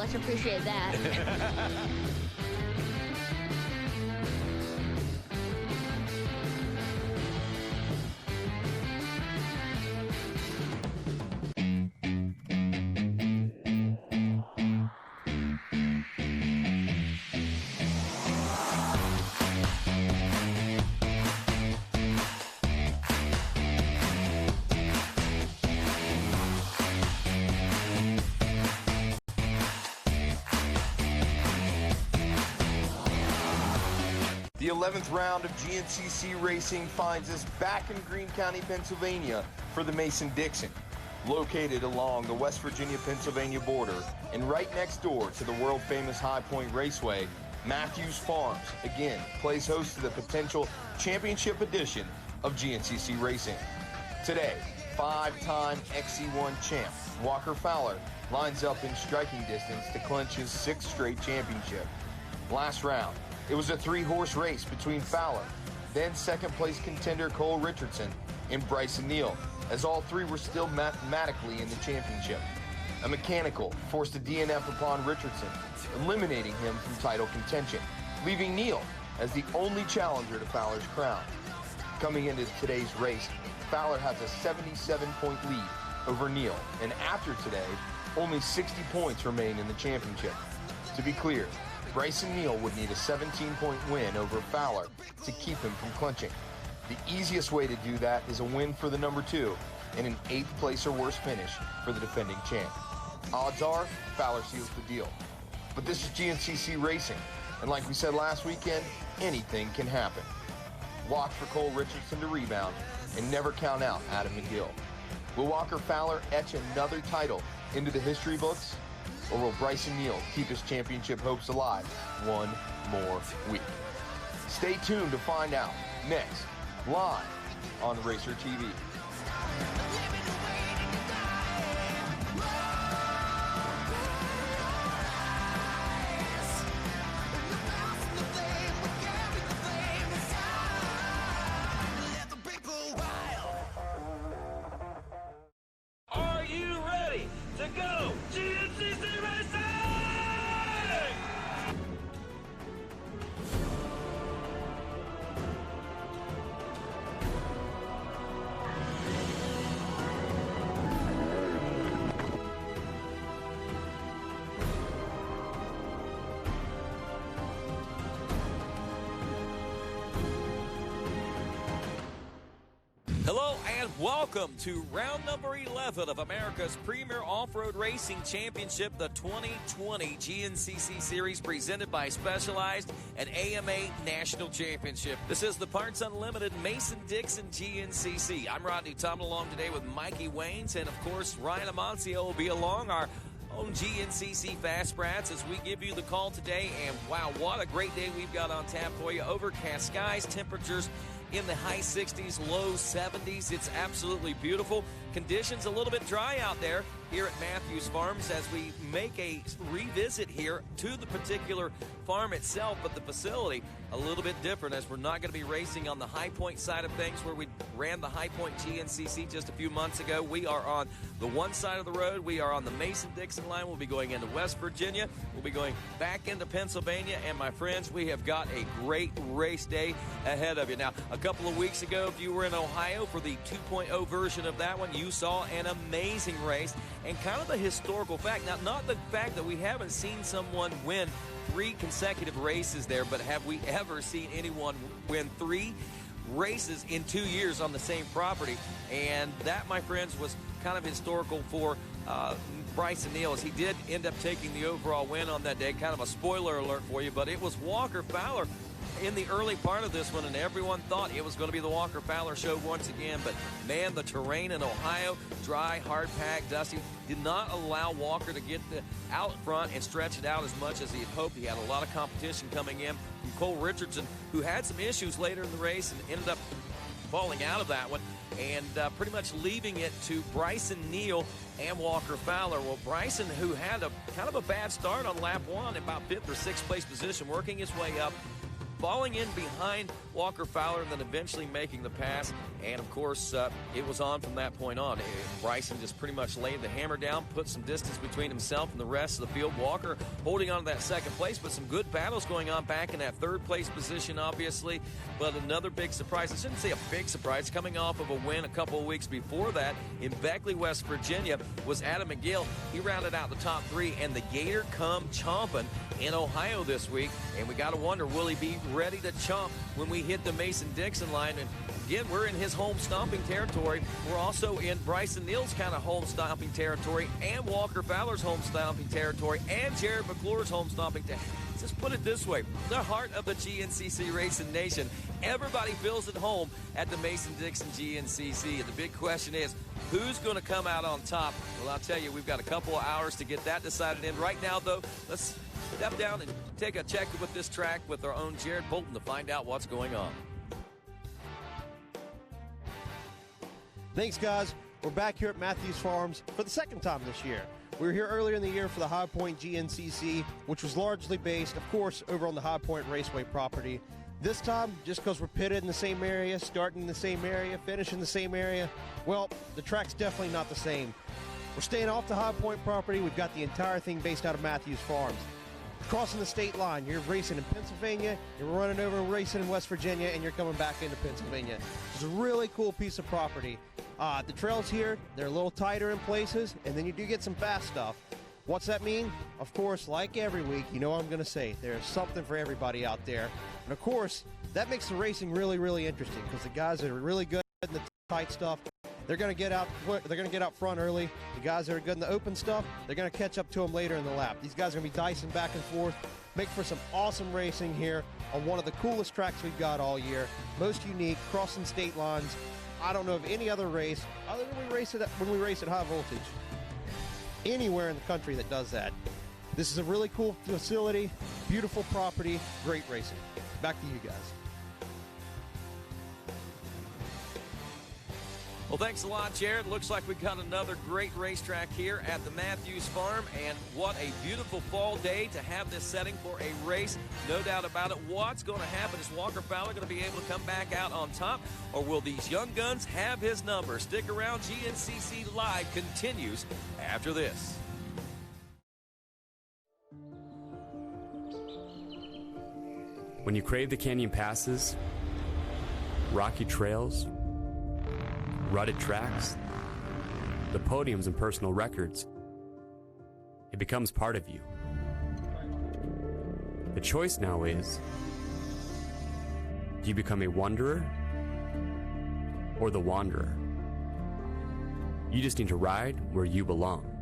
much appreciate that. The 11th round of GNCC racing finds us back in Greene County, Pennsylvania for the Mason-Dixon. Located along the West Virginia-Pennsylvania border and right next door to the world-famous High Point Raceway, Matthews Farms, again, plays host to the potential championship edition of GNCC racing. Today, five-time XC1 champ Walker Fowler lines up in striking distance to clinch his 6th straight championship. Last round, it was a 3-horse race between Fowler, then second-place contender Cole Richardson, and Bryson Neal, as all three were still mathematically in the championship. A mechanical forced a DNF upon Richardson, eliminating him from title contention, leaving Neal as the only challenger to Fowler's crown. Coming into today's race, Fowler has a 77-point lead over Neal, and after today, only 60 points remain in the championship. To be clear, Bryson Neal would need a 17-point win over Fowler to keep him from clinching. The easiest way to do that is a win for the number 2 and an 8th place or worse finish for the defending champ. Odds are, Fowler seals the deal. But this is GNCC racing, and like we said last weekend, anything can happen. Watch for Cole Richardson to rebound and never count out Adam McGill. Will Walker Fowler etch another title into the history books? Or will Bryson Neal keep his championship hopes alive one more week? Stay tuned to find out next, live on RacerTV. Are you ready to go GNCC Racing? Hello and welcome to round number 11 of America's premier off-road racing championship, the 2020 GNCC Series, presented by Specialized and AMA National Championship. This is the Parts Unlimited Mason-Dixon GNCC. I'm Rodney Tomlin, along today with Mikey Waynes, and of course Ryan Amancio will be along, our own GNCC Fast Brats, as we give you the call today. And wow, what a great day we've got on tap for you. Overcast skies, temperatures in the high 60s, low 70s. It's absolutely beautiful. Conditions a little bit dry out there here at Matthews Farms as we make a revisit here to the particular farm itself, but the facility a little bit different, as we're not going to be racing on the High Point side of things where we ran the High Point GNCC just a few months ago. We are on the one side of the road. We are on the Mason-Dixon line. We'll be going into West Virginia. We'll be going back into Pennsylvania. And my friends, we have got a great race day ahead of you. Now, a couple of weeks ago, if you were in Ohio for the 2.0 version of that one, you saw an amazing race and kind of a historical fact. Now, not the fact that we haven't seen someone win 3 consecutive races there, but have we ever seen anyone win 3 races in 2 years on the same property? And that, my friends, was kind of historical for Bryson Neal, as he did end up taking the overall win on that day. Kind of a spoiler alert for you, but it was Walker Fowler in the early part of this one, and everyone thought it was going to be the Walker Fowler show once again. But man, the terrain in Ohio, dry, hard packed, dusty, did not allow Walker to get out front and stretch it out as much as he had hoped. He had a lot of competition coming in from Cole Richardson, who had some issues later in the race and ended up falling out of that one, and pretty much leaving it to Bryson Neal and Walker Fowler. Well, Bryson, who had a kind of a bad start on lap 1, about 5th or 6th place position, working his way up, falling in behind Walker Fowler and then eventually making the pass. And, of course, it was on from that point on. Bryson just pretty much laid the hammer down, put some distance between himself and the rest of the field. Walker holding on to that second place, but some good battles going on back in that third place position, obviously. But another big surprise, I shouldn't say a big surprise, coming off of a win a couple of weeks before that in Beckley, West Virginia, was Adam McGill. He rounded out the top three, and the Gator come chomping in Ohio this week. And we got to wonder, will he be ready to chomp when we hit the Mason-Dixon line? And again, we're in his home stomping territory. We're also in Bryson Neal's kind of home stomping territory, and Walker Fowler's home stomping territory, and Jared McClure's home stomping territory. Just put it this way, the heart of the GNCC Racing Nation. Everybody feels at home at the Mason-Dixon GNCC. And the big question is, who's going to come out on top? Well, I'll tell you, we've got a couple of hours to get that decided in. Right now, though, let's step down and take a check with this track with our own Jared Bolton to find out what's going on. Thanks, guys. We're back here at Matthews Farms for the second time this year. We were here earlier in the year for the High Point GNCC, which was largely based, of course, over on the High Point Raceway property. This time, just because we're pitted in the same area, starting in the same area, finishing the same area, well, the track's definitely not the same. We're staying off the High Point property. We've got the entire thing based out of Matthews Farms. Crossing the state line, you're racing in Pennsylvania, you're running over racing in West Virginia, and you're coming back into Pennsylvania. It's a really cool piece of property. The trails here, they're a little tighter in places, and then you do get some fast stuff. What's that mean? Of course, like every week, you know what I'm going to say. There's something for everybody out there. And of course, that makes the racing really, really interesting, because the guys that are really good in the tight stuff, they're going to get out front early. The guys that are good in the open stuff, they're going to catch up to them later in the lap. These guys are going to be dicing back and forth. Make for some awesome racing here on one of the coolest tracks we've got all year. Most unique, crossing state lines. I don't know of any other race other than when we race at high voltage anywhere in the country that does that. This is a really cool facility, beautiful property, great racing. Back to you guys. Well, thanks a lot, Jared. Looks like we've got another great racetrack here at the Matthews Farm, and what a beautiful fall day to have this setting for a race. No doubt about it. What's going to happen? Is Walker Fowler going to be able to come back out on top, or will these young guns have his number? Stick around. GNCC Live continues after this. When you crave the canyon passes, rocky trails, rutted tracks, the podiums and personal records, it becomes part of you. The choice now is, do you become a wanderer or the wanderer? You just need to ride where you belong.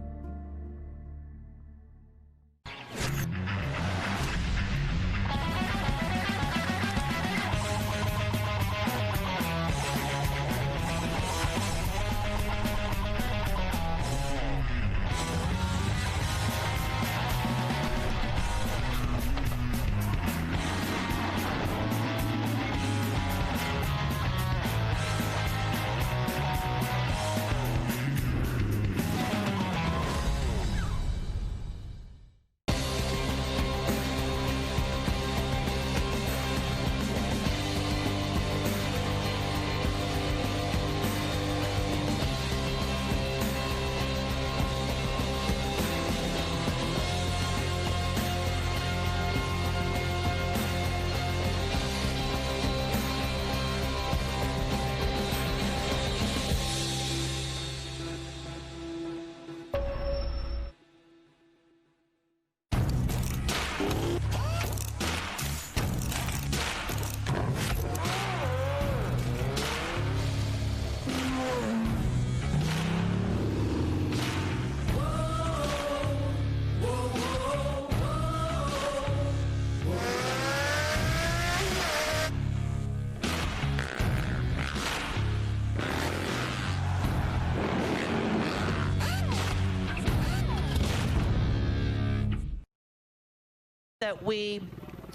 That we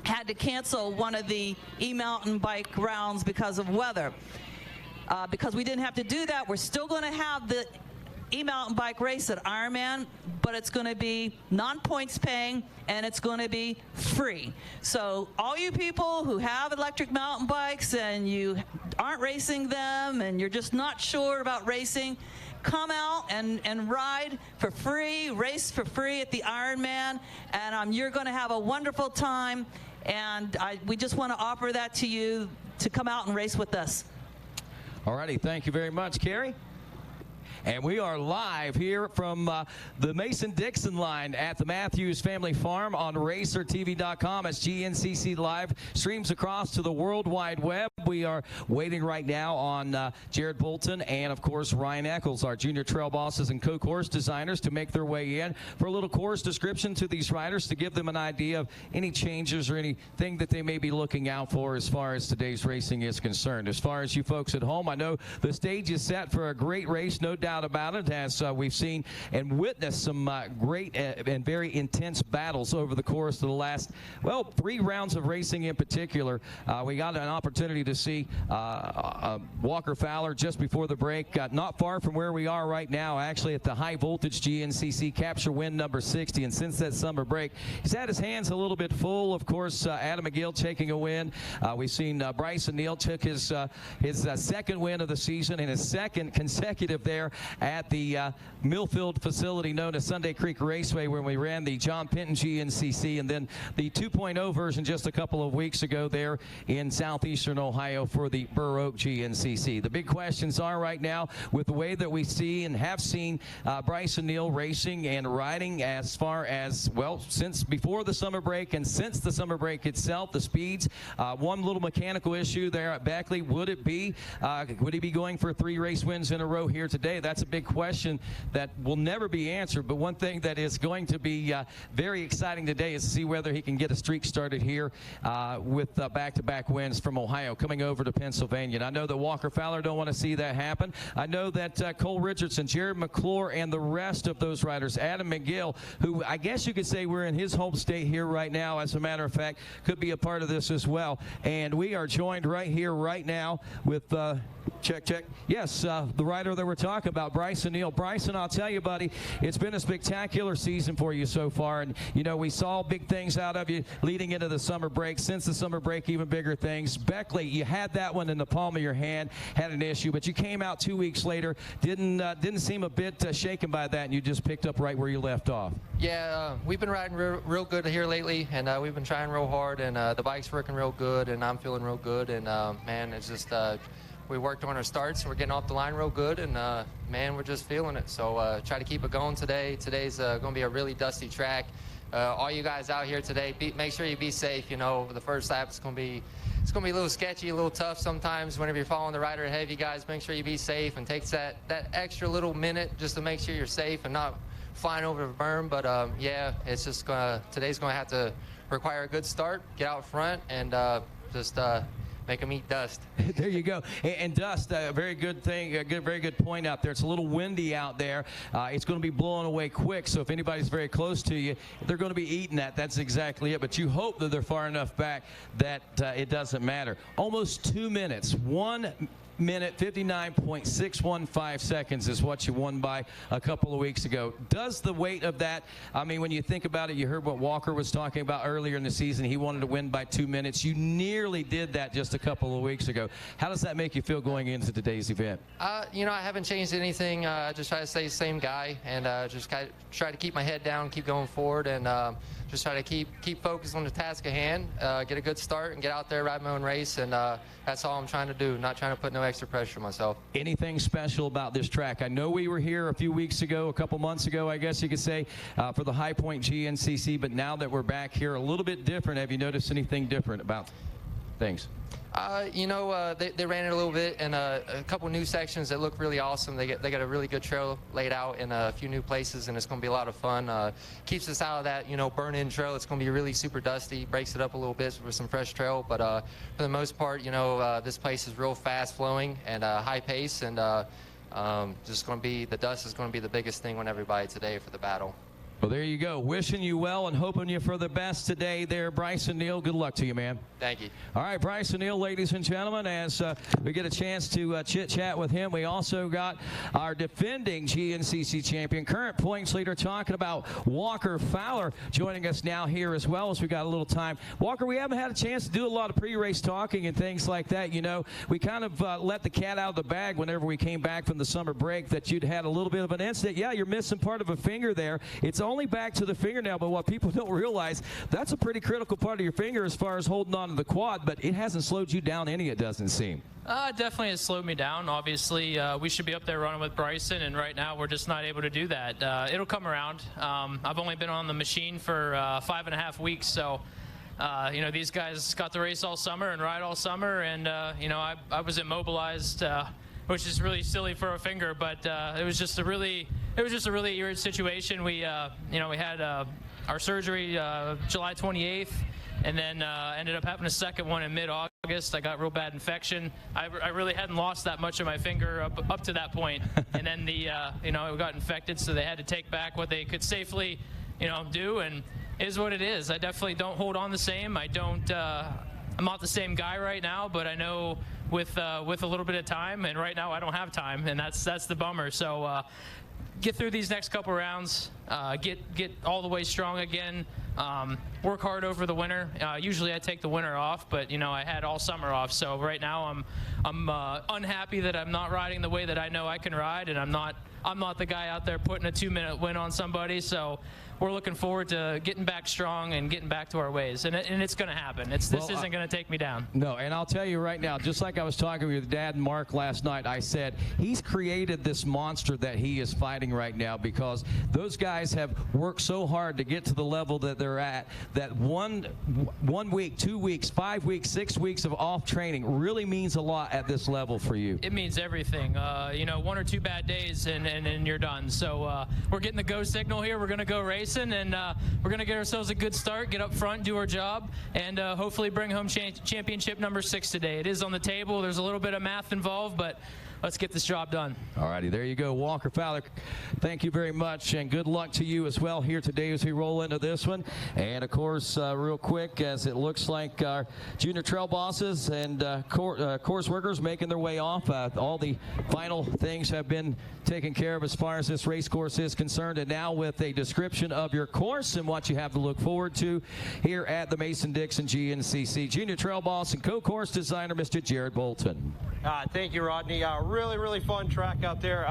had to cancel one of the e-mountain bike rounds because of weather. Because we didn't have to do that, we're still going to have the e-mountain bike race at Ironman, but it's going to be non-points paying, and it's going to be free. So all you people who have electric mountain bikes and you aren't racing them and you're just not sure about racing, come out and ride for free, race for free at the Ironman, and you're going to have a wonderful time. And we just want to offer that to you to come out and race with us. All righty, thank you very much, Carrie. And we are live here from the Mason-Dixon line at the Matthews Family Farm on RacerTV.com as GNCC Live streams across to the World Wide Web. We are waiting right now on Jared Bolton and, of course, Ryan Eccles, our junior trail bosses and co-course designers, to make their way in for a little course description to these riders to give them an idea of any changes or anything that they may be looking out for as far as today's racing is concerned. As far as you folks at home, I know the stage is set for a great race, no doubt about it, as we've seen and witnessed some great and very intense battles over the course of the last, well, 3 rounds of racing in particular. We got an opportunity to see Walker Fowler just before the break, not far from where we are right now, actually at the high voltage GNCC capture win number 60. And since that summer break, he's had his hands a little bit full. Of course, Adam McGill taking a win. We've seen Bryson Neal took his second win of the season and his second consecutive there at the Millfield facility known as Sunday Creek Raceway, where we ran the John Penton GNCC, and then the 2.0 version just a couple of weeks ago there in southeastern Ohio for the Burr Oak GNCC. The big questions are right now, with the way that we see and have seen Bryson Neal racing and riding as far as, well, since before the summer break and since the summer break itself, the speeds. One little mechanical issue there at Beckley. Would he be going for 3 race wins in a row here today? That's a big question that will never be answered, but one thing that is going to be very exciting today is to see whether he can get a streak started here with back-to-back wins from Ohio coming over to Pennsylvania. And I know that Walker Fowler don't want to see that happen. I know that Cole Richardson, Jared McClure, and the rest of those riders, Adam McGill, who I guess you could say we're in his home state here right now, as a matter of fact, could be a part of this as well. And we are joined right here, right now with, check. Yes, the rider that we're talking about, Bryson Neal. Bryson, I'll tell you, buddy, it's been a spectacular season for you so far. And, you know, we saw big things out of you leading into the summer break. Since the summer break, even bigger things. Beckley, you had that one in the palm of your hand, had an issue, but you came out 2 weeks later, didn't seem a bit shaken by that, and you just picked up right where you left off. Yeah, we've been riding real good here lately, and we've been trying real hard, and the bike's working real good, and I'm feeling real good, and man, it's just we worked on our starts, and we're getting off the line real good, and man, we're just feeling it. So try to keep it going today. Today's going to be a really dusty track. All you guys out here today, make sure you be safe. You know, the first lap it's going to be a little sketchy, a little tough sometimes. Whenever you're following the rider ahead of you guys, make sure you be safe and take that extra little minute just to make sure you're safe and not flying over the berm. But yeah, it's just today's going to have to require a good start, get out front, and just make them eat dust. There you go. And dust, a very good thing, very good point out there. It's a little windy out there. It's going to be blowing away quick, so if anybody's very close to you, they're going to be eating that. That's exactly it. But you hope that they're far enough back that it doesn't matter. Almost 2 minutes. 1 minute 59.615 seconds is what you won by a couple of weeks ago. Does the weight of that, I mean, when you think about it, you heard what Walker was talking about earlier in the season. He wanted to win by 2 minutes. You nearly did that just a couple of weeks ago. How does that make you feel going into today's event? You know, I haven't changed anything. Just try to stay the same guy, and just try to keep my head down, keep going forward, and just try to keep focused on the task at hand, get a good start, and get out there, ride my own race, and that's all I'm trying to do, not trying to put no extra pressure on myself. Anything special about this track? I know we were here a few weeks ago, a couple months ago, I guess you could say, for the High Point GNCC, but now that we're back here, a little bit different. Have you noticed anything different about things? You know, they ran it a little bit in a couple new sections that look really awesome. They got a really good trail laid out in a few new places, and it's going to be a lot of fun. Keeps us out of that, you know, burn-in trail. It's going to be really super dusty, breaks it up a little bit with some fresh trail. But for the most part, you know, this place is real fast-flowing and high pace, and just going to be, the dust is going to be the biggest thing on everybody today for the battle. Well, there you go. Wishing you well and hoping you for the best today there, Bryson Neal. Good luck to you, man. Thank you. All right, Bryson Neal, ladies and gentlemen, as we get a chance to chit-chat with him, we also got our defending GNCC champion, current points leader, talking about Walker Fowler, joining us now here as well as we got a little time. Walker, we haven't had a chance to do a lot of pre-race talking and things like that. You know, we kind of let the cat out of the bag whenever we came back from the summer break that you'd had a little bit of an incident. Yeah, you're missing part of a finger there. It's only back to the fingernail, but what people don't realize, that's a pretty critical part of your finger as far as holding on to the quad, but it hasn't slowed you down any, it doesn't seem. Definitely has slowed me down. Obviously, we should be up there running with Bryson, and right now we're just not able to do that. It'll come around. I've only been on the machine for 5.5 weeks, so you know, these guys got the race all summer and ride all summer, and you know, I was immobilized, which is really silly for a finger, but it was just a really weird situation. We you know, we had our surgery July 28th, and then ended up having a second one in mid-August. I got real bad infection. I really hadn't lost that much of my finger up to that point, and then the you know, it got infected, so they had to take back what they could safely, you know, do, and it is what it is. I definitely don't hold on the same. I don't. I'm not the same guy right now, but I know with a little bit of time, and right now I don't have time, and that's the bummer. So get through these next couple rounds, get all the way strong again, work hard over the winter. Usually I take the winter off, but you know, I had all summer off, so right now I'm unhappy that I'm not riding the way that I know I can ride, and I'm not the guy out there putting a 2-minute win on somebody. So we're looking forward to getting back strong and getting back to our ways, and it's going to happen. This isn't going to take me down. No, and I'll tell you right now, just like I was talking with your dad and Mark last night, I said he's created this monster that he is fighting right now, because those guys have worked so hard to get to the level that they're at, that one week, 2 weeks, 5 weeks, 6 weeks of off training really means a lot at this level for you. It means everything. You know, 1 or 2 bad days and you're done. So we're getting the go signal here. We're going to go racing, and we're going to get ourselves a good start, get up front, do our job, and hopefully bring home championship number 6 today. It is on the table. There's a little bit of math involved, but let's get this job done. All righty, there you go. Walker Fowler, thank you very much, and good luck to you as well here today as we roll into this one. And of course, real quick, as it looks like our junior trail bosses and course workers making their way off, all the final things have been taken care of as far as this race course is concerned, and now with a description of your course and what you have to look forward to here at the Mason-Dixon GNCC. Junior trail boss and co-course designer, Mr. Jared Bolton. Thank you, Rodney. Really fun track out there.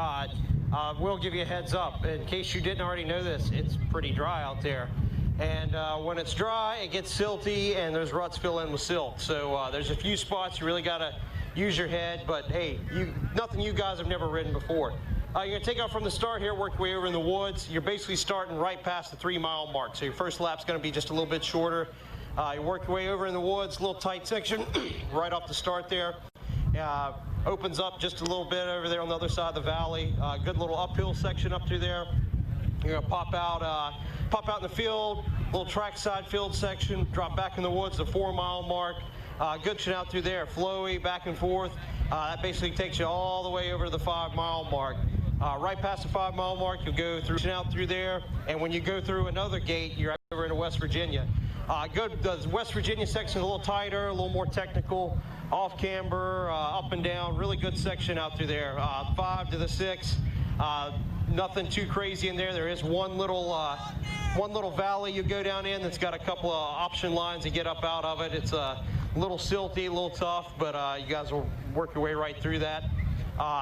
We'll give you a heads up in case you didn't already know this. It's pretty dry out there, and when it's dry, it gets silty, and there's ruts fill in with silt. So there's a few spots you really got to use your head, but hey, nothing you guys have never ridden before. You're going to take off from the start here, work your way over in the woods. You're basically starting right past the 3-mile mark, so your first lap's going to be just a little bit shorter. You work your way over in the woods, a little tight section right off the start there. Opens up just a little bit over there on the other side of the valley. Good little uphill section up through there. You're going to pop out in the field, little trackside field section, drop back in the woods, the 4-mile mark. Good action out through there, flowy, back and forth. That basically takes you all the way over to the 5-mile mark. Right past the 5-mile mark, you'll go out through there, and when you go through another gate, you're over into West Virginia. The West Virginia section is a little tighter, a little more technical, off camber, up and down, really good section out through there. 5 to the 6, nothing too crazy in there. There is one little valley you go down in that's got a couple of option lines to get up out of it. It's a little silty, a little tough, but you guys will work your way right through that.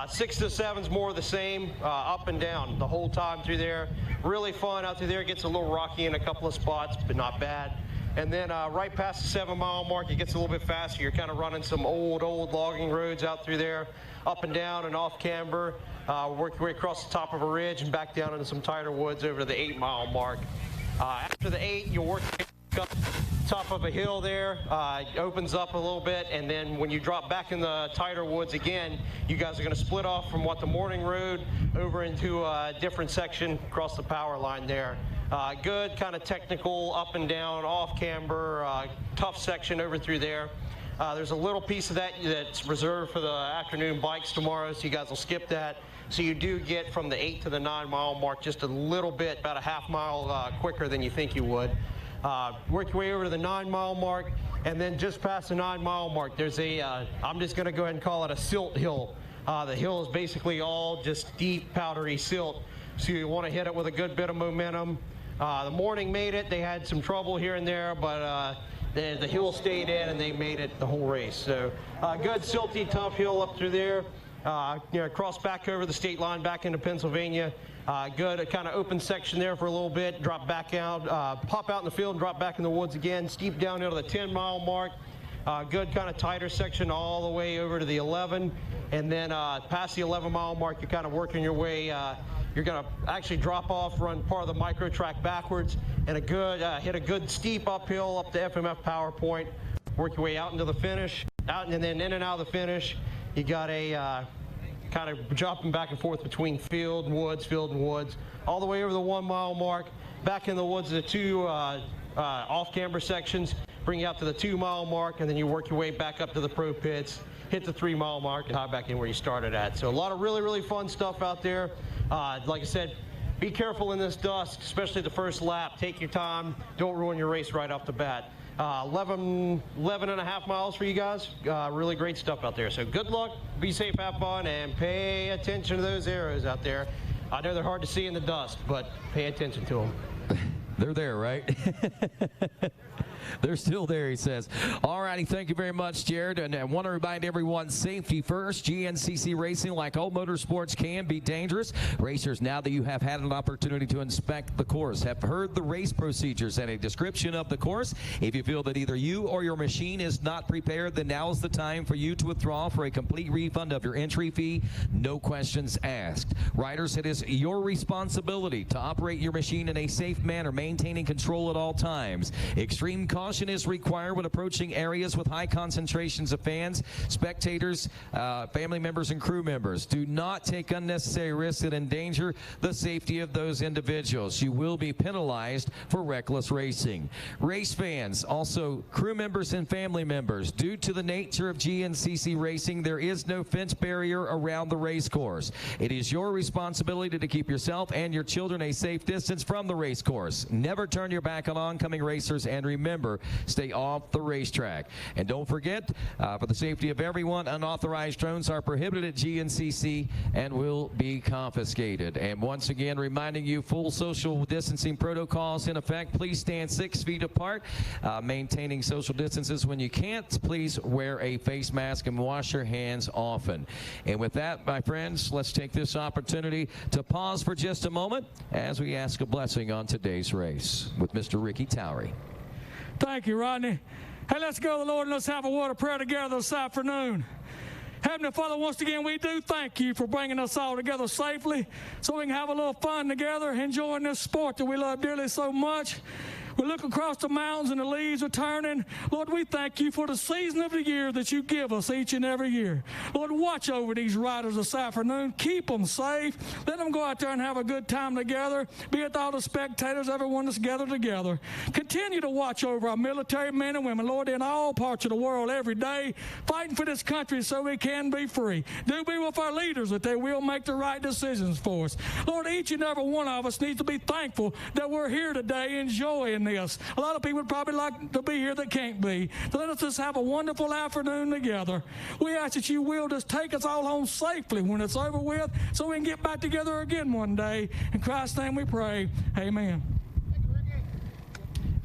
6 to 7 is more of the same, up and down the whole time through there. Really fun out through there. It gets a little rocky in a couple of spots, but not bad. And then right past the 7-mile mark, it gets a little bit faster. You're kind of running some old logging roads out through there, up and down and off camber. Work your way across the top of a ridge and back down into some tighter woods over to the 8-mile mark. After the 8, you'll work up top of a hill there. It opens up a little bit, and then when you drop back in the tighter woods again, you guys are going to split off from the morning road over into a different section across the power line there. Good kind of technical up and down, off camber, tough section over through there. There's a little piece of that that's reserved for the afternoon bikes tomorrow, so you guys will skip that. So you do get from the 8 to the 9 mile mark just a little bit, about a half mile quicker than you think you would. Work your way over to the 9 mile mark, and then just past the 9 mile mark, there's a, I'm just going to go ahead and call it a silt hill. The hill is basically all just deep, powdery silt. So you want to hit it with a good bit of momentum. The morning made it. They had some trouble here and there, but the hill stayed in and they made it the whole race. So good silty, tough hill up through there. Cross back over the state line back into Pennsylvania. Good kind of open section there for a little bit. Drop back out, pop out in the field and drop back in the woods again. Steep down into the 10 mile mark. Good kind of tighter section all the way over to the 11. And then past the 11 mile mark, you're kind of working your way. You're going to actually drop off, run part of the micro track backwards, and hit a good steep uphill up to FMF power point. Work your way out into the finish, out and then in and out of the finish. You got a kind of dropping back and forth between field and woods, all the way over the 1 mile mark, back in the woods, the 2 off-camber sections, bring you out to the 2 mile mark, and then you work your way back up to the pro pits, hit the 3 mile mark, and hop back in where you started at. So a lot of really, really fun stuff out there. Like I said, be careful in this dust, especially the first lap. Take your time. Don't ruin your race right off the bat. 11 and a half miles for you guys. Really great stuff out there. So good luck, be safe, have fun, and pay attention to those arrows out there. I know they're hard to see in the dust, but pay attention to them. They're there, right? They're still there, he says. All righty, thank you very much, Jared. And I want to remind everyone, safety first. GNCC Racing, like all motorsports, can be dangerous. Racers, now that you have had an opportunity to inspect the course, have heard the race procedures and a description of the course, if you feel that either you or your machine is not prepared, then now is the time for you to withdraw for a complete refund of your entry fee. No questions asked. Riders, it is your responsibility to operate your machine in a safe manner, maintaining control at all times. Extreme caution is required when approaching areas with high concentrations of fans, spectators, family members, and crew members. Do not take unnecessary risks that endanger the safety of those individuals. You will be penalized for reckless racing. Race fans, also crew members and family members, due to the nature of GNCC racing, there is no fence barrier around the race course. It is your responsibility to keep yourself and your children a safe distance from the race course. Never turn your back on oncoming racers, and remember, stay off the racetrack. And don't forget, for the safety of everyone, unauthorized drones are prohibited at GNCC and will be confiscated. And once again, reminding you, full social distancing protocols in effect. Please stand 6 feet apart, maintaining social distances. When you can't, please wear a face mask and wash your hands often. And with that, my friends, let's take this opportunity to pause for just a moment as we ask a blessing on today's race with Mr. Ricky Towery. Thank you, Rodney. Hey, let's go to the Lord and let's have a word of prayer together this afternoon. Heavenly Father, once again, we do thank you for bringing us all together safely so we can have a little fun together, enjoying this sport that we love dearly so much. We look across the mountains and the leaves are turning. Lord, we thank you for the season of the year that you give us each and every year. Lord, watch over these riders this afternoon. Keep them safe. Let them go out there and have a good time together. Be with all the spectators, everyone that's gathered together. Continue to watch over our military men and women, Lord, in all parts of the world every day, fighting for this country so we can be free. Do be with our leaders that they will make the right decisions for us. Lord, each and every one of us needs to be thankful that we're here today enjoying this. A lot of people would probably like to be here that can't be. So let us just have a wonderful afternoon together. We ask that you will just take us all home safely when it's over with so we can get back together again one day. In Christ's name we pray. Amen.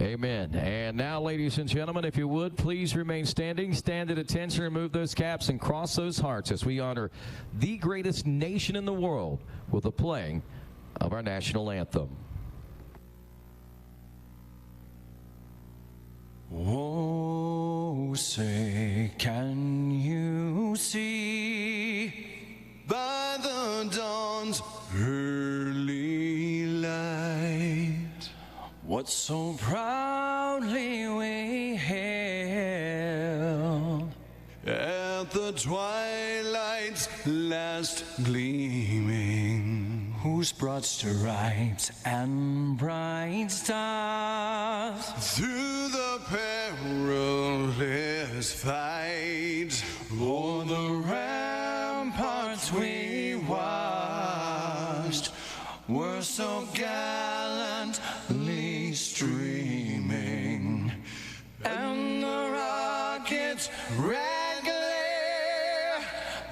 Amen. And now, ladies and gentlemen, if you would, please remain standing, stand at attention, remove those caps, and cross those hearts as we honor the greatest nation in the world with the playing of our national anthem. Oh, say, can you see by the dawn's early light what so proudly we hailed at the twilight's last gleaming, whose broad stripes and bright stars through the perilous fight o'er the ramparts we watched its red glare,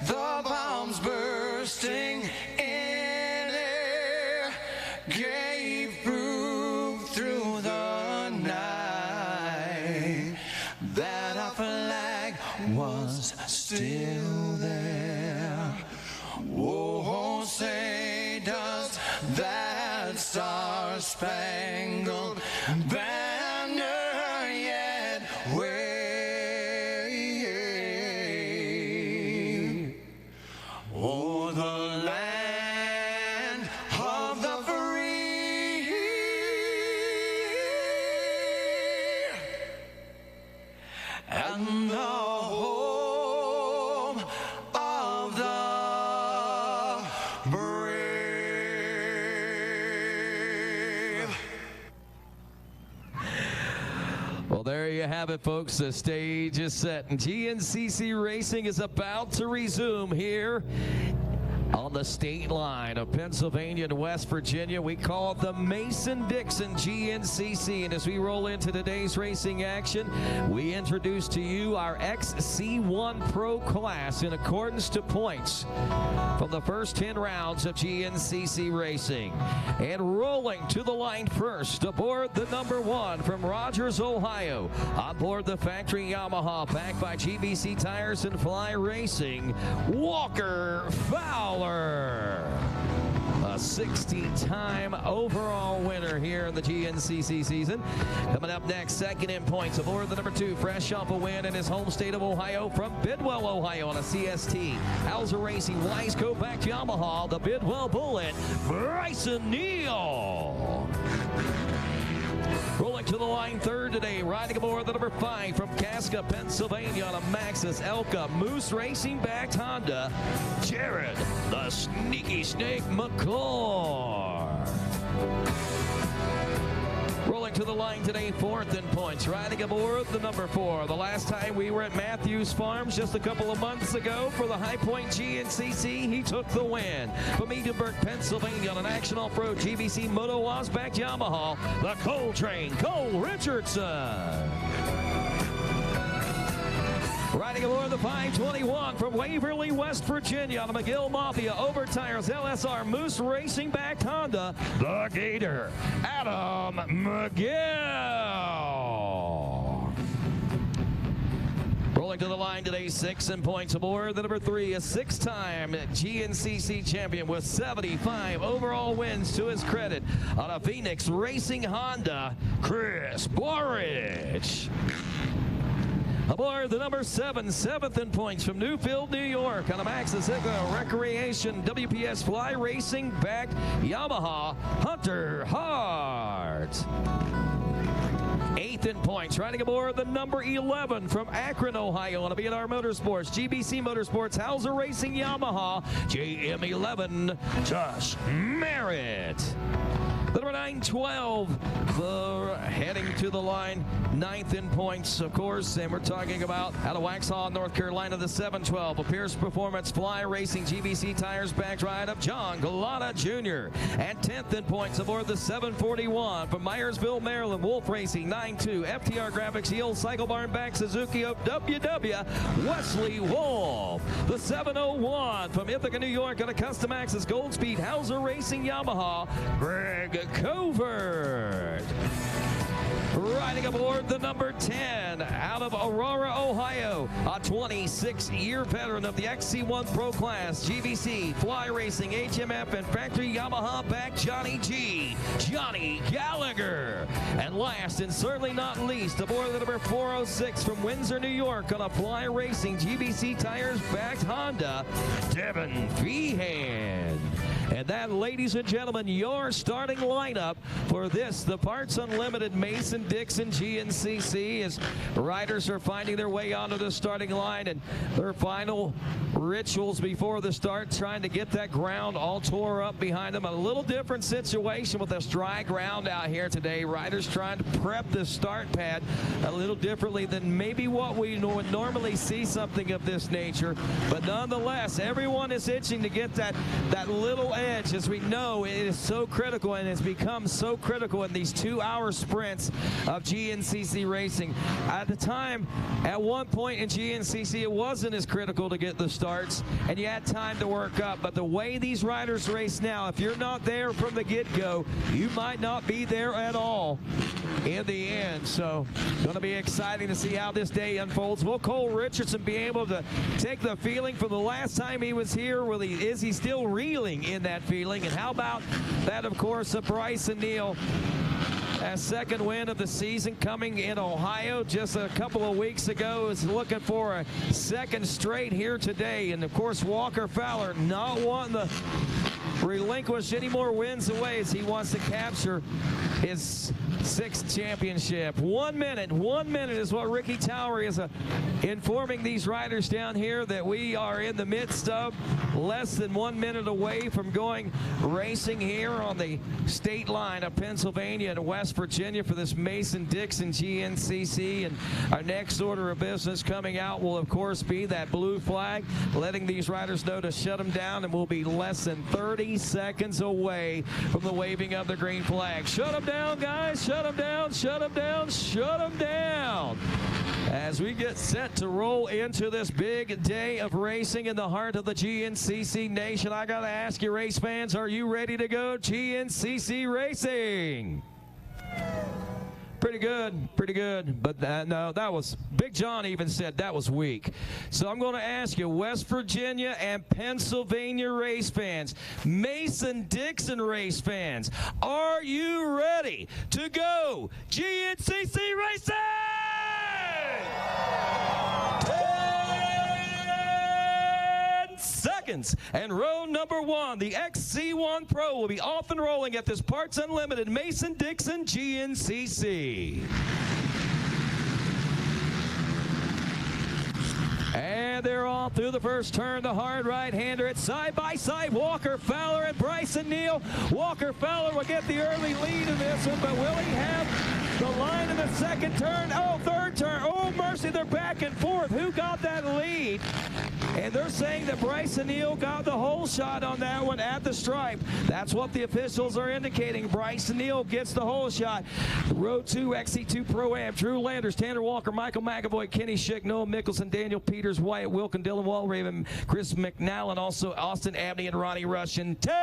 the bombs bursting in air gave proof through the night that our flag was still there. Oh, say does that star-spangled banner yet wave o'er the land of the free and the home of the brave. Well, there you have it, folks. The stage is set, and GNCC Racing is about to resume here on the state line of Pennsylvania and West Virginia. We call it the Mason-Dixon GNCC. And as we roll into today's racing action, we introduce to you our XC1 Pro class in accordance to points from the first 10 rounds of GNCC Racing. And rolling to the line first, aboard the number 1 from Rogers, Ohio. On board the factory Yamaha, backed by GBC Tires and Fly Racing, Walker Fowler. A 16-time overall winner here in the GNCC season. Coming up next, second in points, aboard the number 2, fresh off a win in his home state of Ohio from Bidwell, Ohio on a CST. Hauser Racing, Wiseco back to Yamaha, the Bidwell Bullet, Bryson Neal. Rolling to the line third today, riding aboard the number 5 from Casca, Pennsylvania on a Maxxis Elka Moose Racing backed Honda, Jared the Sneaky Snake McClure. Rolling to the line today, fourth in points, riding aboard the number 4. The last time we were at Matthews Farms just a couple of months ago for the High Point GNCC, he took the win. From Edinburgh, Pennsylvania on an Action Off-Road GBC Moto Oz back Yamaha, the Coltrane Cole Richardson. Riding aboard the 521 from Waverly, West Virginia on a McGill Mafia over tires LSR Moose Racing backed Honda, the Gator, Adam McGill. Rolling to the line today, 6 in points aboard the number 3, a 6-time GNCC champion with 75 overall wins to his credit on a Phoenix Racing Honda, Chris Borich. Aboard the number 7, 7th in points from Newfield, New York on a Maxxis Recreation WPS Fly Racing backed Yamaha, Hunter Hart. 8th in points, riding aboard the number 11 from Akron, Ohio on a B&R Motorsports, GBC Motorsports, Hauser Racing Yamaha, JM11, Josh Merritt. The number 912 heading to the line, 9th in points, of course, and we're talking about out of Waxhaw, North Carolina, the 712, a Pierce Performance Fly Racing GBC Tires backed ride of John Galata Jr. And 10th in points aboard the 741 from Myersville, Maryland, Wolf Racing 92, FTR Graphics, Heel Cycle Barn back Suzuki of WW, Wesley Wolf. The 701 from Ithaca, New York on a Custom Access Goldspeed Hauser Racing Yamaha, Greg Covert. Riding aboard the number 10 out of Aurora, Ohio, a 26-year veteran of the XC1 Pro class, GBC, Fly Racing, HMF, and Factory Yamaha back Johnny G, Johnny Gallagher. And last and certainly not least, aboard the number 406 from Windsor, New York on a Fly Racing, GBC Tires backed Honda, Devin Feehan. And that, ladies and gentlemen, your starting lineup for this, the Parts Unlimited Mason-Dixon GNCC, as riders are finding their way onto the starting line and their final rituals before the start, trying to get that ground all tore up behind them. A little different situation with this dry ground out here today. Riders trying to prep the start pad a little differently than maybe what we would normally see something of this nature. But nonetheless, everyone is itching to get that little edge, as we know it is so critical, and it's become so critical in these 2-hour sprints of GNCC racing. At the time, at one point in GNCC, it wasn't as critical to get the starts, and you had time to work up. But the way these riders race now, if you're not there from the get-go, you might not be there at all in the end. So going to be exciting to see how this day unfolds. Will Cole Richardson be able to take the feeling from the last time he was here? Is he still reeling in that feeling? And how about that, of course, of Bryson Neal? A second win of the season coming in Ohio just a couple of weeks ago, is looking for a second straight here today. And of course, Walker Fowler not wanting to relinquish any more wins away as he wants to capture his 6th championship. 1 minute is what Ricky Towery is informing these riders down here that we are in the midst of. Less than 1 minute away from going racing here on the state line of Pennsylvania and West Virginia for this Mason-Dixon GNCC. And our next order of business coming out will, of course, be that blue flag, letting these riders know to shut them down, and we'll be less than 30 seconds away from the waving of the green flag. Shut them down, guys. Shut them down, shut them down, shut them down. As we get set to roll into this big day of racing in the heart of the GNCC Nation, I got to ask you, race fans, are you ready to go GNCC racing? Pretty good, but no, that was, Big John even said that was weak. So I'm going to ask you, West Virginia and Pennsylvania race fans, Mason-Dixon race fans, are you ready to go GNCC racing? 10 seconds, and row number 1, the XC1 Pro, will be off and rolling at this Parts Unlimited Mason-Dixon GNCC. And they're off through the first turn. The hard right-hander. It's side by side. Walker Fowler and Bryson Neal. Walker Fowler will get the early lead in this one, but will he have the line in the second turn? Oh, third turn. Oh, mercy, they're back and forth. Who got that lead? And they're saying that Bryson Neal got the whole shot on that one at the stripe. That's what the officials are indicating. Bryson Neal gets the whole shot. Row 2, XC2 Pro-Am. Drew Landers, Tanner Walker, Michael McAvoy, Kenny Schick, Noah Mickelson, Daniel Peters, Wyatt Wilkin, Dylan Walraven, Chris McNallen, also Austin Abney and Ronnie Rush in 10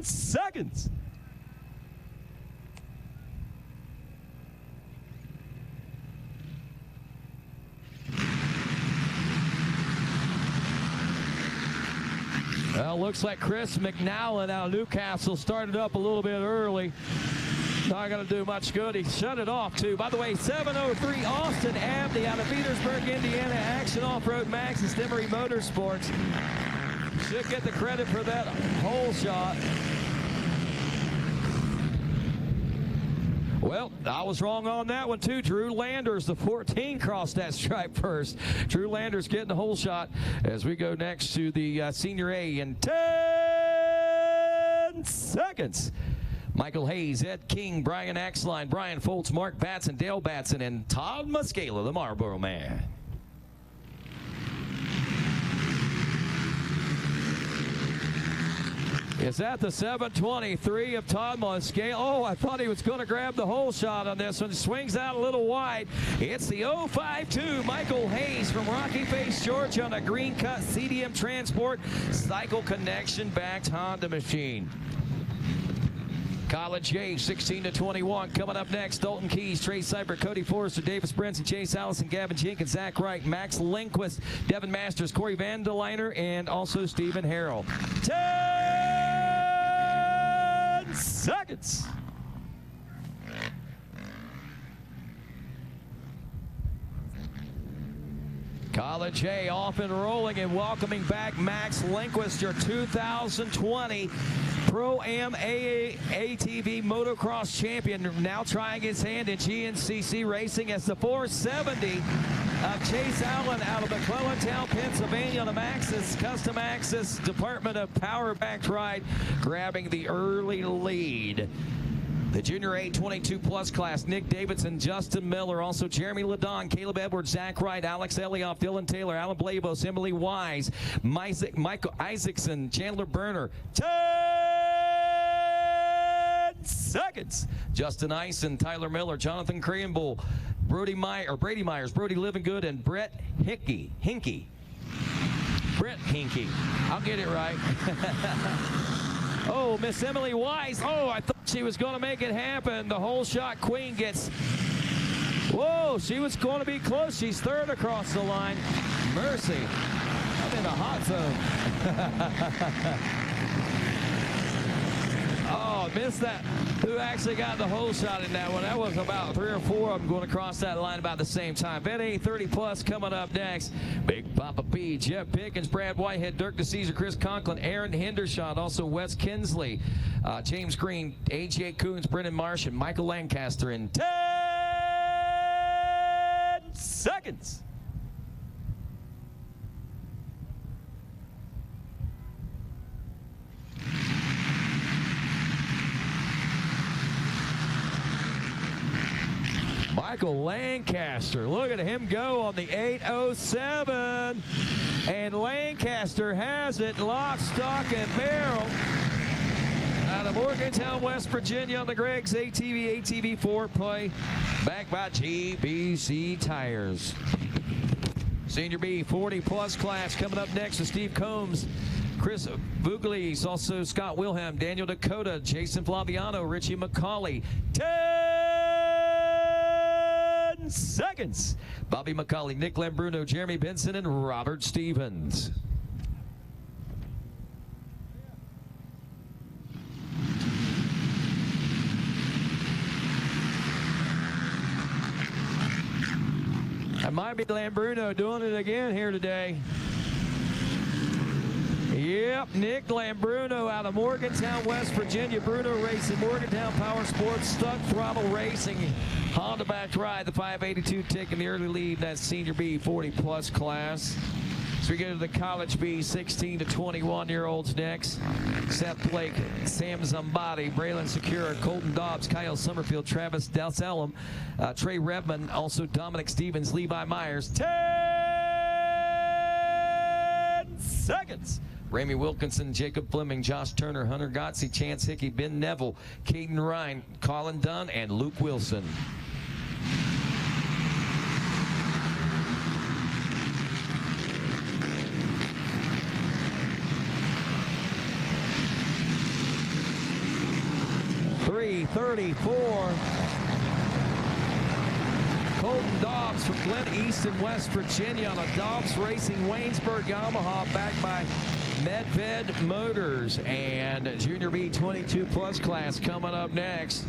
seconds. Well, looks like Chris McNallen out of Newcastle started up a little bit early. Not going to do much good. He shut it off, too. By the way, 7:03, Austin Abney out of Petersburg, Indiana. Action Off-Road Max and Stimmery Motorsports should get the credit for that hole shot. Well, I was wrong on that one, too. Drew Landers, the 14, crossed that stripe first. Drew Landers getting the hole shot as we go next to the Senior A in 10 seconds. Michael Hayes, Ed King, Brian Axline, Brian Foltz, Mark Batson, Dale Batson, and Todd Muscala, the Marlboro Man. Is that the 7:23 of Todd Muscala? Oh, I thought he was going to grab the whole shot on this one. Swings out a little wide. It's the 052 Michael Hayes from Rocky Face, Georgia on a green cut CDM Transport Cycle Connection backed Honda machine. College A, 16-21. Coming up next, Dalton Keys, Trey Seibert, Cody Forrester, Davis Brinson, Chase Allison, Gavin Jenkins, Zach Wright, Max Lindquist, Devin Masters, Corey Van de Liner, and also Stephen Harrell. 10 seconds. College A off and rolling, and welcoming back Max Lindquist, your 2020 Pro-Am ATV motocross champion, now trying his hand in GNCC racing as the 470 of Chase Allen out of McClellantown, Pennsylvania on a Maxxis Custom Access Department of Power backed ride, grabbing the early lead. The Junior A 22+ class, Nick Davidson, Justin Miller, also Jeremy Ladon, Caleb Edwards, Zach Wright, Alex Elioff, Dylan Taylor, Alan Blavos, Emily Wise, Michael Isaacson, Chandler Berner. 10 seconds. Justin Ison, Tyler Miller, Jonathan Cranbull, Brady Myers, Brody Livingood, and Brett Hinky. Brett Hinky. I'll get it right. Oh, Miss Emily Wise. Oh, I thought she was going to make it happen. The whole shot queen gets. Whoa, she was going to be close. She's third across the line. Mercy. I'm in the hot zone. Oh, missed that. Who actually got the whole shot in that one? That was about 3 or 4 of them going across that line about the same time. Vet 830+ coming up next. Big Papa P, Jeff Pickens, Brad Whitehead, Dirk DeCesar, Chris Conklin, Aaron Hendershot, also Wes Kinsley, James Green, AJ Coons, Brendan Marsh, and Michael Lancaster in 10 seconds. Michael Lancaster, look at him go on the 8:07, and Lancaster has it lock, stock, and barrel out of Morgantown, West Virginia on the Greg's ATV 4-play, backed by GBC Tires. Senior B 40+ class coming up next with Steve Combs, Chris Vuglis, also Scott Wilhelm, Daniel Dakota, Jason Flaviano, Richie McCauley. 10 seconds. Bobby McCauley, Nick Lambruno, Jeremy Benson, and Robert Stevens. That might be Lambruno doing it again here today. Yep, Nick Lambruno out of Morgantown, West Virginia. Bruno Racing, Morgantown Power Sports, Stuck Throttle Racing. Honda backed ride, the 582 taking the early lead. That's Senior B 40+ class. So we go to the College B 16 to 21-year-olds next. Seth Blake, Sam Zambati, Braylon Secura, Colton Dobbs, Kyle Summerfield, Travis Dalsalem, Trey Redmond, also Dominic Stevens, Levi Myers. 10 seconds. Ramey Wilkinson, Jacob Fleming, Josh Turner, Hunter Gotze, Chance Hickey, Ben Neville, Caden Ryan, Colin Dunn, and Luke Wilson. .334. Colton Dobbs from Glen Easton, West Virginia on a Dobbs Racing Waynesburg Yamaha backed by Medved Motors. And Junior B 22+ class coming up next.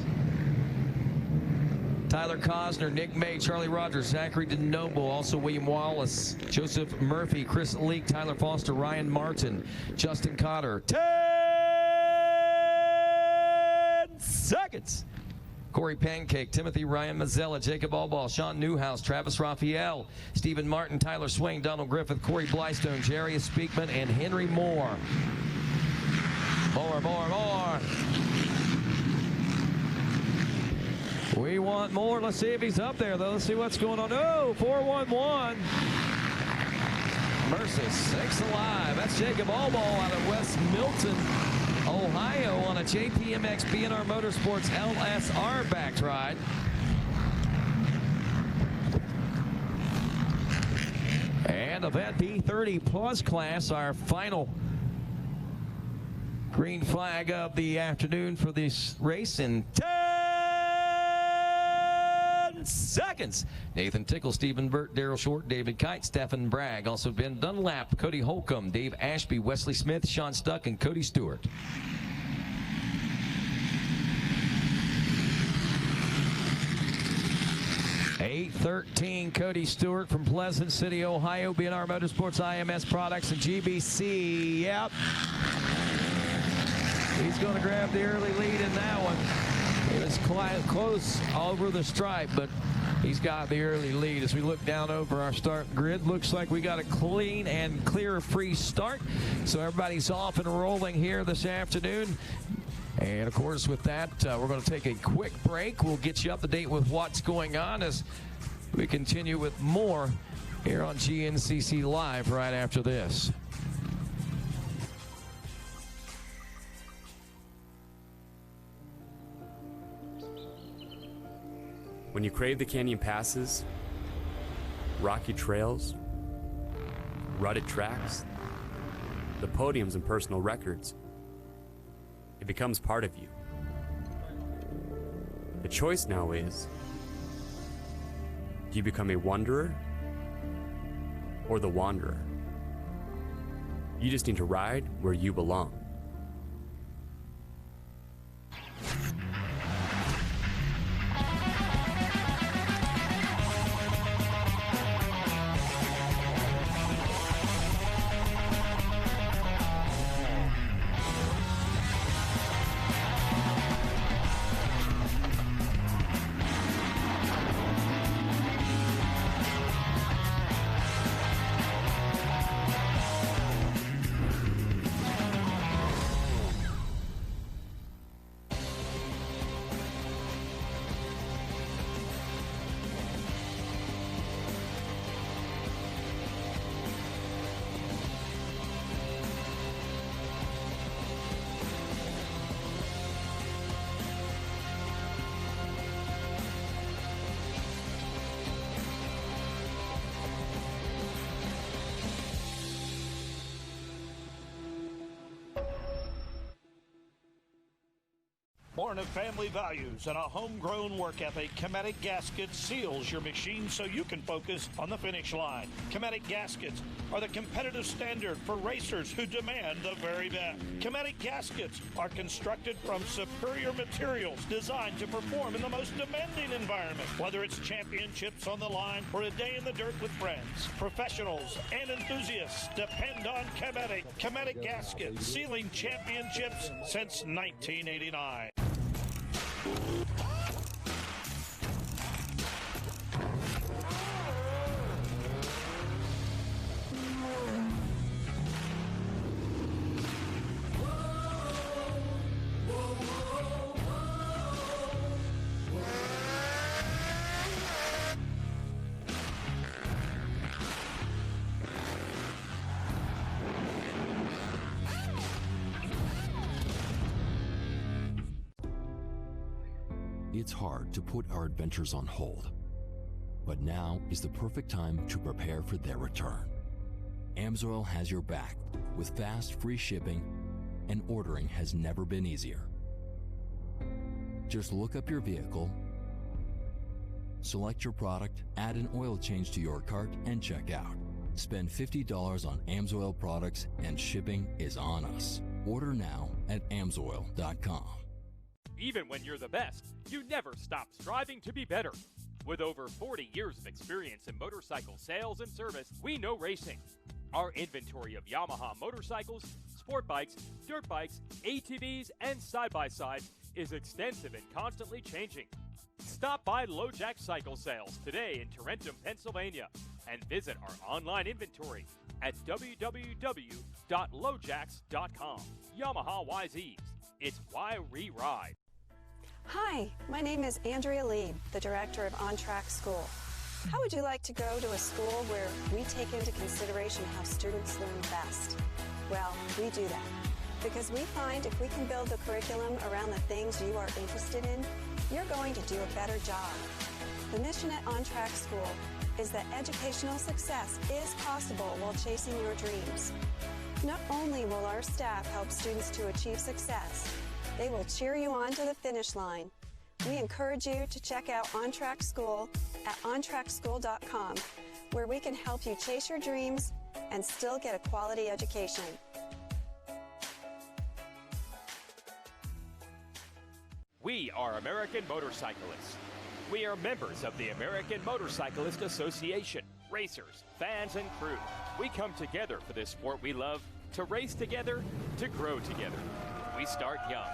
Tyler Cosner, Nick May, Charlie Rogers, Zachary DeNoble, also William Wallace, Joseph Murphy, Chris Leake, Tyler Foster, Ryan Martin, Justin Cotter. 10 seconds. Corey Pancake, Timothy Ryan Mazzella, Jacob Allball, Sean Newhouse, Travis Raphael, Stephen Martin, Tyler Swain, Donald Griffith, Corey Blystone, Jarius Speakman, and Henry Moore. More. We want more. Let's see if he's up there, though. Let's see what's going on. Oh, 411. Mercy, 6 alive. That's Jacob Allball out of West Milton, Ohio on a JPMX BNR Motorsports LSR backed ride. And the Vet B30+ class, our final green flag of the afternoon for this race in 10 seconds. Nathan Tickle, Stephen Burt, Daryl Short, David Kite, Stephen Bragg, also Ben Dunlap, Cody Holcomb, Dave Ashby, Wesley Smith, Sean Stuck, and Cody Stewart. .813, Cody Stewart from Pleasant City, Ohio, BNR Motorsports, IMS Products, and GBC. Yep. He's going to grab the early lead in that one. It was quite close over the stripe, but he's got the early lead. As we look down over our start grid, looks like we got a clean and clear free start. So everybody's off and rolling here this afternoon. And, of course, with that, we're going to take a quick break. We'll get you up to date with what's going on as we continue with more here on GNCC Live right after this. When you crave the canyon passes, rocky trails, rutted tracks, the podiums and personal records, it becomes part of you. The choice now is, do you become a wanderer or the wanderer? You just need to ride where you belong. Born of family values and a homegrown work ethic, Chematic Gaskets seals your machine so you can focus on the finish line. Chematic Gaskets are the competitive standard for racers who demand the very best. Chematic Gaskets are constructed from superior materials designed to perform in the most demanding environment, whether it's championships on the line or a day in the dirt with friends. Professionals and enthusiasts depend on Chematic. Chematic Gaskets, sealing championships since 1989. It's hard to put our adventures on hold, but now is the perfect time to prepare for their return. AMSOIL has your back with fast, free shipping, and ordering has never been easier. Just look up your vehicle, select your product, add an oil change to your cart, and check out. Spend $50 on AMSOIL products, and shipping is on us. Order now at AMSOIL.com. Even when you're the best, you never stop striving to be better. With over 40 years of experience in motorcycle sales and service, we know racing. Our inventory of Yamaha motorcycles, sport bikes, dirt bikes, ATVs, and side-by-sides is extensive and constantly changing. Stop by LoJack Cycle Sales today in Tarentum, Pennsylvania, and visit our online inventory at www.lojacks.com. Yamaha YZs. It's why we ride. Hi, my name is Andrea Lee, the director of On Track School. How would you like to go to a school where we take into consideration how students learn best? Well, we do that because we find if we can build the curriculum around the things you are interested in, you're going to do a better job. The mission at On Track School is that educational success is possible while chasing your dreams. Not only will our staff help students to achieve success, they will cheer you on to the finish line. We encourage you to check out On Track School at ontrackschool.com, where we can help you chase your dreams and still get a quality education. We are American motorcyclists. We are members of the American Motorcyclist Association. Racers, fans, and crew. We come together for this sport we love, to race together, to grow together. We start young,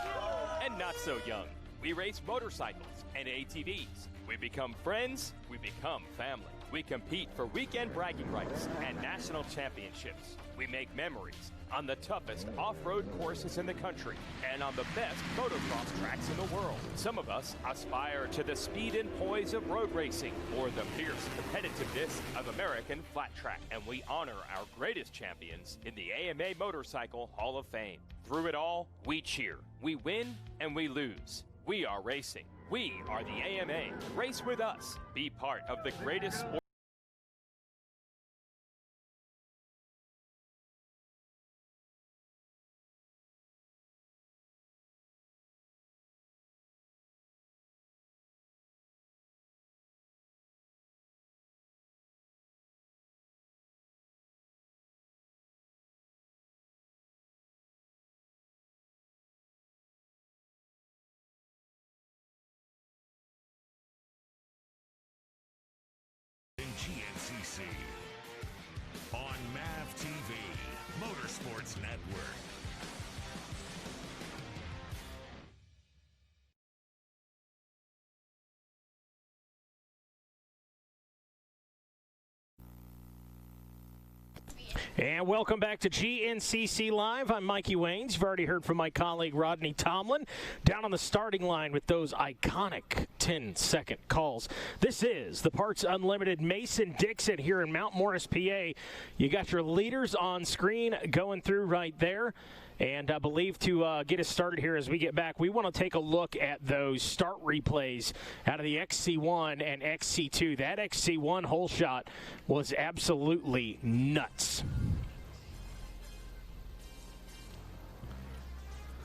and not so young. We race motorcycles and ATVs. We become friends. We become family. We compete for weekend bragging rights and national championships. We make memories on the toughest off-road courses in the country and on the best motocross tracks in the world. Some of us aspire to the speed and poise of road racing or the fierce competitiveness of American flat track. And we honor our greatest champions in the AMA Motorcycle Hall of Fame. Through it all, we cheer. We win and we lose. We are racing. We are the AMA. Race with us. Be part of the greatest sport. GNCC on MAV TV, Motorsports Network. And welcome back to GNCC Live. I'm Mikey Waynes. You've already heard from my colleague Rodney Tomlin down on the starting line with those iconic 10-second calls. This is the Parts Unlimited Mason-Dixon here in Mount Morris, PA. You got your leaders on screen going through right there. And I believe to get us started here as we get back, we want to take a look at those start replays out of the XC1 and XC2. That XC1 hole shot was absolutely nuts.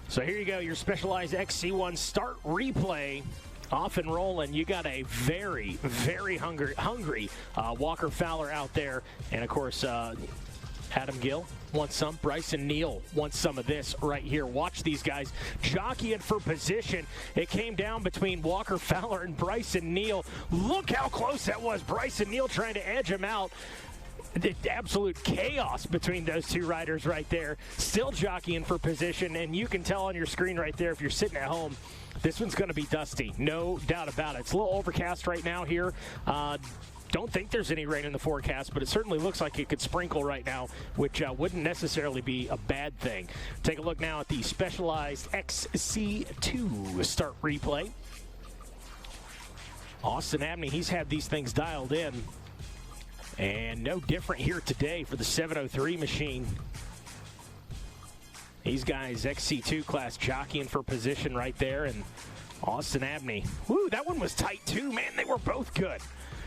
So here you go, your Specialized XC1 start replay. Off and rolling. You got a very, very hungry Walker Fowler out there. And, of course, Adam Gill wants some. Bryson Neal wants some of this right here. Watch these guys jockeying for position. It came down between Walker Fowler and Bryson Neal. Look how close that was. Bryson Neal trying to edge him out. The absolute chaos between those two riders right there. Still jockeying for position, and you can tell on your screen right there if you're sitting at home, this one's going to be dusty. No doubt about it. It's a little overcast right now here. Don't think there's any rain in the forecast, but it certainly looks like it could sprinkle right now, which wouldn't necessarily be a bad thing. Take a look now at the Specialized XC2 start replay. Austin Abney, he's had these things dialed in. And no different here today for the 703 machine. These guys, XC2 class, jockeying for position right there. And Austin Abney, whoo, that one was tight too, man. They were both good.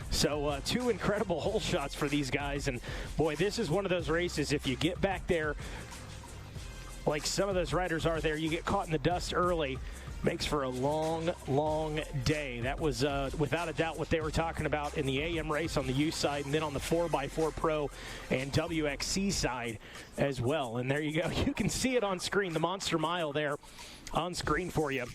So two incredible hole shots for these guys. And, boy, this is one of those races, if you get back there, like some of those riders are there, you get caught in the dust early, makes for a long, long day. That was, without a doubt, what they were talking about in the AM race on the U side and then on the 4x4 Pro and WXC side as well. And there you go. You can see it on screen, the Monster Mile there on screen for you.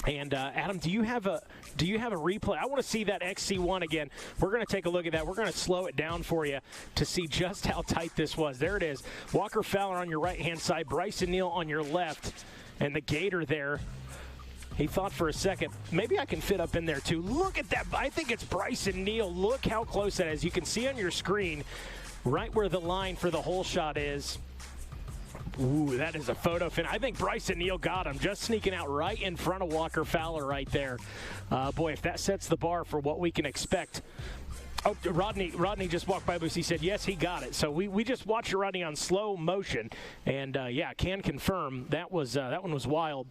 And Adam, do you have a replay? I want to see that XC1 again. We're going to take a look at that. We're going to slow it down for you to see just how tight this was. There it is. Walker Fowler on your right-hand side, Bryson Neal on your left, and the Gator there. He thought for a second, maybe I can fit up in there too. Look at that. I think it's Bryson Neal. Look how close that is. You can see on your screen right where the line for the hole shot is. Ooh, that is a photo fin. I think Bryson Neal got him, just sneaking out right in front of Walker Fowler right there. Boy, if that sets the bar for what we can expect. Oh, Rodney just walked by us. He said, yes, he got it. So we just watched Rodney on slow motion. And, yeah, can confirm that one was wild.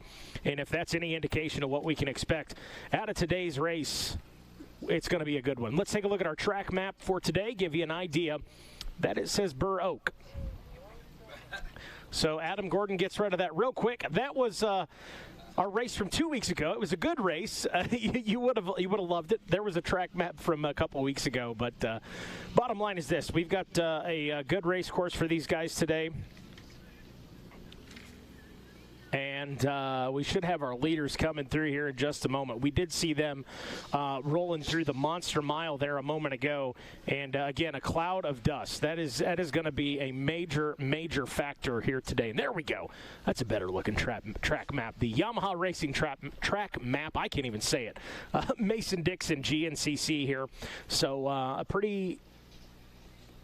And if that's any indication of what we can expect out of today's race, it's going to be a good one. Let's take a look at our track map for today, give you an idea. That it says Burr Oak. So Adam Gordon gets rid of that real quick. That was our race from 2 weeks ago. It was a good race. You would have loved it. There was a track map from a couple weeks ago. But bottom line is this: we've got a good race course for these guys today. And and we should have our leaders coming through here in just a moment. We did see them rolling through the Monster Mile there a moment ago, and again, a cloud of dust. That is going to be a major factor here today. And there we go. That's a better looking track map. The Yamaha Racing track map. I can't even say it. Mason-Dixon GNCC here. So a pretty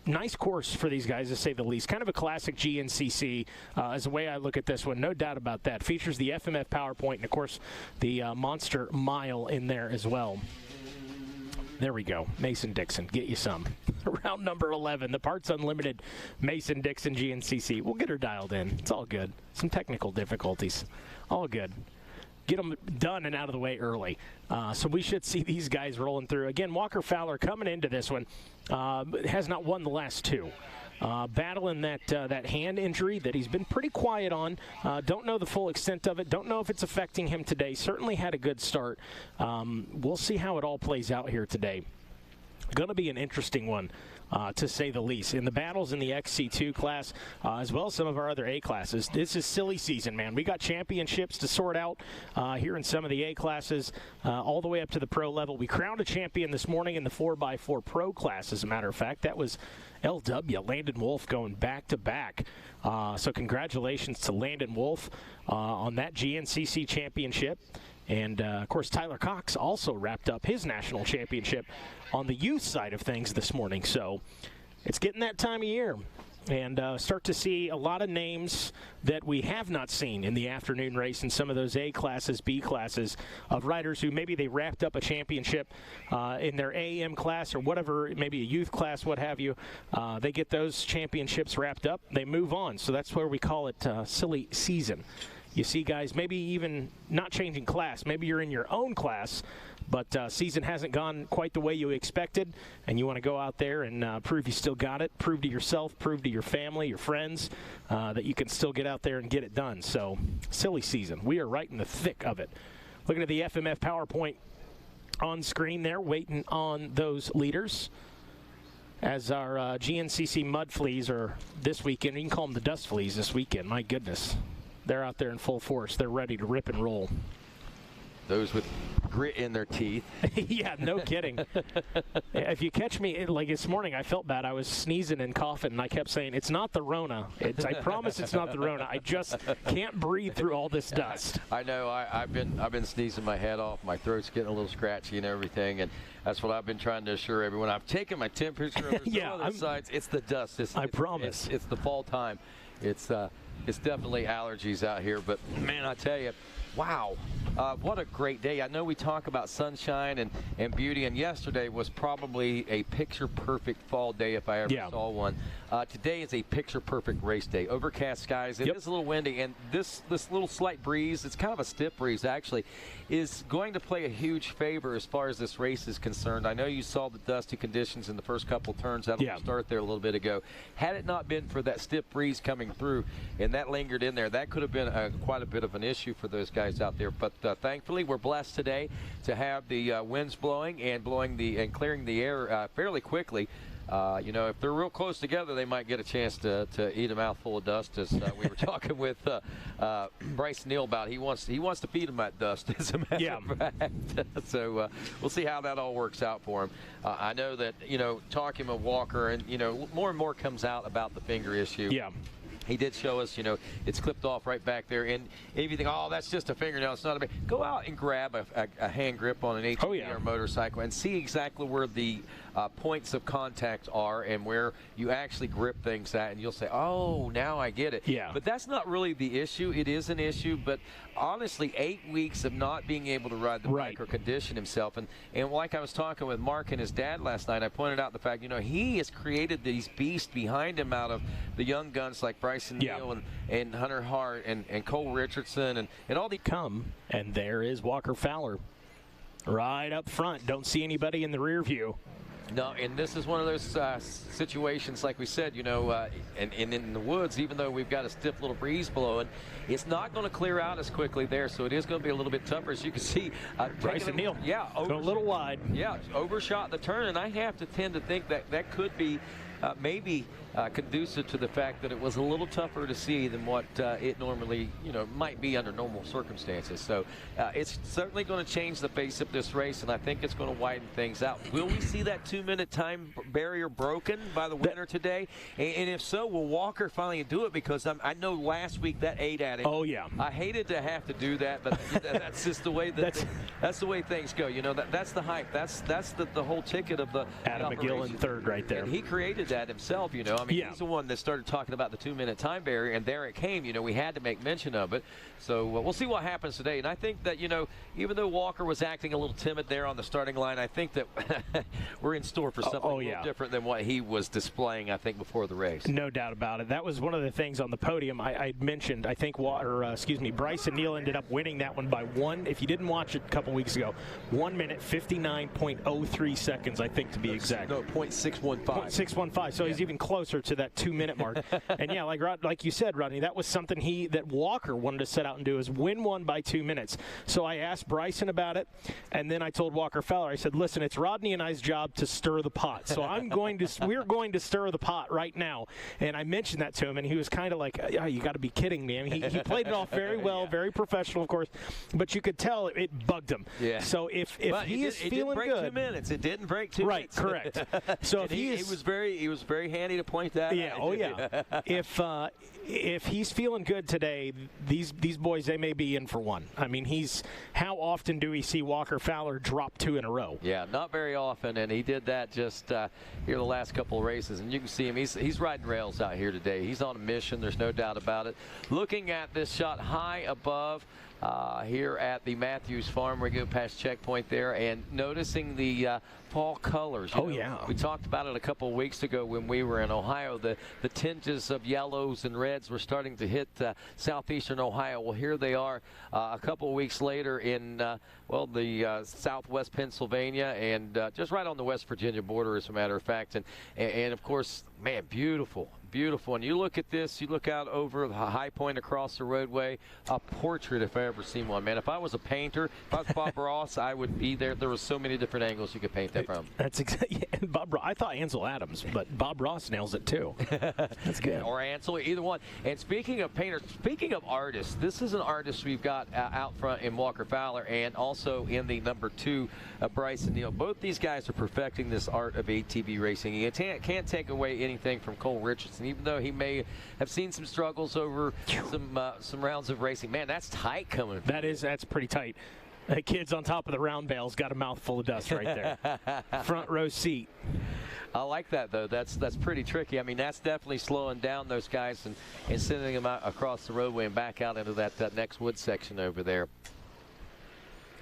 nice course for these guys, to say the least. Kind of a classic GNCC is the way I look at this one. No doubt about that. Features the FMF PowerPoint and, of course, the Monster Mile in there as well. There we go. Mason-Dixon. Get you some. Round number 11. The Parts Unlimited Mason-Dixon GNCC. We'll get her dialed in. It's all good. Some technical difficulties. All good. Get them done and out of the way early. So we should see these guys rolling through. Again, Walker Fowler coming into this one has not won the last two. Battling that hand injury that he's been pretty quiet on. Don't know the full extent of it. Don't know if it's affecting him today. Certainly had a good start. We'll see how it all plays out here today. Going to be an interesting one, to say the least. In the battles in the XC2 class, as well as some of our other A classes, this is silly season, man. We got championships to sort out here in some of the A classes, all the way up to the pro level. We crowned a champion this morning in the 4x4 pro class, as a matter of fact. That was LW, Landon Wolf, going back-to-back. So congratulations to Landon Wolf on that GNCC championship. And, of course, Tyler Cox also wrapped up his national championship on the youth side of things this morning. So it's getting that time of year. And start to see a lot of names that we have not seen in the afternoon race in some of those A classes, B classes, of riders who maybe they wrapped up a championship in their AM class or whatever, maybe a youth class, what have you. They get those championships wrapped up. They move on. So that's where we call it silly season. You see guys maybe even not changing class. Maybe you're in your own class, but season hasn't gone quite the way you expected, and you want to go out there and prove you still got it, prove to yourself, prove to your family, your friends, that you can still get out there and get it done. So, silly season. We are right in the thick of it. Looking at the FMF PowerPoint on screen there, waiting on those leaders. As our GNCC Mud Fleas are this weekend. You can call them the Dust Fleas this weekend. My goodness. They're out there in full force. They're ready to rip and roll. Those with grit in their teeth. Yeah, no kidding. If you catch me, like this morning, I felt bad. I was sneezing and coughing, and I kept saying, it's not the Rona. I promise it's not the Rona. I just can't breathe through all this dust. I know. I've been sneezing my head off. My throat's getting a little scratchy and everything, and that's what I've been trying to assure everyone. I've taken my temperature. There's no other sides. It's the dust. I promise. It's the fall time. It's definitely allergies out here, but man, I tell you, wow, what a great day. I know we talk about sunshine and beauty, and yesterday was probably a picture-perfect fall day if I ever saw one. Today is a picture-perfect race day. Overcast skies. It is a little windy, and this little slight breeze, it's kind of a stiff breeze actually, is going to play a huge favor as far as this race is concerned. I know you saw the dusty conditions in the first couple turns. That'll start there a little bit ago. Had it not been for that stiff breeze coming through and that lingered in there, that could have been quite a bit of an issue for those guys out there. But thankfully, we're blessed today to have the winds blowing and clearing the air fairly quickly. You know, if they're real close together, they might get a chance to eat a mouthful of dust, as we were talking with Bryce Neal about. He wants to feed them that dust, as a matter of fact. So we'll see how that all works out for him. I know that, you know, talking with Walker, and, you know, more and more comes out about the finger issue. Yeah. He did show us, you know, it's clipped off right back there. And if you think, oh, that's just a fingernail, it's not a big. Go out and grab a hand grip on an ATV or motorcycle and see exactly where the points of contact are and where you actually grip things at, and you'll say, oh, now I get it. Yeah. But that's not really the issue. It is an issue, but honestly, 8 weeks of not being able to ride the bike or condition himself. And like I was talking with Mark and his dad last night, I pointed out the fact, you know, he has created these beasts behind him out of the young guns like Bryson Neal and Hunter Hart and Cole Richardson and all the come. And there is Walker Fowler right up front. Don't see anybody in the rear view. No, and this is one of those situations, like we said, you know, and in the woods, even though we've got a stiff little breeze blowing, it's not going to clear out as quickly there, so it is going to be a little bit tougher. As you can see, Bryson Neal, a little wide. Yeah, overshot the turn, and I have to tend to think that could be maybe conducive to the fact that it was a little tougher to see than what it normally, might be under normal circumstances. So it's certainly going to change the face of this race, and I think it's going to widen things out. Will we see that 2-minute time barrier broken by the winner today? And if so, will Walker finally do it? Because I know last week that ate at him. Oh yeah. I hated to have to do that, but that's just the way that's the way things go. That's the hype. That's the whole ticket of the Adam McGill in third right there. And he created that himself. He's the one that started talking about the 2-minute time barrier, and there it came. We had to make mention of it. So we'll see what happens today. And I think that even though Walker was acting a little timid there on the starting line, I think that we're in store for something a little different than what he was displaying, I think, before the race. No doubt about it. That was one of the things on the podium I mentioned. I think Bryson Neal ended up winning that one by one. If you didn't watch it a couple weeks ago, 1 minute 59.03 seconds, I think, to be exact. No, 0.615. 0.615. So he's even closer to that 2-minute mark. And yeah, like you said, Rodney, that was something that Walker wanted to set out and do, is win one by 2 minutes. So I asked Bryson about it, and then I told Walker Fowler, I said, listen, it's Rodney and I's job to stir the pot. So we're going to stir the pot right now. And I mentioned that to him, and he was kind of like, oh, you got to be kidding me. I mean, he played it off very well, very professional, of course, but you could tell it bugged him. Yeah. So if he is feeling good, it didn't break 2 minutes. It didn't break 2 minutes. Right, correct. So if he was very handy to point that out. Yeah, oh yeah. If he's feeling good today, these boys, they may be in for one. I mean, how often do we see Walker Fowler drop 2 in a row? Yeah, not very often, and he did that just here the last couple of races, and you can see him. He's riding rails out here today. He's on a mission. There's no doubt about it. Looking at this shot high above here at the Matthews Farm, we go past checkpoint there, and noticing the fall colors. Yeah. We talked about it a couple of weeks ago when we were in Ohio. The tinges of yellows and reds were starting to hit southeastern Ohio. Well, here they are a couple of weeks later in the southwest Pennsylvania, and just right on the West Virginia border, as a matter of fact. And of course, man, beautiful. And you look at this, you look out over the high point across the roadway, a portrait if I ever seen one, man. If I was a painter, if I was Bob Ross, I would be there. There were so many different angles you could paint that from. That's exactly. Yeah, Bob Ross. I thought Ansel Adams, but Bob Ross nails it too. That's good. Or Ansel, either one. And speaking of painters, speaking of artists, this is an artist we've got out front in Walker Fowler, and also in the number 2, Bryson Neal. Both these guys are perfecting this art of ATV racing. You can't take away anything from Cole Richardson, even though he may have seen some struggles over some rounds of racing. Man, that's tight coming. That's pretty tight. That kid's on top of the round bale's got a mouthful of dust right there. Front row seat. I like that, though. That's pretty tricky. I mean, that's definitely slowing down those guys and sending them out across the roadway and back out into that next wood section over there.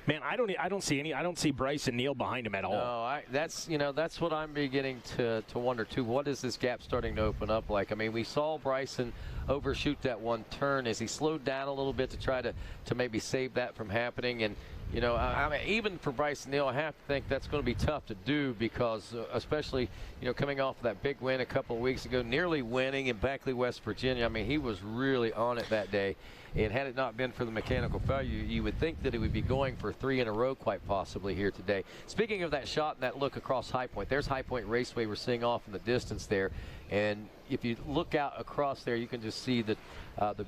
Man, I don't see Bryson Neal behind him at all. No, that's what I'm beginning to wonder too. What is this gap starting to open up like? I mean, we saw Bryson overshoot that one turn as he slowed down a little bit to try to maybe save that from happening. And I mean, even for Bryson Neal, I have to think that's going to be tough to do because, especially coming off of that big win a couple of weeks ago, nearly winning in Beckley, West Virginia. I mean, he was really on it that day. And had it not been for the mechanical failure, you would think that it would be going for 3 in a row quite possibly here today. Speaking of that shot and that look across High Point, there's High Point Raceway we're seeing off in the distance there. And if you look out across there, you can just see the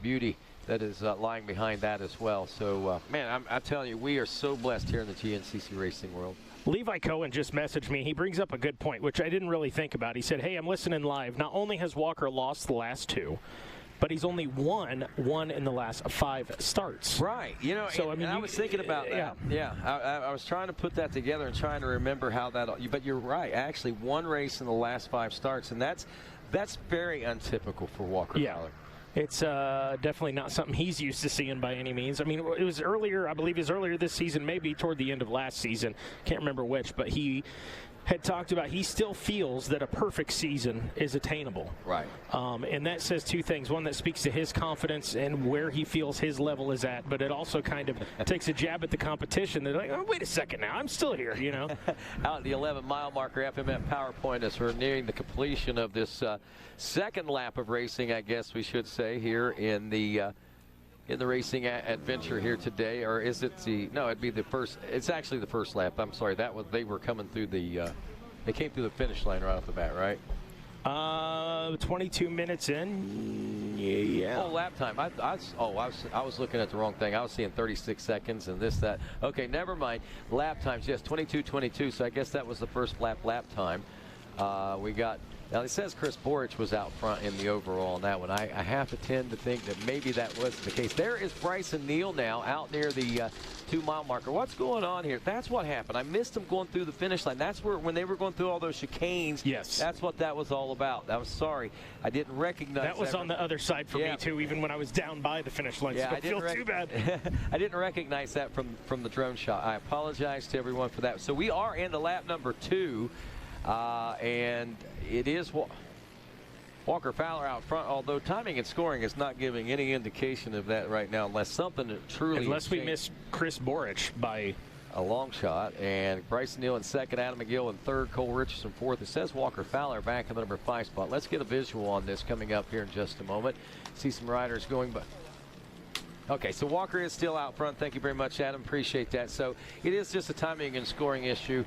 beauty that is lying behind that as well. So, man, I'm telling you, we are so blessed here in the GNCC racing world. Levi Cohen just messaged me. He brings up a good point, which I didn't really think about. He said, hey, I'm listening live. Not only has Walker lost the last 2, but he's only won 1 in the last 5 starts. Right. So I was thinking about that. Yeah. I was trying to put that together and trying to remember how that. But you're right. Actually, 1 race in the last 5 starts, and that's very untypical for Walker Fowler. It's definitely not something he's used to seeing by any means. I mean, it was earlier. I believe it was earlier this season, maybe toward the end of last season. Can't remember which, but he had talked about he still feels that a perfect season is attainable. Right. And that says 2 things. One, that speaks to his confidence and where he feels his level is at, but it also kind of takes a jab at the competition. They're like, oh, wait a second now, I'm still here, Out at the 11-mile marker, FMF PowerPoint, as we're nearing the completion of this second lap of racing, I guess we should say, here in the racing adventure here today. Or is it it'd be the first. It's actually the first lap. I'm sorry. They were coming through they came through the finish line right off the bat, right? 22 minutes in. Yeah. Oh, lap time. I was looking at the wrong thing. I was seeing 36 seconds and this, that. Okay, never mind. Lap times, yes, 22:22. So I guess that was the first lap time. We got. Now, it says Chris Borich was out front in the overall on that one. I have to tend to think that maybe that was the case. There is Bryson Neal now out near the 2-mile marker. What's going on here? That's what happened. I missed him going through the finish line. That's where, when they were going through all those chicanes, yes, that's what that was all about. I'm sorry. I didn't recognize that. That was on the other side for me, too, even when I was down by the finish line. Yeah, so I feel too bad. I didn't recognize that from the drone shot. I apologize to everyone for that. So we are into lap number 2, and it is Walker Fowler out front, although timing and scoring is not giving any indication of that right now, unless something truly. Unless we miss Chris Borich by a long shot. And Bryson Neal in second, Adam McGill in third, Cole Richardson fourth. It says Walker Fowler back in the number 5 spot. Let's get a visual on this coming up here in just a moment. See some riders going by. Okay, so Walker is still out front. Thank you very much, Adam. Appreciate that. So it is just a timing and scoring issue,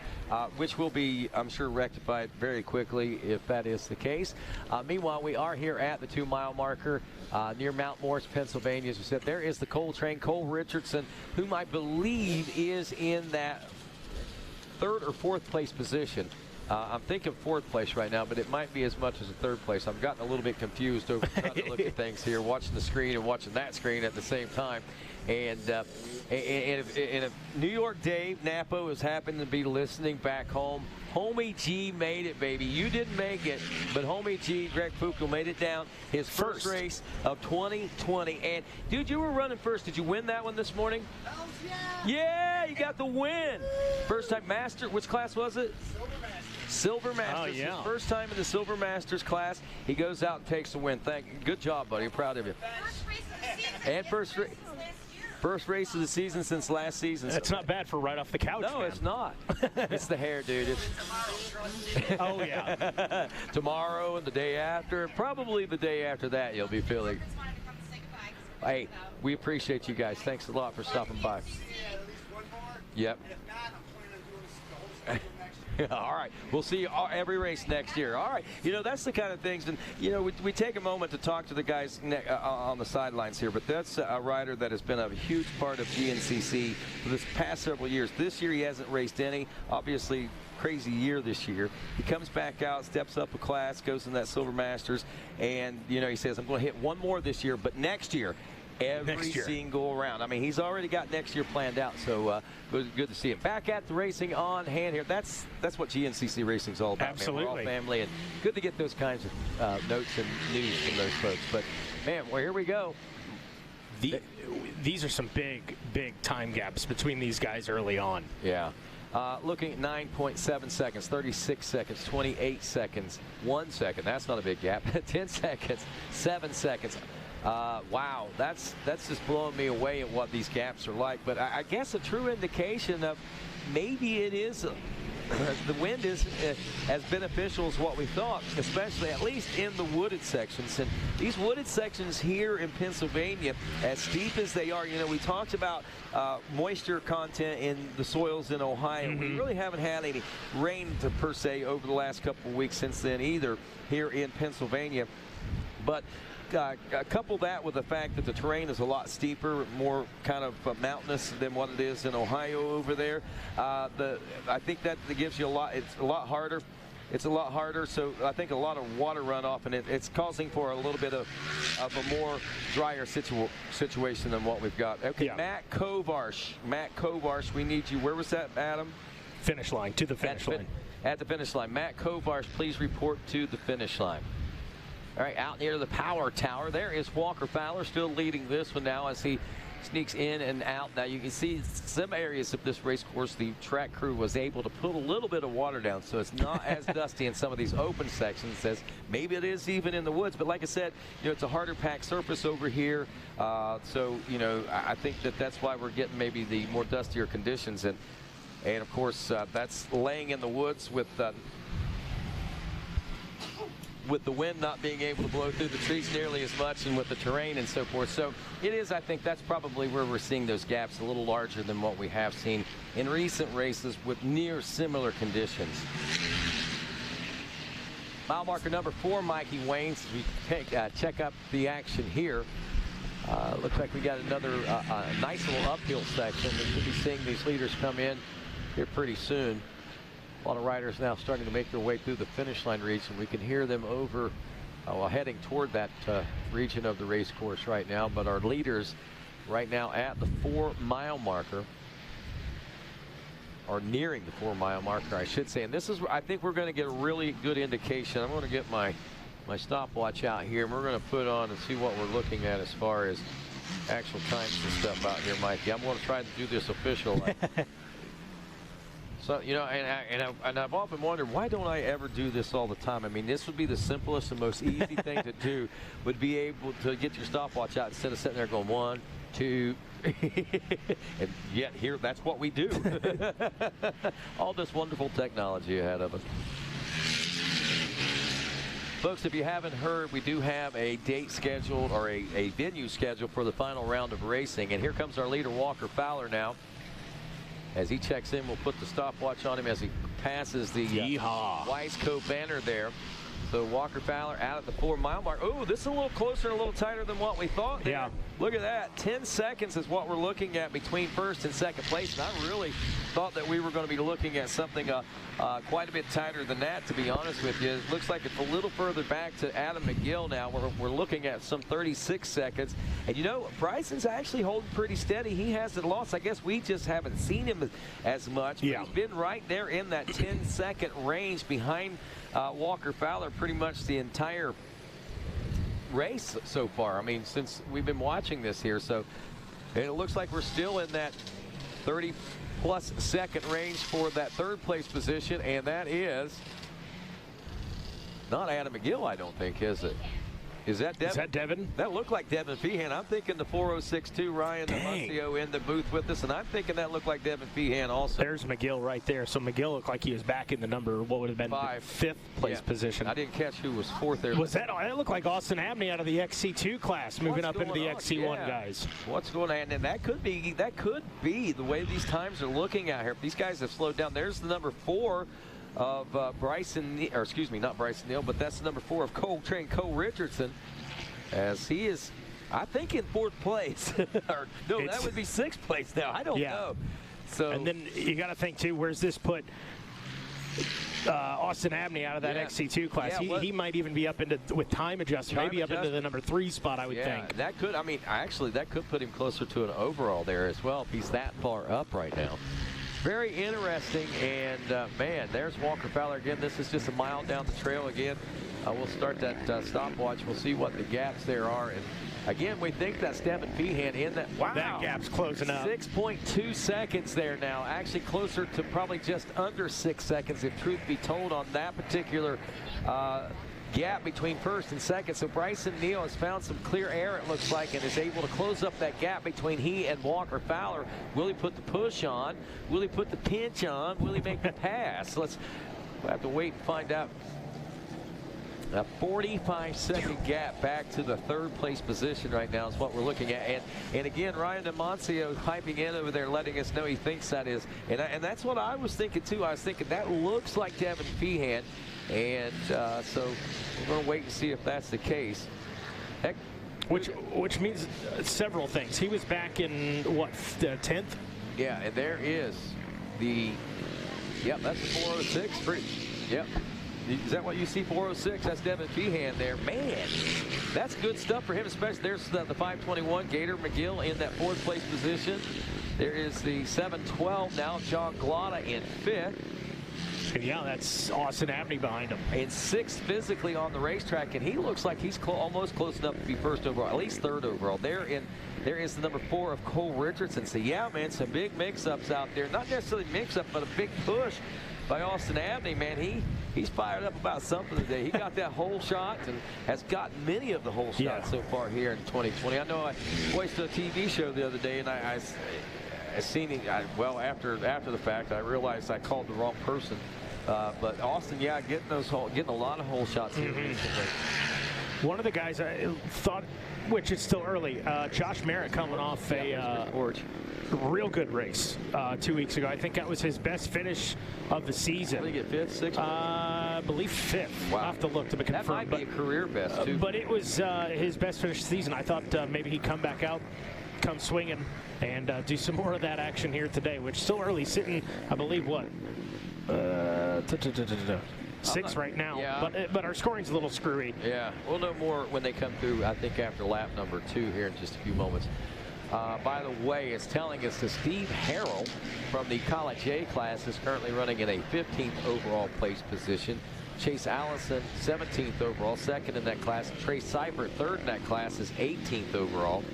which will be, I'm sure, rectified very quickly if that is the case. Meanwhile, we are here at the 2-mile marker near Mount Morris, Pennsylvania. As we said, there is the Cole train, Cole Richardson, whom I believe is in that 3rd or 4th place position. I'm thinking 4th place right now, but it might be as much as a 3rd place. I've gotten a little bit confused over trying to look at things here, watching the screen and watching that screen at the same time. And if New York Dave Napo is happening to be listening back home, Homie G made it, baby. You didn't make it, but Homie G, Greg Fuchtel, made it down. His first race of 2020. And, dude, you were running first. Did you win that one this morning? Yeah, you got the win. First time master. Which class was it? Silver Masters. Oh, yeah. His first time in the Silver Masters class. He goes out and takes the win. Good job, buddy. I'm proud of you. And first race of the season since last season. That's not bad for right off the couch. No, man. It's not. It's the hair, dude. Oh, yeah. Tomorrow and the day after, probably the day after that, you'll be feeling. Hey, we appreciate you guys. Thanks a lot for stopping by. Yep. All right. We'll see you every race next year. All right. You know, that's the kind of things. And, you know, we take a moment to talk to the guys on the sidelines here. But that's a rider that has been a huge part of GNCC for this past several years. This year he hasn't raced any. Obviously, crazy year this year. He comes back out, steps up a class, goes in that Silver Masters. And, you know, he says, I'm going to hit one more this year. But next year, every single round. I mean, he's already got next year planned out, so good to see him. Back at the racing on hand here. That's what GNCC Racing's all about. Absolutely. Man. We're all family, and good to get those kinds of notes and news from those folks. But, man, well, here we go. These are some big time gaps between these guys early on. Yeah. Looking at 9.7 seconds, 36 seconds, 28 seconds, 1 second. That's not a big gap. 10 seconds, 7 seconds. Wow, that's just blowing me away at what these gaps are like. But I guess a true indication of maybe it is the wind is as beneficial as what we thought, especially at least in the wooded sections. And these wooded sections here in Pennsylvania, as steep as they are, you know, we talked about moisture content in the soils in Ohio. We really haven't had any rain per se over the last couple of weeks since then either here in Pennsylvania. But couple that with the fact that the terrain is a lot steeper, more kind of mountainous than what it is in Ohio over there. I think that gives you a lot. It's a lot harder. It's a lot harder, so I think a lot of water runoff, and it's causing for a little bit of a more drier situation than what we've got. Okay, yeah. Matt Kovarsh, we need you. Where was that, Adam? Finish line, to the finish line. At the finish line. Matt Kovarsh, please report to the finish line. All right, out near the power tower, there is Walker Fowler still leading this one now as he sneaks in and out. Now you can see some areas of this race course, the track crew was able to put a little bit of water down, so it's not as dusty in some of these open sections as maybe it is even in the woods. But like I said, you know, it's a harder packed surface over here, so you know, I think that's why we're getting maybe the more dustier conditions, and of course that's laying in the woods with the wind not being able to blow through the trees nearly as much, and with the terrain and so forth. So it is, I think that's probably where we're seeing those gaps a little larger than what we have seen in recent races with near similar conditions. Mile marker number 4, Mikey Waynes. We check up the action here. Looks like we got another nice little uphill section. We should be seeing these leaders come in here pretty soon. A lot of riders now starting to make their way through the finish line region. We can hear them over, heading toward that region of the race course right now. But our leaders right now at the 4-mile marker, or nearing the 4-mile marker, I should say. And this is, I think we're going to get a really good indication. I'm going to get my stopwatch out here, and we're going to put on and see what we're looking at as far as actual times and stuff out here, Mikey. I'm going to try to do this official. So, you know, and I've often wondered, why don't I ever do this all the time? I mean, this would be the simplest and most easy thing to do, would be able to get your stopwatch out instead of sitting there going 1, 2, and yet here, that's what we do. All this wonderful technology ahead of us. Folks, if you haven't heard, we do have a date scheduled, or a venue scheduled for the final round of racing. And here comes our leader, Walker Fowler, now. As he checks in, we'll put the stopwatch on him as he passes the Wiseco banner there. So Walker Fowler out at the 4-mile mark. Oh, this is a little closer and a little tighter than what we thought there. Yeah. Look at that. 10 seconds is what we're looking at between first and second place. And I really thought that we were going to be looking at something quite a bit tighter than that, to be honest with you. It looks like it's a little further back to Adam McGill now. We're looking at some 36 seconds. And, you know, Bryson's actually holding pretty steady. He hasn't lost. I guess we just haven't seen him as much. Yeah. But he's been right there in that 10-second range behind Walker Fowler pretty much the entire race so far. I mean, since we've been watching this here. So it looks like we're still in that 30-plus second range for that third-place position, and that is not Adam McGill, I don't think, is it? Is that Devin? Is that Devin? That looked like Devin Feehan. I'm thinking the 406-2, Ryan Amancio in the booth with us, and I'm thinking that looked like Devin Feehan also. There's McGill right there. So McGill looked like he was back in the number, what would have been 5th place position. I didn't catch who was 4th there. Was that looked like Austin Abney out of the XC2 class, moving up into the XC1 guys. What's going on? And that could be the way these times are looking out here. If these guys have slowed down, there's the number 4 of Bryson, or excuse me, not Bryson Neal, but that's the number 4 of Cole Richardson, as he is, I think, in 4th place. Or, no, that would be 6th place now. I don't know. So, and then you got to think too, where's this put Austin Abney out of that XC2 class? He might even be up into, with time adjustment, maybe up into the number 3 spot, I would think. That could, I mean, actually, that could put him closer to an overall there as well if he's that far up right now. Very interesting, and man, there's Walker Fowler again. This is just a mile down the trail again. We'll start that stopwatch. We'll see what the gaps there are. And again, we think that's Devin Feehan in that. Wow, that gap's closing up. 6.2 seconds there now. Actually closer to probably just under 6 seconds, if truth be told, on that particular gap between first and second. So Bryson Neal has found some clear air, it looks like, and is able to close up that gap between he and Walker Fowler. Will he put the push on? Will he put the pinch on? Will he make the pass? We'll have to wait and find out. A 45-second gap back to the 3rd place position right now is what we're looking at. And again, Ryan Amancio piping in over there, letting us know he thinks that is. And that's what I was thinking, too. I was thinking that looks like Devin Feehan. And so we're going to wait and see if that's the case. Heck, which means several things. He was back in, what, the 10th? Yeah, and there is the, that's the 406. Yep. Is that what you see, 406? That's Devin Feehan there. Man, that's good stuff for him, especially there's the 521 Gator McGill in that 4th place position. There is the 712 now, John Glotta in 5th. Yeah, that's Austin Abney behind him. And 6th physically on the racetrack, and he looks like he's almost close enough to be 1st overall, at least 3rd overall. There is the number 4 of Cole Richardson. So yeah, man, some big mix-ups out there. Not necessarily mix-up, but a big push by Austin Abney, man. He's fired up about something today. He got that hole shot and has gotten many of the hole shots so far here in 2020. I know I watched a TV show the other day, and I seen him. Well, after the fact, I realized I called the wrong person. But Austin, getting a lot of hole shots here recently. One of the guys I thought, which is still early, Josh Merritt coming off a real good race 2 weeks ago. I think that was his best finish of the season. Did he get 5th, 6th? I believe 5th. Wow. I'll have to look to be confirmed. That might be a career best, too. But it was his best finish of the season. I thought maybe he'd come back out, come swinging, and do some more of that action here today, which still early, sitting, I believe, what? 6 right now, yeah. But our scoring's a little screwy. Yeah, we'll know more when they come through, I think, after lap number 2 here in just a few moments. By the way, it's telling us that Steve Harrell from the College A class is currently running in a 15th overall place position. Chase Allison, 17th overall, second in that class. Trey Seibert, third in that class, is 18th overall.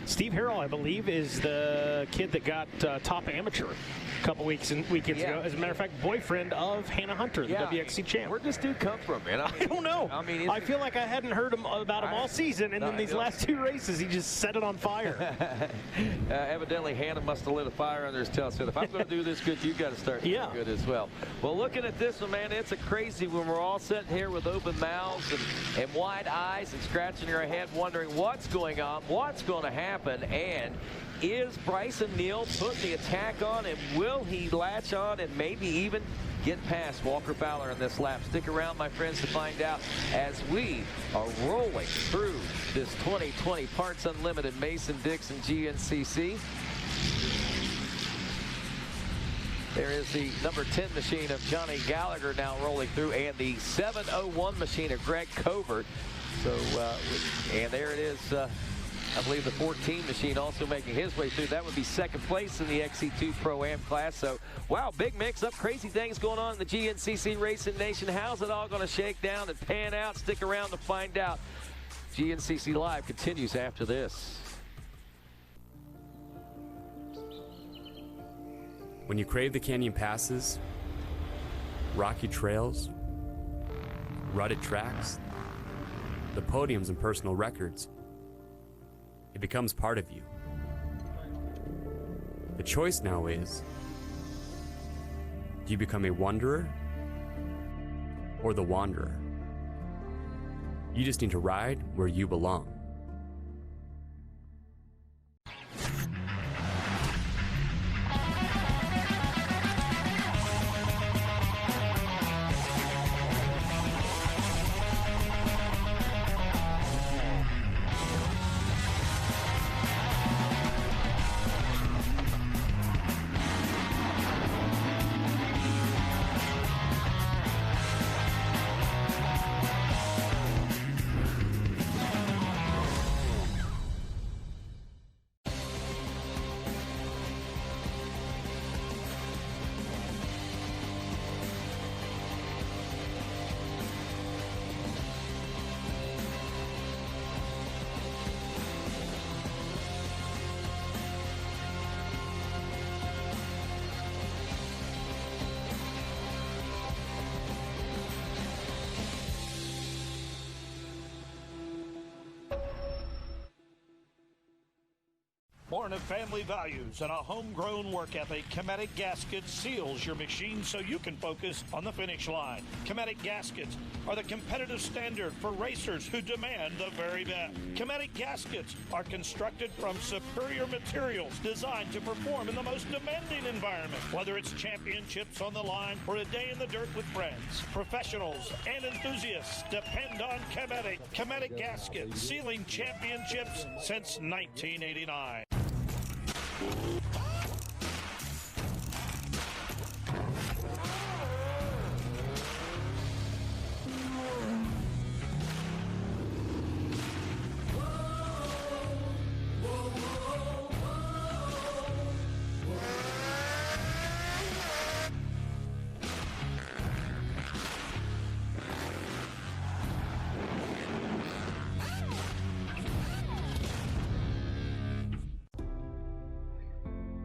Steve Harrell, I believe, is the kid that got top amateur a couple weekends ago. As a matter of fact, boyfriend of Hannah Hunter, the WXC champ. Where'd this dude come from, man? I don't know. I mean, I feel like I hadn't heard about him all season, and then these last 2 races, he just set it on fire. Evidently, Hannah must have lit a fire under his tail. Said, if I'm going to do this good, you got to start doing good as well. Well, looking at this one, man, it's a crazy when we're all sitting here with open mouths and wide eyes and scratching our head, wondering what's going on, what's going to happen. And is Bryson Neal putting the attack on, and will he latch on and maybe even get past Walker Fowler in this lap? Stick around, my friends, to find out as we are rolling through this 2020 Parts Unlimited Mason-Dixon GNCC. There is the number 10 machine of Johnny Gallagher now rolling through, and the 701 machine of Greg Covert. So, and there it is. I believe the 14 machine also making his way through. That would be second place in the XC2 Pro-Am class. So, wow, big mix-up. Crazy things going on in the GNCC Racing Nation. How's it all going to shake down and pan out? Stick around to find out. GNCC Live continues after this. When you crave the canyon passes, rocky trails, rutted tracks, the podiums and personal records, it becomes part of you. The choice now is, do you become a wanderer or the wanderer? You just need to ride where you belong. Born of family values and a homegrown work ethic, Cometic Gaskets seals your machine so you can focus on the finish line. Cometic Gaskets are the competitive standard for racers who demand the very best. Cometic Gaskets are constructed from superior materials designed to perform in the most demanding environment, whether it's championships on the line or a day in the dirt with friends. Professionals and enthusiasts depend on Cometic. Cometic Gaskets, sealing championships since 1989.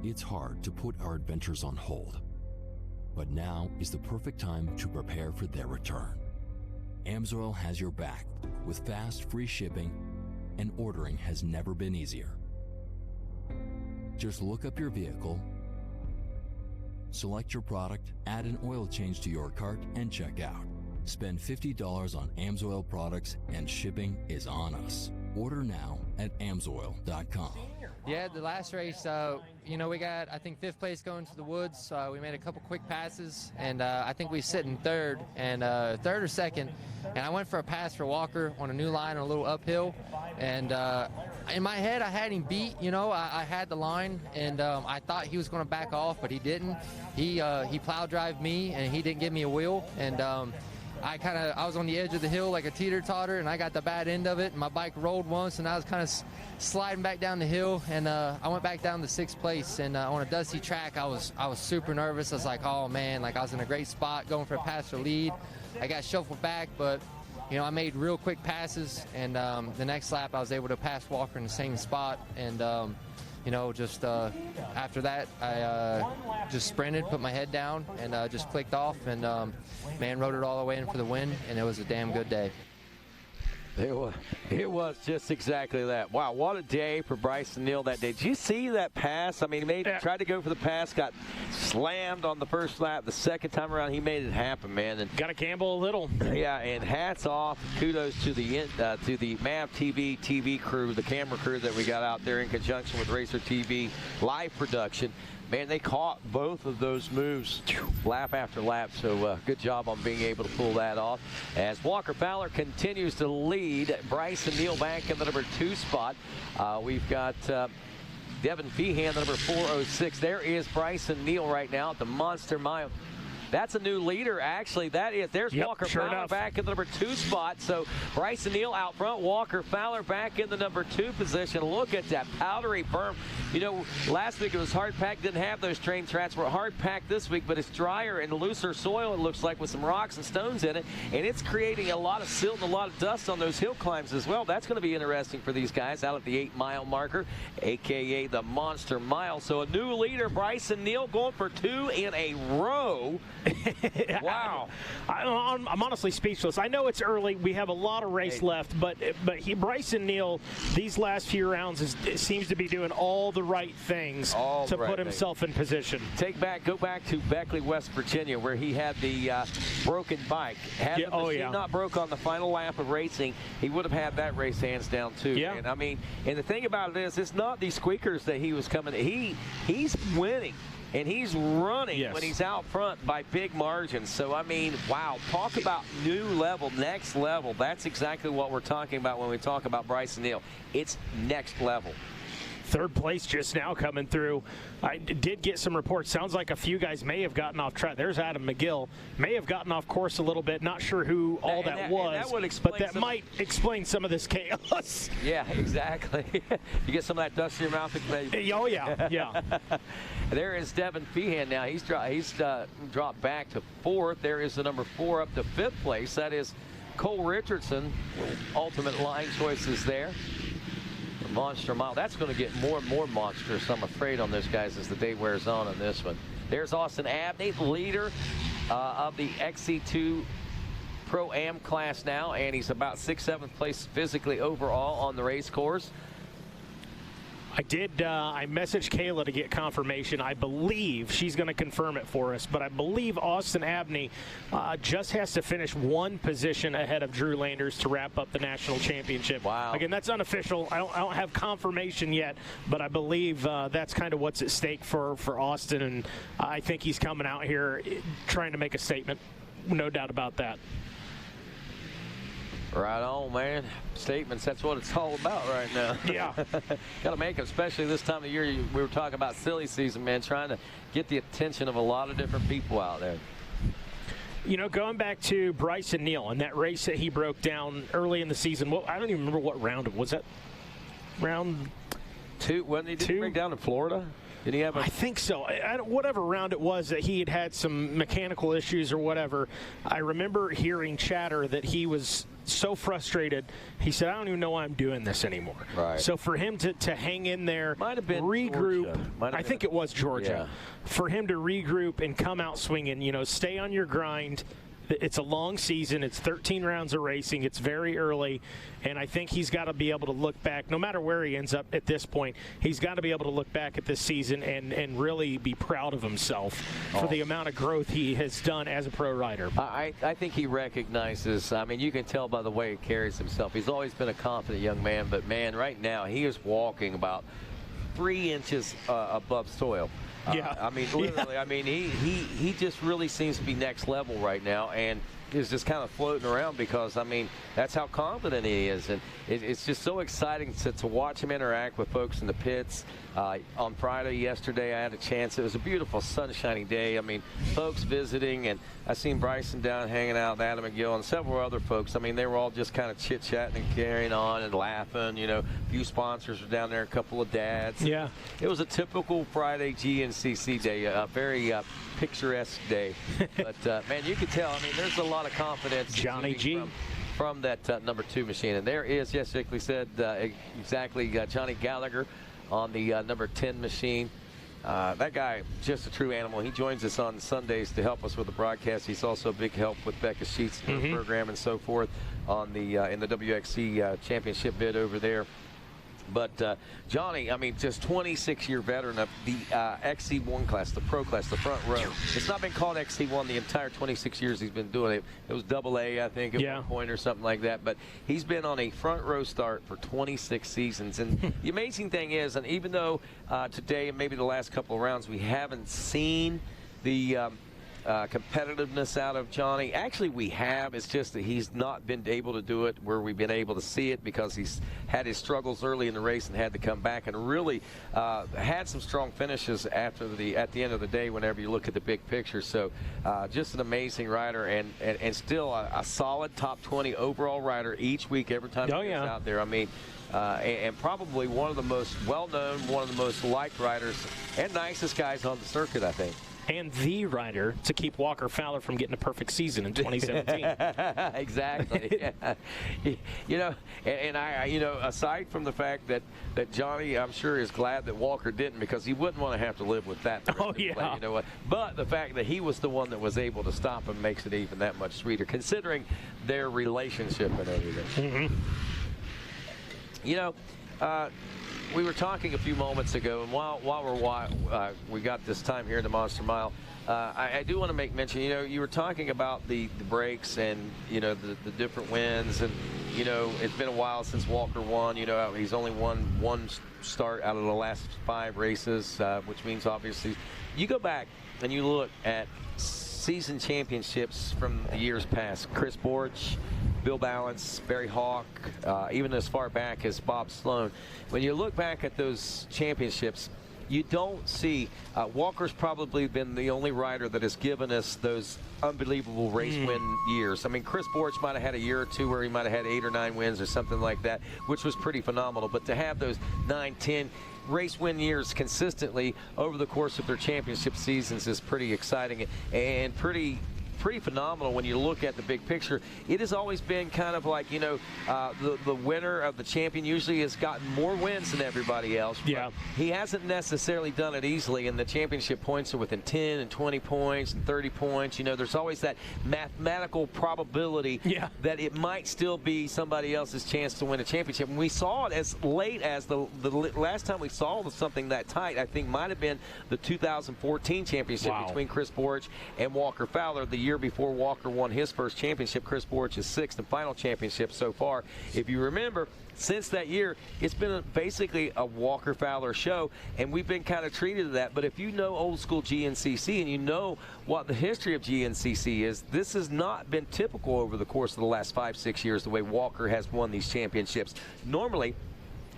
It's hard to put our adventures on hold, but now is the perfect time to prepare for their return. AMSOIL has your back with fast, free shipping, and ordering has never been easier. Just look up your vehicle, select your product, add an oil change to your cart, and check out. Spend $50 on AMSOIL products and shipping is on us. Order now at AMSOIL.com. Yeah, the last race, we got, I think, 5th place going to the woods. We made a couple quick passes, and I think we sit in 3rd or 2nd. And I went for a pass for Walker on a new line on a little uphill. And in my head, I had him beat. I had the line, and I thought he was going to back off, but he didn't. He plow drove me, and he didn't give me a wheel. And I was on the edge of the hill like a teeter-totter, and I got the bad end of it, and my bike rolled once, and I was kind of sliding back down the hill, and I went back down to 6th place, and on a dusty track, I was super nervous. I was like, oh, man, like I was in a great spot going for a pass for lead. I got shuffled back, but, I made real quick passes, and the next lap, I was able to pass Walker in the same spot, and after that, I just sprinted, put my head down, and just clicked off, and rode it all the way in for the win, and it was a damn good day. It was just exactly that. Wow, what a day for Bryson Neal that day. Did you see that pass? I mean, he tried to go for the pass, got slammed on the first lap. The second time around, he made it happen, man. And got to gamble a little. Yeah, and hats off, kudos to the MAV TV crew, the camera crew that we got out there in conjunction with RacerTV live production. Man, they caught both of those moves lap after lap, so good job on being able to pull that off. As Walker Fowler continues to lead, Bryson Neal back in the number 2 spot. We've got Devin Feehan, the number 406. There is Bryson Neal right now at the Monster Mile. That's a new leader, actually. There's Walker Fowler back in the number 2 spot. So Bryson Neal out front, Walker Fowler back in the number 2 position. Look at that powdery berm. Last week it was hard packed, didn't have those train tracks. We're hard packed this week, but it's drier and looser soil, it looks like, with some rocks and stones in it. And it's creating a lot of silt and a lot of dust on those hill climbs as well. That's going to be interesting for these guys out at the 8-mile marker, a.k.a. the Monster Mile. So a new leader, Bryson Neal, going for 2 in a row. Wow. I'm honestly speechless. I know it's early. We have a lot of race left, but Bryson Neal, these last few rounds, seems to be doing all the right things to put himself in position. Go back to Beckley, West Virginia, where he had the broken bike. Had the machine not broke on the final lap of racing, he would have had that race hands down too. Yeah. And I mean, and the thing about it is, it's not these squeakers that he was coming. He's winning. And he's running when he's out front by big margins. So, I mean, wow, talk about new level, next level. That's exactly what we're talking about when we talk about Bryson Neal. It's next level. 3rd place just now coming through. I did get some reports. Sounds like a few guys may have gotten off track. There's Adam McGill. May have gotten off course a little bit. Not sure who that was. But that might explain some of this chaos. Yeah, exactly. You get some of that dust in your mouth. Oh, yeah. There is Devin Feehan now. He's dropped back to 4th. There is the number 4 up to 5th place. That is Cole Richardson. Ultimate line choices there. Monster Mile. That's going to get more and more monstrous, I'm afraid, on those guys as the day wears on this one. There's Austin Abney, the leader of the XC2 Pro-Am class now, and he's about 6th, 7th place physically overall on the race course. I messaged Kayla to get confirmation. I believe she's going to confirm it for us, but I believe Austin Abney just has to finish 1 position ahead of Drew Landers to wrap up the national championship. Wow. Again, that's unofficial. I don't have confirmation yet, but I believe that's kind of what's at stake for Austin, and I think he's coming out here trying to make a statement. No doubt about that. Right on, man. Statements, that's what it's all about right now. Yeah. Got to make them, especially this time of year. We were talking about silly season, man, trying to get the attention of a lot of different people out there. Going back to Bryson Neal and that race that he broke down early in the season, well, I don't even remember what round it was. That round 2? Wasn't he? Did he break down in Florida? Did he have I think so. Whatever round it was that he had some mechanical issues or whatever, I remember hearing chatter that he was so frustrated. He said, I don't even know why I'm doing this anymore. Right. So for him to hang in there, regroup, I think it was Georgia. Yeah. For him to regroup and come out swinging, stay on your grind, It's a long season. It's 13 rounds of racing. It's very early, and I think he's got to be able to look back, no matter where he ends up at this point, he's got to be able to look back at this season and really be proud of himself for the amount of growth he has done as a pro rider. I think he recognizes, I mean, you can tell by the way he carries himself. He's always been a confident young man, but man, right now he is walking about 3 inches above soil. Yeah. I mean, literally, I mean, he just really seems to be next level right now, and is just kind of floating around because, I mean, that's how confident he is. And it's just so exciting to watch him interact with folks in the pits. On Friday, yesterday, I had a chance. It was a beautiful, sunshiny day. I mean, folks visiting, and I seen Bryson down hanging out with Adam McGill and several other folks. I mean, they were all just kind of chit-chatting and carrying on and laughing. You know, a few sponsors were down there, a couple of dads. Yeah. It was a typical Friday GNCC day, a very picturesque day. But, man, you could tell, I mean, there's a lot of confidence. Johnny G. From that number 2 machine. And there is, yes, Hickley said exactly, Johnny Gallagher on the number 10 machine. That guy, just a true animal. He joins us on Sundays to help us with the broadcast. He's also a big help with Becca Sheets' program and so forth on the in the WXC championship bid over there. But Johnny, I mean, just 26-year veteran of the XC1 class, the pro class, the front row. It's not been called XC1 the entire 26 years he's been doing it. It was AA, I think, at one point or something like that. But he's been on a front row start for 26 seasons. And the amazing thing is, and even though today and maybe the last couple of rounds we haven't seen the competitiveness out of Johnny. Actually, we have. It's just that he's not been able to do it where we've been able to see it because he's had his struggles early in the race and had to come back and really had some strong finishes at the end of the day whenever you look at the big picture. So just an amazing rider and still a solid top 20 overall rider each week every time he gets out there. I mean, and probably one of the most well-known, one of the most liked riders and nicest guys on the circuit, I think. And the rider to keep Walker Fowler from getting a perfect season in 2017. Exactly. Yeah. You know, and I, you know, aside from the fact that Johnny, I'm sure, is glad that Walker didn't because he wouldn't want to have to live with that. Oh, yeah. Play, you know what? But the fact that he was the one that was able to stop him makes it even that much sweeter, considering their relationship and everything. You know, we were talking a few moments ago, and while we got this time here in the Monster Mile, I do want to make mention, you know, you were talking about the breaks and, you know, the different wins, and, you know, it's been a while since Walker won. You know, he's only won one start out of the last 5 races, which means obviously you go back and you look at season championships from the years past. Chris Borch, Bill Balance, Barry Hawk, even as far back as Bob Sloan. When you look back at those championships, you don't see Walker's probably been the only rider that has given us those unbelievable race win years. I mean, Chris Borch might have had a year or two where he might have had 8 or 9 wins or something like that, which was pretty phenomenal. But to have those 9, 10 race win years consistently over the course of their championship seasons is pretty exciting and pretty phenomenal when you look at the big picture. It has always been kind of like, you know, the winner of the champion usually has gotten more wins than everybody else. Yeah. He hasn't necessarily done it easily, and the championship points are within 10 and 20 points and 30 points. You know, there's always that mathematical probability that it might still be somebody else's chance to win a championship. And we saw it as late as the last time we saw something that tight, I think might have been the 2014 championship between Chris Borch and Walker Fowler. The year before Walker won his first championship, Chris Borch's 6th and final championship so far. If you remember, since that year, it's been basically a Walker Fowler show, and we've been kind of treated to that. But if you know old school GNCC and you know what the history of GNCC is, this has not been typical over the course of the last 5-6 years, the way Walker has won these championships. Normally,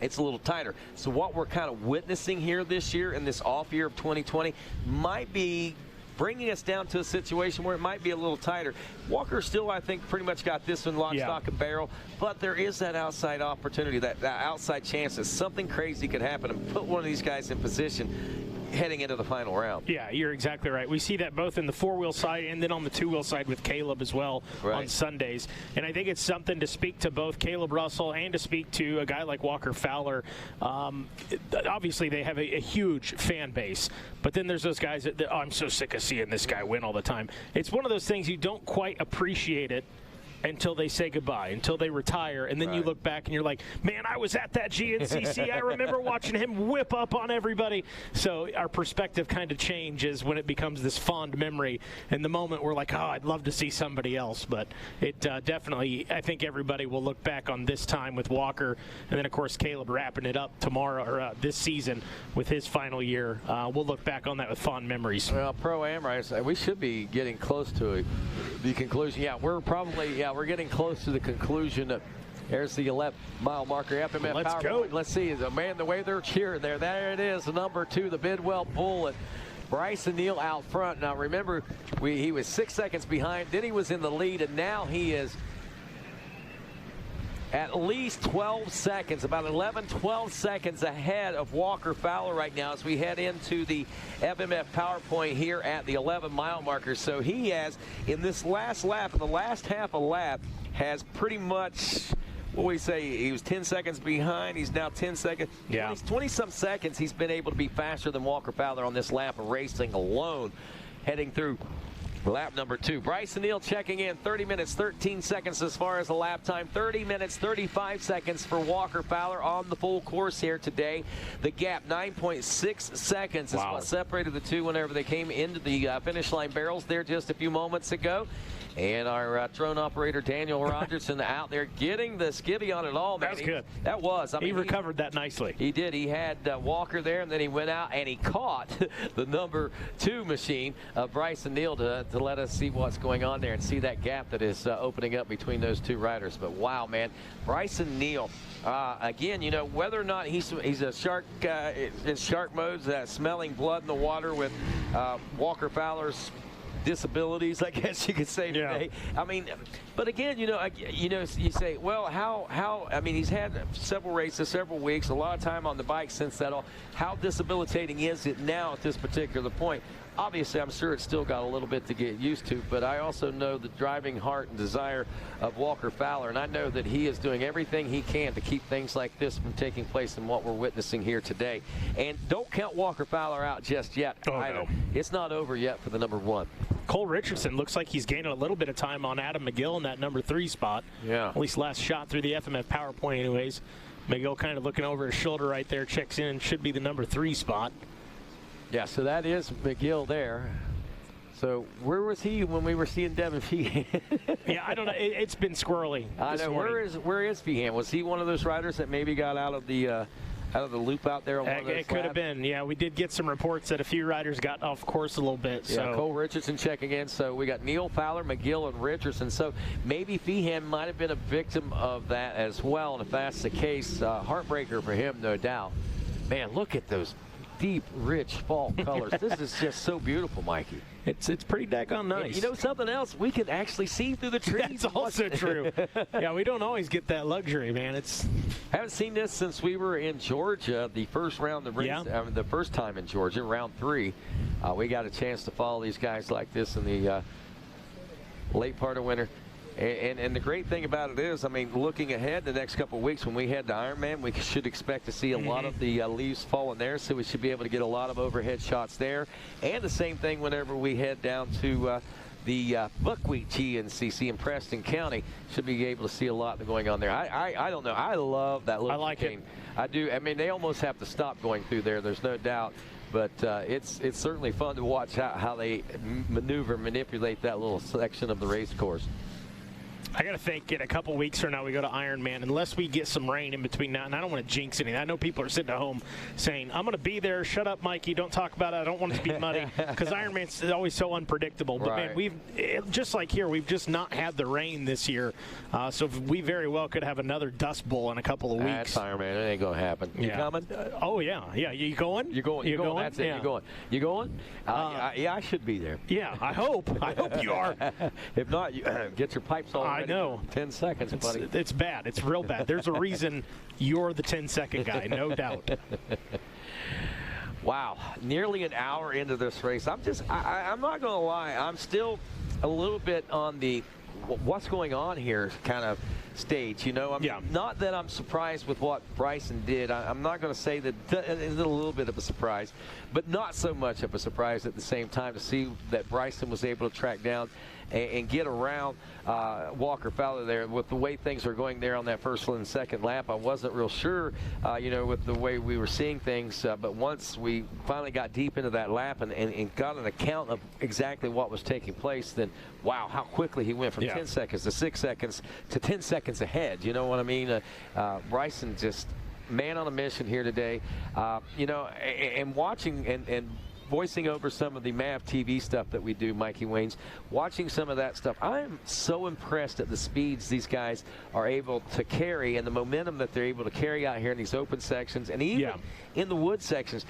it's a little tighter. So what we're kind of witnessing here this year in this off year of 2020 might be bringing us down to a situation where it might be a little tighter. Walker still, I think, pretty much got this one lock, stock, and barrel, but there is that outside opportunity, that outside chance that something crazy could happen and put one of these guys in position. heading into the final round. Yeah, you're exactly right. We see that both in the four-wheel side and then on the two-wheel side with Caleb as well on Sundays. And I think it's something to speak to both Caleb Russell and to speak to a guy like Walker Fowler. Obviously, they have a huge fan base, but then there's those guys that, I'm so sick of seeing this guy win all the time. It's one of those things you don't quite appreciate it until they say goodbye, until they retire, and then you look back and you're like, man, I was at that GNCC. I remember watching him whip up on everybody. So our perspective kind of changes when it becomes this fond memory. In the moment, we're like, oh, I'd love to see somebody else. But it definitely, I think everybody will look back on this time with Walker, and then, of course, Caleb wrapping it up tomorrow, or this season with his final year. We'll look back on that with fond memories. Well, Pro-Am, right, we should be getting close to the conclusion. Yeah, we're getting close to the conclusion. There's the 11-mile marker. FMF Let's Power go. Point. Let's see. Man, the way they're cheering there. There it is, the number 2, the Bidwell Bullet. Bryson Neal out front. Now, remember, he was 6 seconds behind. Then he was in the lead, and now he is at least 12 seconds, about 11, 12 seconds ahead of Walker Fowler right now as we head into the FMF PowerPoint here at the 11-mile marker. So he has, in this last lap, in the last half a lap, has pretty much, what we say, he was 10 seconds behind. He's now 10 seconds. Yeah. 20-some seconds he's been able to be faster than Walker Fowler on this lap of racing alone, heading through lap number 2. Bryson Neal checking in, 30 minutes, 13 seconds as far as the lap time. 30 minutes, 35 seconds for Walker Fowler on the full course here today. The gap, 9.6 seconds is what separated the two whenever they came into the finish line barrels there just a few moments ago. And our drone operator, Daniel Rogerson, out there getting the skivvy on it all. Man. That was good. That was. I mean, he recovered that nicely. He did. He had Walker there, and then he went out and he caught the number 2 machine of Bryson Neal to let us see what's going on there and see that gap that is opening up between those two riders. But wow, man, Bryson Neal. Again, you know, whether or not he's a shark in shark mode, smelling blood in the water with Walker Fowler's disabilities, I guess you could say today. I mean, but again, you say, well, how? I mean, he's had several races, several weeks, a lot of time on the bike since that all. How debilitating is it now at this particular point? Obviously, I'm sure it's still got a little bit to get used to, but I also know the driving heart and desire of Walker Fowler, and I know that he is doing everything he can to keep things like this from taking place in what we're witnessing here today. And don't count Walker Fowler out just yet. No. It's not over yet for the number 1. Cole Richardson looks like he's gaining a little bit of time on Adam McGill in that number 3 spot. Yeah. At least last shot through the FMF PowerPoint anyways. McGill kind of looking over his shoulder right there, checks in, should be the number 3 spot. Yeah, so that is McGill there. So where was he when we were seeing Devin Feehan? Yeah, I don't know. It's been squirrely. I know. Where is Feehan? Was he one of those riders that maybe got out of the loop out there on one of those It could have been. Yeah, we did get some reports that a few riders got off course a little bit. Yeah, Cole Richardson checking in. So we got Neal, Fowler, McGill, and Richardson. So maybe Feehan might have been a victim of that as well. And if that's the case, heartbreaker for him, no doubt. Man, look at those deep, rich fall colors. This is just so beautiful, Mikey. It's pretty daggone nice. You know something else? We can actually see through the trees. That's also true. Yeah, we don't always get that luxury, man. Haven't seen this since we were in Georgia, the first round of race, the first time in Georgia, round 3. We got a chance to follow these guys like this in the late part of winter. And the great thing about it is, I mean, looking ahead the next couple of weeks when we head to Ironman, we should expect to see a lot of the leaves falling there, so we should be able to get a lot of overhead shots there. And the same thing whenever we head down to the Buckwheat GNCC in Preston County. Should be able to see a lot going on there. I don't know. I love that little chicane. I do. I mean, they almost have to stop going through there. There's no doubt. But it's certainly fun to watch how they manipulate that little section of the race course. I got to think in a couple weeks from now we go to Ironman, unless we get some rain in between now. And I don't want to jinx anything. I know people are sitting at home saying, I'm going to be there. Shut up, Mikey. Don't talk about it. I don't want it to be muddy. Because Ironman's always so unpredictable. But, man, we've just like here, we've just not had the rain this year. So we very well could have another Dust Bowl in a couple of weeks. That's Ironman. It ain't going to happen. You coming? Oh, yeah. Yeah. You going? You're going. You're going? That's it. Yeah. You're going. You going? Yeah, I should be there. Yeah, I hope. I hope you are. If not, you get your pipes all ready. I know. 10 seconds, buddy. It's bad. It's real bad. There's a reason you're the 10-second guy, no doubt. Wow, nearly an hour into this race. I'm not going to lie. I'm still a little bit on the what's going on here kind of stage. Not that I'm surprised with what Bryson did. I'm not going to say that it's a little bit of a surprise, but not so much of a surprise at the same time to see that Bryson was able to track down and get around Walker Fowler there with the way things were going there on that first and second lap. I wasn't real sure, with the way we were seeing things. But once we finally got deep into that lap and got an account of exactly what was taking place, then wow, how quickly he went from 10 seconds to 6 seconds to 10 seconds ahead. You know what I mean? Bryson just man on a mission here today. And watching and voicing over some of the MAV TV stuff that we do, Mikey Waynes, watching some of that stuff, I'm so impressed at the speeds these guys are able to carry and the momentum that they're able to carry out here in these open sections and even in the wood sections.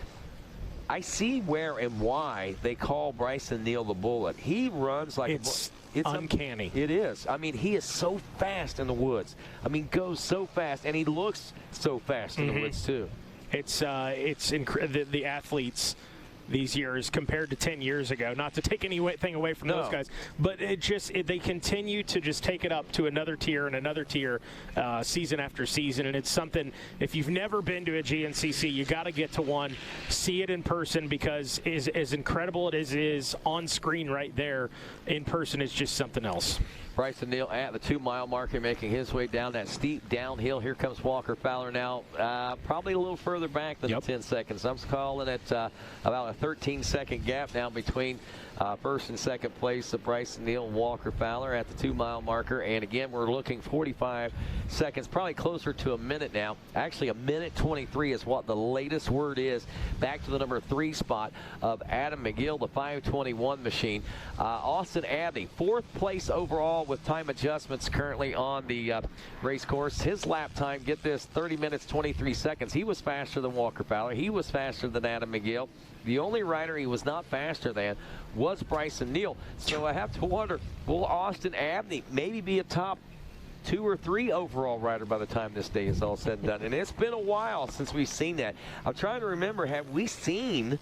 I see where and why they call Bryson Neal the Bullet. He runs like it's uncanny. It is. I mean, he is so fast in the woods. I mean, goes so fast, and he looks so fast in the woods too. It's the athletes these years compared to 10 years ago, not to take anything away from those guys, but they continue to just take it up to another tier and another tier season after season. And it's something, if you've never been to a GNCC, you got to get to one, see it in person, because as incredible it is on screen right there, in person is just something else. Bryson Neal at the 2-mile marker, making his way down that steep downhill. Here comes Walker Fowler now, probably a little further back than 10 seconds. I'm calling it about a 13-second gap now between first and second place of Bryson Neal and Walker Fowler at the 2-mile marker. And again, we're looking 45 seconds, probably closer to a minute now. Actually, a minute 23 is what the latest word is. Back to the number 3 spot of Adam McGill, the 5:21 machine. Austin Abney, 4th place overall with time adjustments currently on the race course. His lap time, get this, 30 minutes 23 seconds. He was faster than Walker Fowler. He was faster than Adam McGill. The only rider he was not faster than was Bryson Neal. So I have to wonder, will Austin Abney maybe be a top 2 or 3 overall rider by the time this day is all said and done? And it's been a while since we've seen that. I'm trying to remember, have we seen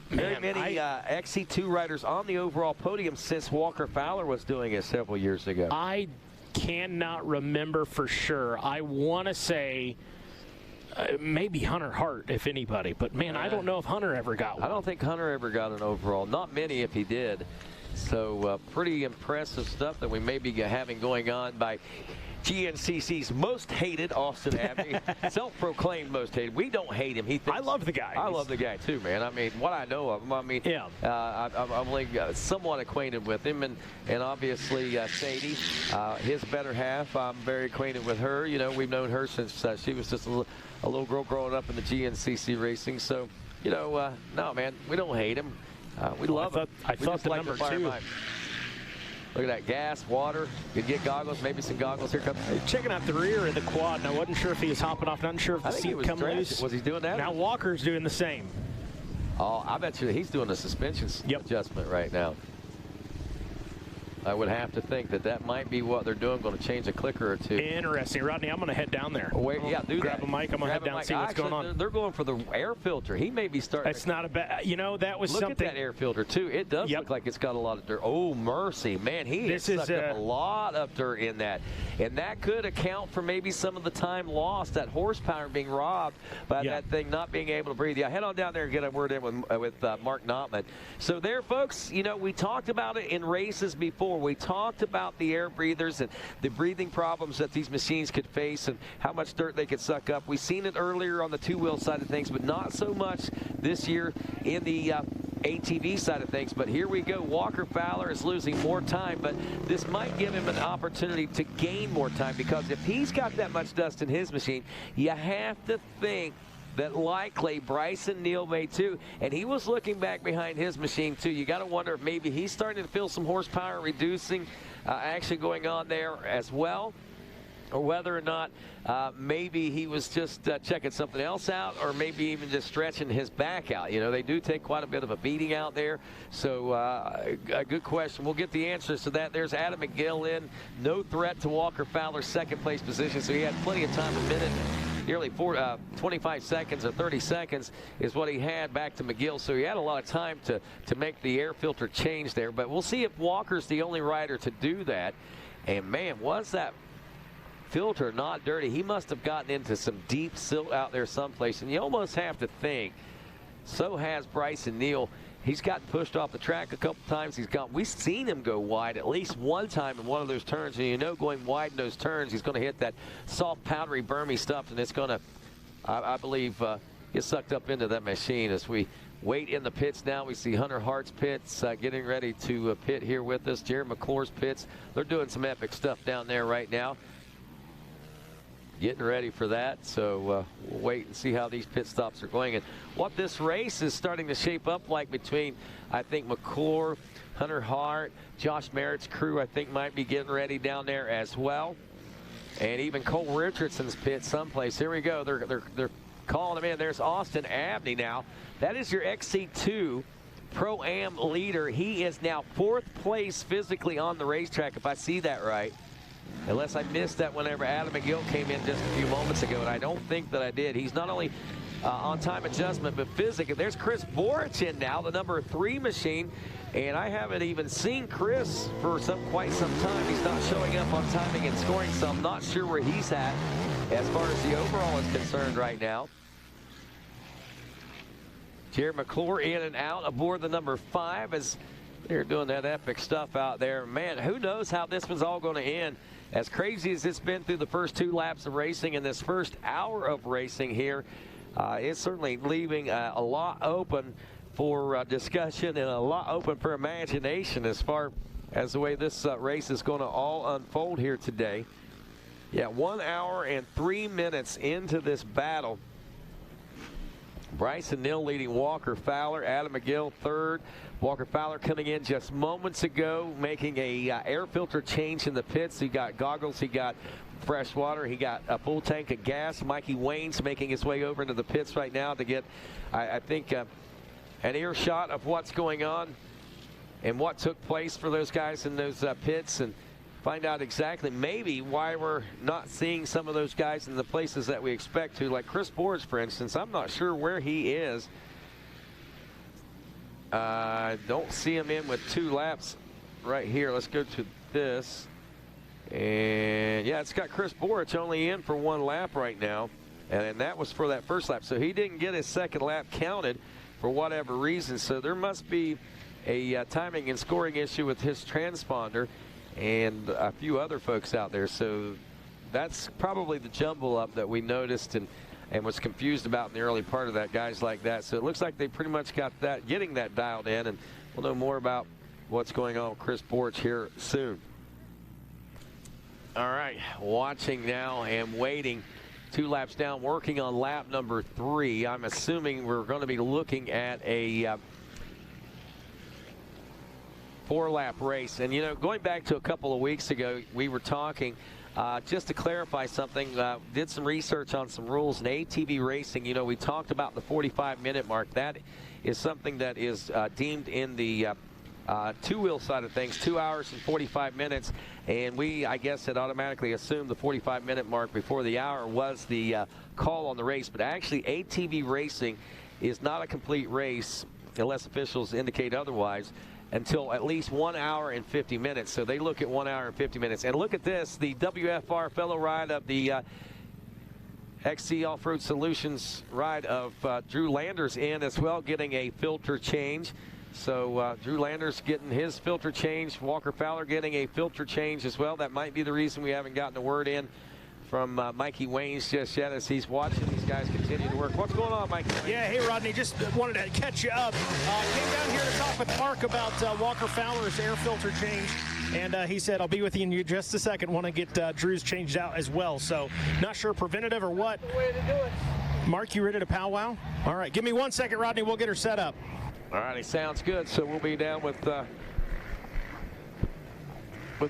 very many XC2 riders on the overall podium since Walker Fowler was doing it several years ago? I cannot remember for sure. I want to say maybe Hunter Hart, if anybody. But, man, I don't know if Hunter ever got one. I don't think Hunter ever got an overall. Not many if he did. So pretty impressive stuff that we may be having going on by GNCC's most hated, Austin Abney. Self-proclaimed most hated. We don't hate him. I love the guy. I love the guy too, man. I mean, what I know of him, I mean, I'm like somewhat acquainted with him, and obviously Sadie, his better half. I'm very acquainted with her. You know, we've known her since she was just a little girl growing up in the GNCC racing. So, you know, no, man, we don't hate him. We love him. I thought the number 2. Look at that, gas, water. You get goggles, maybe some goggles. Here comes. Checking out the rear of the quad, and I wasn't sure if he was hopping off. Not sure if the seat come loose. Was he doing that? Now Walker's doing the same. Oh, I bet you he's doing the suspension adjustment right now. I would have to think that might be what they're doing, going to change a clicker or 2. Interesting. Rodney, I'm going to head down there. Wait, do grab a mic. I'm going to head down and see what's going on. They're going for the air filter. He may be starting. It's not a bad, that was look something. Look at that air filter, too. It does look like it's got a lot of dirt. Oh, mercy. Man, he has sucked up a lot of dirt in that. And that could account for maybe some of the time lost, that horsepower being robbed by that thing not being able to breathe. Yeah, head on down there and get a word in with Mark Notman. So there, folks, we talked about it in races before. We talked about the air breathers and the breathing problems that these machines could face and how much dirt they could suck up. We've seen it earlier on the 2-wheel side of things, but not so much this year in the ATV side of things. But here we go. Walker Fowler is losing more time, but this might give him an opportunity to gain more time, because if he's got that much dust in his machine, you have to think that likely Bryson Neal may too, and he was looking back behind his machine too. You got to wonder if maybe he's starting to feel some horsepower reducing action going on there as well, or whether or not maybe he was just checking something else out, or maybe even just stretching his back out. They do take quite a bit of a beating out there. So a good question. We'll get the answers to that. There's Adam McGill in. No threat to Walker Fowler's second place position, so he had plenty of time, a minute nearly 25 seconds or 30 seconds is what he had back to McGill. So he had a lot of time to make the air filter change there. But we'll see if Walker's the only rider to do that. And, man, was that filter not dirty? He must have gotten into some deep silt out there someplace. And you almost have to think, so has Bryson Neal. He's gotten pushed off the track a couple times. We've seen him go wide at least one time in one of those turns. And you know, going wide in those turns, he's going to hit that soft, powdery, bermy stuff. And it's going to, I believe, get sucked up into that machine. As we wait in the pits now, we see Hunter Hart's pits getting ready to pit here with us. Jared McClure's pits. They're doing some epic stuff down there right now. Getting ready for that, so we'll wait and see how these pit stops are going and what this race is starting to shape up like between, I think, McClure, Hunter Hart, Josh Merritt's crew, I think, might be getting ready down there as well, and even Cole Richardson's pit someplace. Here we go. They're calling him in. There's Austin Abney now. That is your XC2 Pro-Am leader. He is now 4th place physically on the racetrack, if I see that right. Unless I missed that whenever Adam McGill came in just a few moments ago, and I don't think that I did. He's not only on time adjustment, but physically. There's Chris Borich in now, the number 3 machine, and I haven't even seen Chris for quite some time. He's not showing up on timing and scoring, so I'm not sure where he's at as far as the overall is concerned right now. Jared McClure in and out aboard the number 5 as they're doing that epic stuff out there. Man, who knows how this one's all going to end. As crazy as it's been through the first 2 laps of racing in this first hour of racing here, it's certainly leaving a lot open for discussion and a lot open for imagination as far as the way this race is going to all unfold here today. Yeah, 1 hour and 3 minutes into this battle. Bryson Neal leading Walker Fowler, Adam McGill 3rd. Walker Fowler coming in just moments ago, making a air filter change in the pits. He got goggles, he got fresh water, he got a full tank of gas. Mikey Wayne's making his way over into the pits right now to get, I think, an earshot of what's going on and what took place for those guys in those pits, and find out exactly maybe why we're not seeing some of those guys in the places that we expect to. Like Chris Borich, for instance, I'm not sure where he is. Don't see him in with 2 laps right here. Let's go to this. And yeah, it's got Chris Borich only in for 1 lap right now. And that was for that first lap. So he didn't get his second lap counted for whatever reason. So there must be a timing and scoring issue with his transponder and a few other folks out there. So that's probably the jumble up that we noticed and was confused about in the early part of that, guys like that. So it looks like they pretty much got that, getting that dialed in, and we'll know more about what's going on with Chris Borich here soon. All right, watching now and waiting. 2 laps down, working on lap number 3. I'm assuming we're going to be looking at a 4-lap race. And, you know, going back to a couple of weeks ago, we were talking, just to clarify something, did some research on some rules in ATV racing. You know, we talked about the 45-minute mark. That is something that is deemed in the two-wheel side of things, 2 hours and 45 minutes. And we, I guess, had automatically assumed the 45-minute mark before the hour was the call on the race. But actually, ATV racing is not a complete race, unless officials indicate otherwise, until at least 1 hour and 50 minutes. So they look at 1 hour and 50 minutes. And look at this, the WFR fellow ride of the XC Off-Road Solutions ride of Drew Landers in as well, getting a filter change. So Drew Landers getting his filter change. Walker Fowler getting a filter change as well. That might be the reason we haven't gotten a word in from Mikey Wayne's just yet as he's watching these guys continue to work. What's going on, Mikey Wayne? Yeah, hey, Rodney, just wanted to catch you up. Came down here to talk with Mark about Walker Fowler's air filter change, and he said, I'll be with you in just a second. Want to get Drew's changed out as well. So not sure preventative or what. Way to do it. Mark, you ready to powwow? All right, give me 1 second, Rodney. We'll get her set up. All right, sounds good. So we'll be down with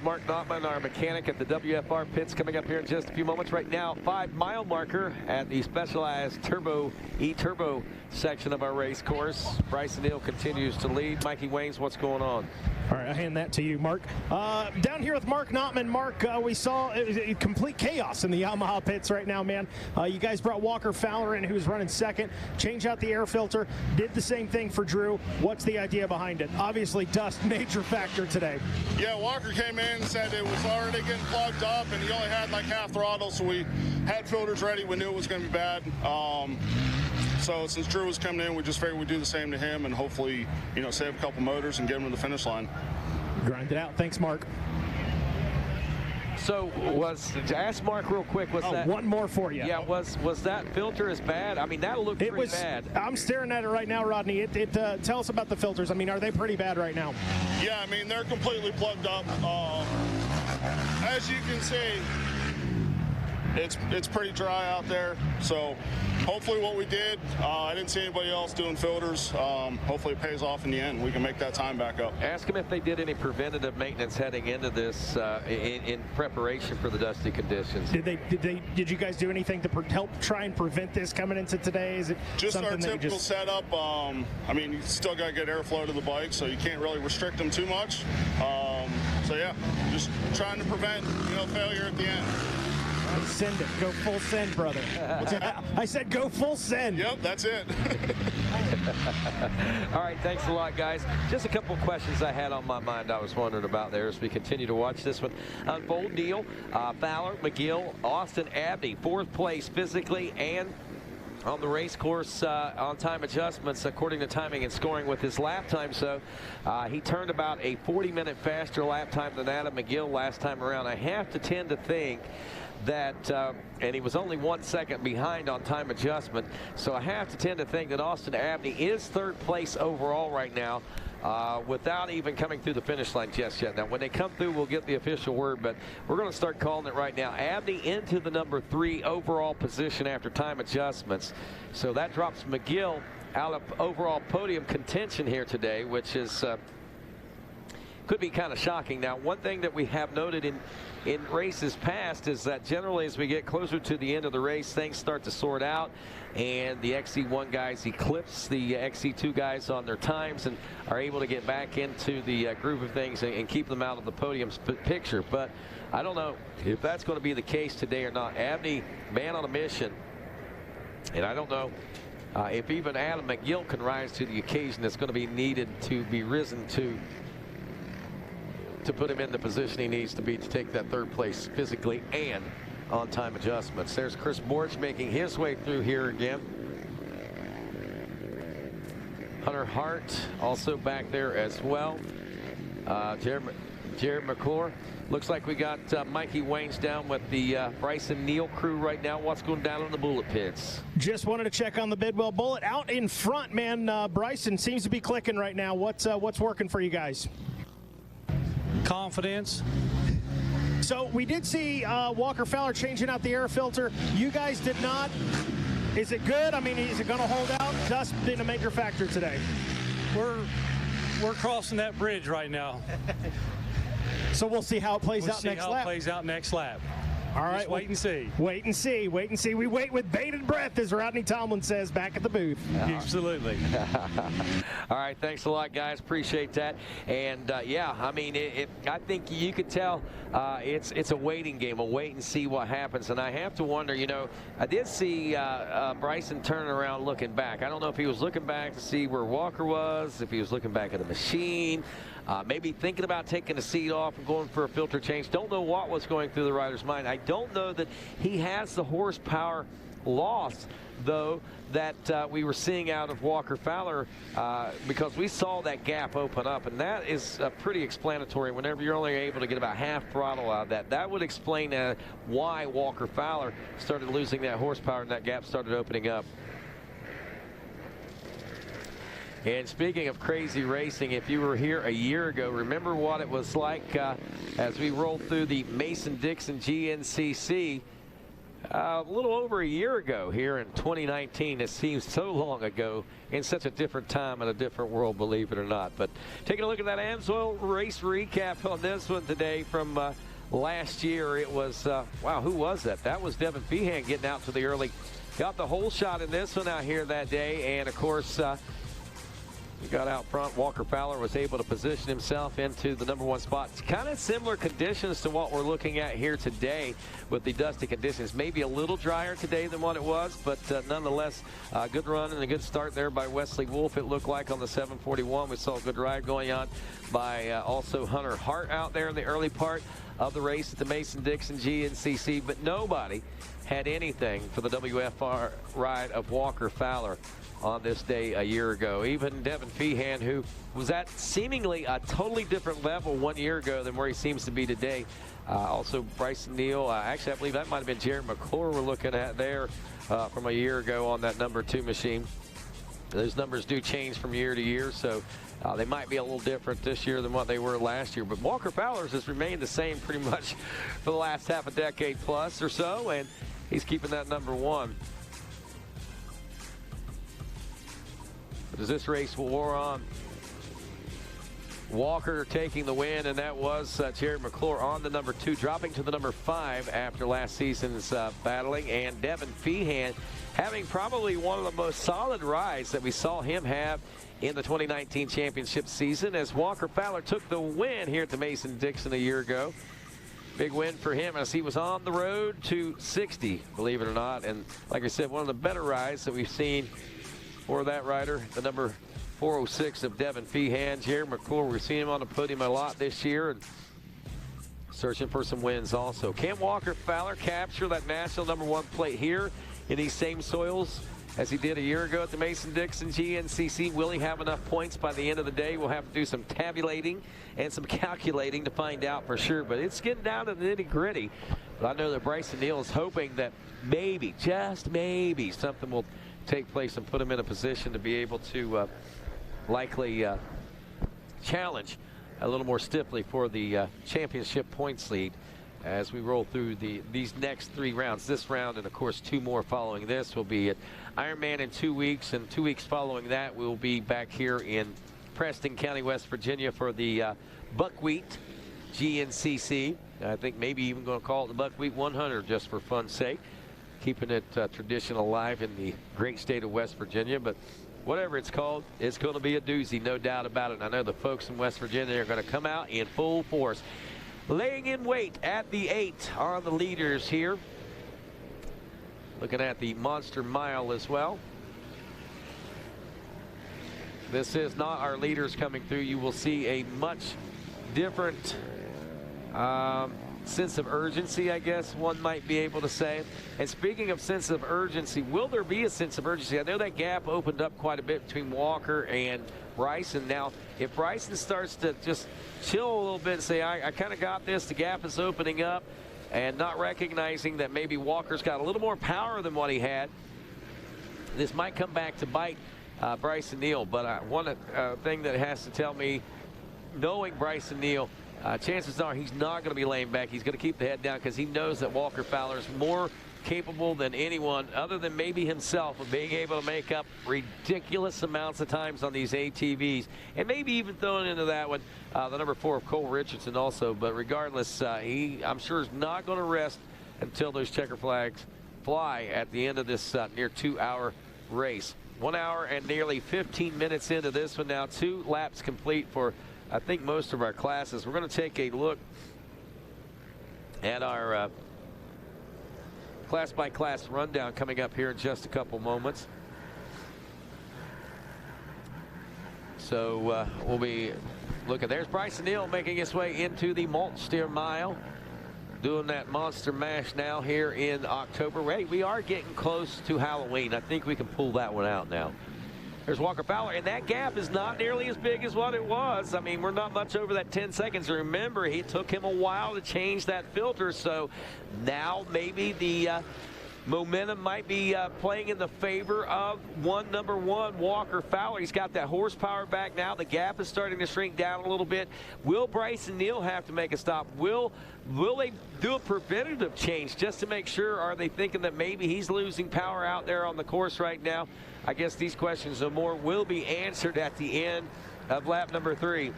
Mark Notman, our mechanic at the WFR pits, coming up here in just a few moments. Right now, 5-mile marker at the specialized E-Turbo section of our race course. Bryson Neal continues to lead. Mikey Wayne's, what's going on? All All right, I hand that to you, Mark. Down here with Mark Notman. Mark, we saw complete chaos in the Yamaha pits right now, man. You guys brought Walker Fowler in, who's running second, changed out the air filter, did the same thing for Drew. What's the idea behind it? Obviously, dust, major factor today. Yeah, Walker came in and said it was already getting plugged up, and he only had like half throttle, so we had filters ready. We knew it was going to be bad. So since Drew was coming in, we just figured we'd do the same to him and hopefully, save a couple motors and get him to the finish line. Grind it out. Thanks, Mark. So ask Mark real quick. One more for you. Yeah, was that filter as bad? I mean, that looked pretty bad. I'm staring at it right now, Rodney. Tell us about the filters. I mean, are they pretty bad right now? Yeah, I mean, they're completely plugged up. As you can see, it's pretty dry out there. So hopefully what we did, I didn't see anybody else doing filters. Hopefully it pays off in the end. We can make that time back up. Ask them if they did any preventative maintenance heading into this in preparation for the dusty conditions. Did you guys do anything to help try and prevent this coming into today? Is it just our typical setup? I mean, you still got to get airflow to the bike, so you can't really restrict them too much. So yeah, just trying to prevent failure at the end. Send it. Go full send, brother. I said go full send. Yep, that's it. All right, thanks a lot, guys. Just a couple of questions I had on my mind I was wondering about there as we continue to watch this one unfold. Neil, Fowler, McGill, Austin, Abney, fourth place physically and on the race course on time adjustments according to timing and scoring with his lap time. So he turned about a 40-minute faster lap time than Adam McGill last time around. I have to tend to think that, and he was only 1 second behind on time adjustment, so I have to tend to think that Austin Abney is third place overall right now without even coming through the finish line just yet. Now, when they come through, we'll get the official word, but we're going to start calling it right now. Abney into the number 3 overall position after time adjustments, so that drops McGill out of overall podium contention here today, which is could be kind of shocking. Now, one thing that we have noted in races past is that generally as we get closer to the end of the race, things start to sort out and the XC1 guys eclipse the XC2 guys on their times and are able to get back into the groove of things and keep them out of the podium picture. But I don't know if that's going to be the case today or not. Abney, man on a mission, and I don't know if even Adam McGill can rise to the occasion that's going to be needed to be risen to put him in the position he needs to be to take that third place physically and on time adjustments. There's Chris Borch making his way through here again. Hunter Hart also back there as well. Jared McClure. Looks like we got Mikey Waynes down with the Bryson Neal crew right now. What's going down in the bullet pits? Just wanted to check on the Bidwell Bullet. Out in front, man, Bryson seems to be clicking right now. What's working for you guys? Confidence. So we did see Walker Fowler changing out the air filter. You guys did not. Is it good? I mean, is it going to hold out? Dust being a major factor today. We're crossing that bridge right now. So we'll see how it plays out next lap. We'll see how it plays out next lap. All right, just wait and see. Wait and see. Wait and see. We wait with bated breath, as Rodney Tomlin says back at the booth. Absolutely. All right, thanks a lot, guys. Appreciate that. And yeah, I mean, I think you could tell it's a waiting game, a wait and see what happens. And I have to wonder, I did see Bryson turning around looking back. I don't know if he was looking back to see where Walker was, if he was looking back at the machine. Maybe thinking about taking a seat off and going for a filter change. Don't know what was going through the rider's mind. I don't know that he has the horsepower loss, though, that we were seeing out of Walker Fowler because we saw that gap open up, and that is pretty explanatory. Whenever you're only able to get about half throttle out of that, that would explain why Walker Fowler started losing that horsepower and that gap started opening up. And speaking of crazy racing, if you were here a year ago, remember what it was like as we rolled through the Mason-Dixon GNCC a little over a year ago here in 2019. It seems so long ago in such a different time and a different world, believe it or not. But taking a look at that AMSOIL race recap on this one today from last year. It was, wow, who was that? That was Devin Feehan getting out to the early. Got the whole shot in this one out here that day. And, of course, He got out front. Walker Fowler was able to position himself into the #1 spot. It's kind of similar conditions to what we're looking at here today with the dusty conditions. Maybe a little drier today than what it was, but nonetheless, a good run and a good start there by Wesley Wolf, it looked like, on the 741. We saw a good ride going on by also Hunter Hart out there in the early part of the race at the Mason-Dixon GNCC, but nobody had anything for the WFR ride of Walker Fowler on this day a year ago. Even Devin Feehan, who was at seemingly a totally different level 1 year ago than where he seems to be today. Also Bryson Neal, actually I believe that might have been Jared McClure we're looking at there from a year ago on that #2 machine. Those numbers do change from year to year, so they might be a little different this year than what they were last year. But Walker Fowler's has remained the same pretty much for the last half a decade plus or so, and he's keeping that #1. But as this race wore on, Walker taking the win, and that was Jared McClure on the #2, dropping to the #5 after last season's battling, and Devin Feehan having probably one of the most solid rides that we saw him have in the 2019 championship season, as Walker Fowler took the win here at the Mason-Dixon a year ago. Big win for him as he was on the road to 60, believe it or not. And like I said, one of the better rides that we've seen for that rider, the number 406 of Devin Feehan. Jared McClure, we've seen him on the podium a lot this year and searching for some wins also. Can Walker Fowler capture that national #1 plate here in these same soils as he did a year ago at the Mason-Dixon GNCC? Will he have enough points by the end of the day? We'll have to do some tabulating and some calculating to find out for sure, but it's getting down to the nitty-gritty. But I know that Bryson Neal is hoping that maybe, just maybe, something will take place and put him in a position to be able to likely challenge a little more stiffly for the championship points lead as we roll through these next 3 rounds. This round and of course 2 more following this will be at Ironman in 2 weeks, and 2 weeks following that we'll be back here in Preston County, West Virginia for the Buckwheat GNCC. I think maybe even going to call it the Buckwheat 100 just for fun's sake, keeping it tradition alive in the great state of West Virginia. But whatever it's called, it's going to be a doozy, no doubt about it. And I know the folks in West Virginia are going to come out in full force. Laying in wait at the 8 are the leaders here. Looking at the Monster Mile as well. This is not our leaders coming through. You will see a much different sense of urgency, I guess one might be able to say. And speaking of sense of urgency, will there be a sense of urgency? I know that gap opened up quite a bit between Walker and Bryson. Now, if Bryson starts to just chill a little bit and say, I kind of got this, the gap is opening up, and not recognizing that maybe Walker's got a little more power than what he had, this might come back to bite Bryson Neal. But one thing that has to tell me, knowing Bryson Neal, chances are he's not going to be laying back. He's going to keep the head down because he knows that Walker Fowler is more capable than anyone other than maybe himself of being able to make up ridiculous amounts of times on these ATVs, and maybe even throwing into that one the #4 of Cole Richardson also. But regardless, he, I'm sure, is not going to rest until those checker flags fly at the end of this near 2-hour race. 1 hour and nearly 15 minutes into this one now. 2 laps complete for I think most of our classes. We're going to take a look at our class-by-class rundown coming up here in just a couple moments. So we'll be looking. There's Bryson Neal making his way into the Monster Mile, doing that Monster Mash now here in October. Hey, we are getting close to Halloween. I think we can pull that one out now. There's Walker Fowler, and that gap is not nearly as big as what it was. I mean, we're not much over that 10 seconds. Remember, it took him a while to change that filter, so now maybe the momentum might be playing in the favor of #1 Walker Fowler. He's got that horsepower back now. The gap is starting to shrink down a little bit. Will Bryson Neal have to make a stop? Will they do a preventative change just to make sure? Are they thinking that maybe he's losing power out there on the course right now? I guess these questions and more will be answered at the end of lap #3.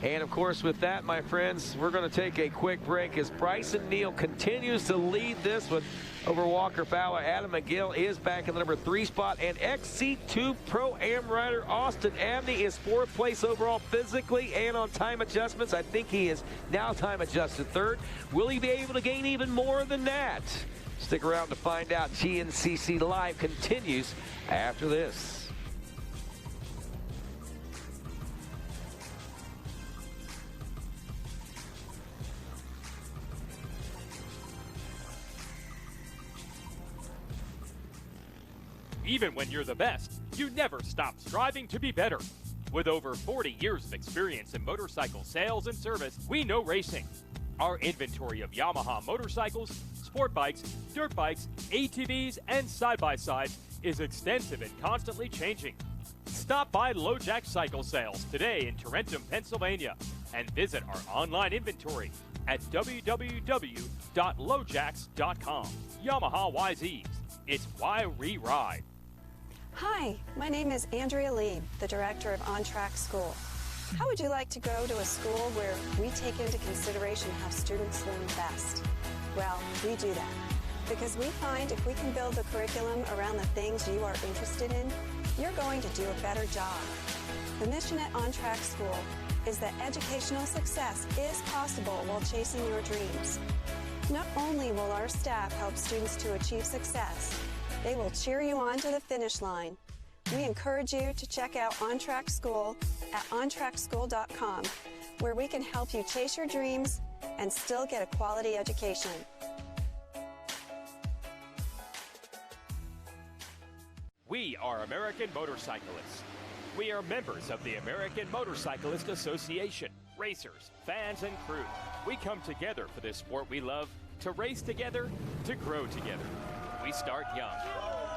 And, of course, with that, my friends, we're going to take a quick break as Bryson Neal continues to lead this one over Walker Fowler. Adam McGill is back in the number 3 spot. And XC2 Pro-Am rider Austin Abney is 4th place overall physically and on time adjustments. I think he is now time adjusted 3rd. Will he be able to gain even more than that? Stick around to find out. GNCC Live continues after this. Even when you're the best, you never stop striving to be better. With over 40 years of experience in motorcycle sales and service, we know racing. Our inventory of Yamaha motorcycles, sport bikes, dirt bikes, ATVs, and side-by-sides is extensive and constantly changing. Stop by LoJack Cycle Sales today in Tarentum, Pennsylvania, and visit our online inventory at www.lojacks.com. Yamaha YZs, it's why we ride. Hi, my name is Andrea Lee, the director of On Track School. How would you like to go to a school where we take into consideration how students learn best? Well, we do that because we find if we can build the curriculum around the things you are interested in, you're going to do a better job. The mission at On Track School is that educational success is possible while chasing your dreams. Not only will our staff help students to achieve success, they will cheer you on to the finish line. We encourage you to check out On Track School at ontrackschool.com, where we can help you chase your dreams and still get a quality education. We are American motorcyclists. We are members of the American Motorcyclist Association. Racers, fans, and crew. We come together for this sport we love, to race together, to grow together. We start young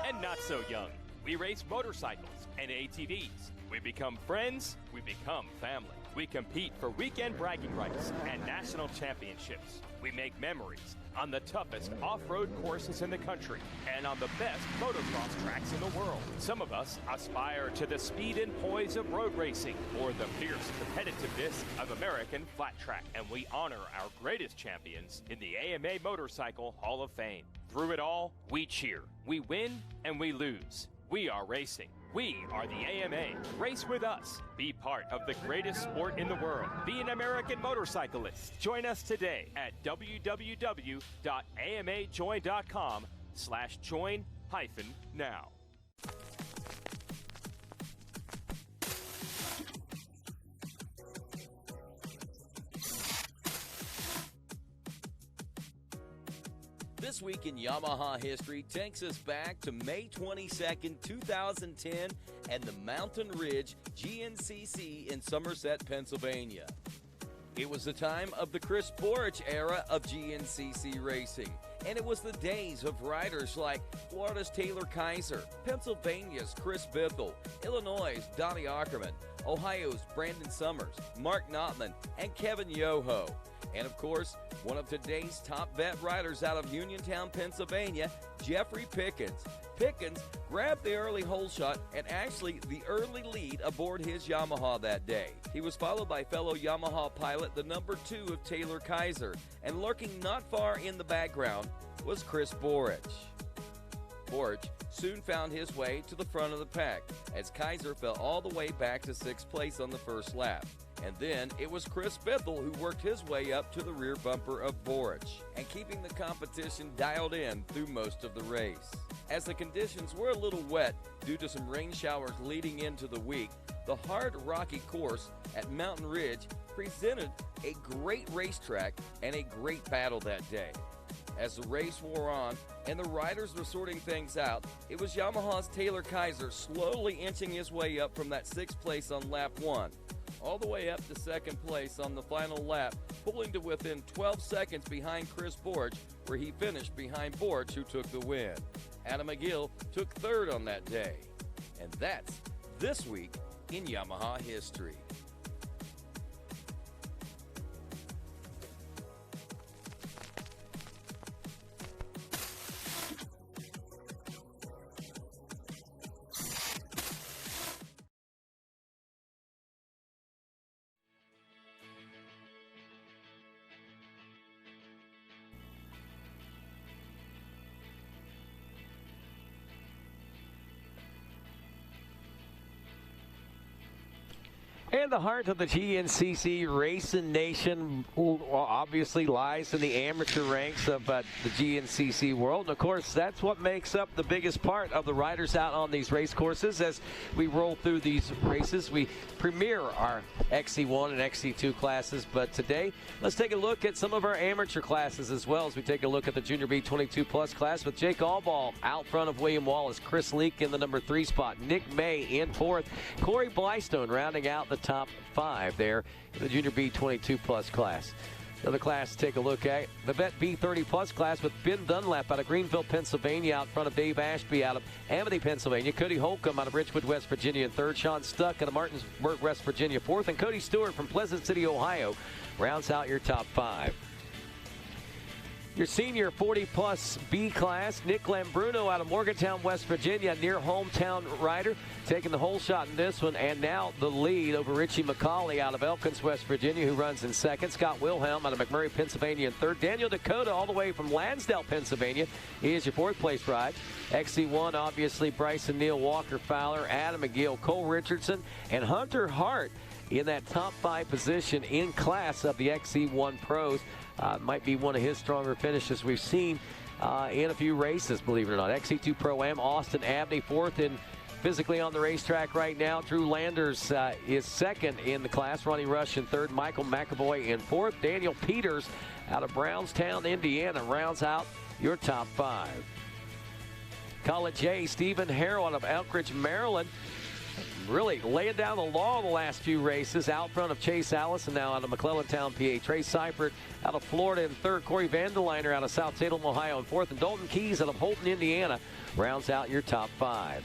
and not so young. We race motorcycles and ATVs. We become friends, we become family. We compete for weekend bragging rights and national championships. We make memories on the toughest off-road courses in the country and on the best motocross tracks in the world. Some of us aspire to the speed and poise of road racing or the fierce competitiveness of American flat track, and we honor our greatest champions in the AMA Motorcycle Hall of Fame. Through it all, we cheer, we win, and we lose. We are racing. We are the AMA. Race with us. Be part of the greatest sport in the world. Be an American motorcyclist. Join us today at www.amajoin.com/join-now. This week in Yamaha history takes us back to May 22nd, 2010, and the Mountain Ridge GNCC in Somerset, Pennsylvania. It was the time of the Chris Borich era of GNCC racing, and it was the days of riders like Florida's Taylor Kaiser, Pennsylvania's Chris Bithell, Illinois' Donnie Ackerman, Ohio's Brandon Summers, Mark Notman, and Kevin Yoho. And of course, one of today's top vet riders out of Uniontown, Pennsylvania, Jeffrey Pickens. Pickens grabbed the early hole shot and actually the early lead aboard his Yamaha that day. He was followed by fellow Yamaha pilot, the number 2 of Taylor Kaiser, and lurking not far in the background was Chris Borich. Borich soon found his way to the front of the pack as Kaiser fell all the way back to 6th place on the first lap. And then it was Chris Bithell who worked his way up to the rear bumper of Borich and keeping the competition dialed in through most of the race. As the conditions were a little wet due to some rain showers leading into the week, the hard, rocky course at Mountain Ridge presented a great racetrack and a great battle that day. As the race wore on and the riders were sorting things out, it was Yamaha's Taylor Kaiser slowly inching his way up from that 6th place on lap 1. All the way up to 2nd place on the final lap, pulling to within 12 seconds behind Chris Borich, where he finished behind Borich, who took the win. Adam McGill took 3rd on that day. And that's this week in Yamaha history. And the heart of the GNCC Racing Nation obviously lies in the amateur ranks of the GNCC world. And, of course, that's what makes up the biggest part of the riders out on these race courses. As we roll through these races, we premiere our XC1 and XC2 classes. But today, let's take a look at some of our amateur classes as well as we take a look at the Junior B 22-plus class with Jake Allball out front of William Wallace, Chris Leak in the number 3 spot, Nick May in 4th, Corey Blystone rounding out the top 5 there in the Junior B 22-plus class. Another class to take a look at, the Vet B30-plus class with Ben Dunlap out of Greenville, Pennsylvania, out front of Dave Ashby out of Amity, Pennsylvania. Cody Holcomb out of Richwood, West Virginia in 3rd. Sean Stuck out of Martinsburg, West Virginia, 4th. And Cody Stewart from Pleasant City, Ohio, rounds out your top 5. Your senior 40-plus B class, Nick Lambruno out of Morgantown, West Virginia, near hometown rider, taking the whole shot in this one, and now the lead over Richie McCauley out of Elkins, West Virginia, who runs in 2nd. Scott Wilhelm out of McMurray, Pennsylvania in 3rd. Daniel Dakota all the way from Lansdale, Pennsylvania. He is your 4th-place ride. XC1, obviously, Bryson Neal, Walker Fowler, Adam McGill, Cole Richardson, and Hunter Hart in that top 5 position in class of the XC1 Pros. Might be one of his stronger finishes we've seen in a few races, believe it or not. XC2 Pro-Am, Austin Abney 4th in physically on the racetrack right now. Drew Landers is 2nd in the class. Ronnie Rush in 3rd. Michael McAvoy in 4th. Daniel Peters out of Brownstown, Indiana, rounds out your top 5. College A, Stephen Harrell out of Elkridge, Maryland, really laying down the law the last few races, out front of Chase Allison now out of McClellantown, PA. Trey Seifert out of Florida in 3rd. Corey Vanderliner out of South Salem, Ohio in 4th. And Dalton Keys out of Holton, Indiana, rounds out your top 5.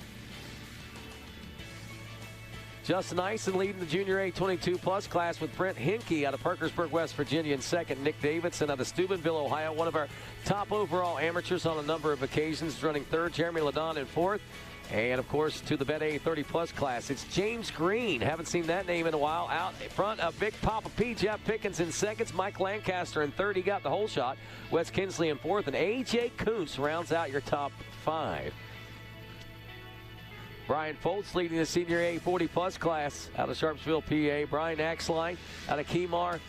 Justin Eisen leading the Junior A 22-plus class with Brent Hinke out of Parkersburg, West Virginia in 2nd. Nick Davidson out of Steubenville, Ohio, one of our top overall amateurs on a number of occasions, running 3rd. Jeremy Ladon in 4th. And, of course, to the Vet A 30-plus class, it's James Green. Haven't seen that name in a while. Out in front of Big Papa P. Jeff Pickens in 2nd. Mike Lancaster in 3rd. He got the whole shot. Wes Kinsley in 4th. And A.J. Kuntz rounds out your top 5. Brian Foltz leading the Senior A 40-plus class out of Sharpsville, PA. Brian Axline out of Kemar,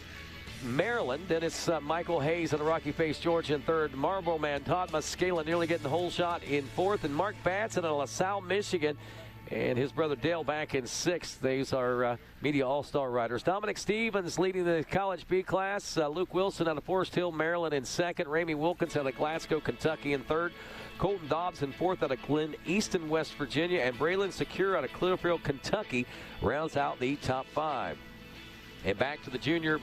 Maryland. Then it's Michael Hayes out of Rocky Face, Georgia in 3rd. Marlboro man Todd Muscala nearly getting the whole shot in 4th. And Mark Batson out of LaSalle, Michigan, and his brother Dale back in 6th. These are media all-star riders. Dominic Stevens leading the College B class. Luke Wilson out of Forest Hill, Maryland in 2nd. Ramey Wilkins out of Glasgow, Kentucky in 3rd. Colton Dobbs in 4th out of Glen Easton, West Virginia. And Braylon Secure out of Clearfield, Kentucky rounds out the top 5. And back to the junior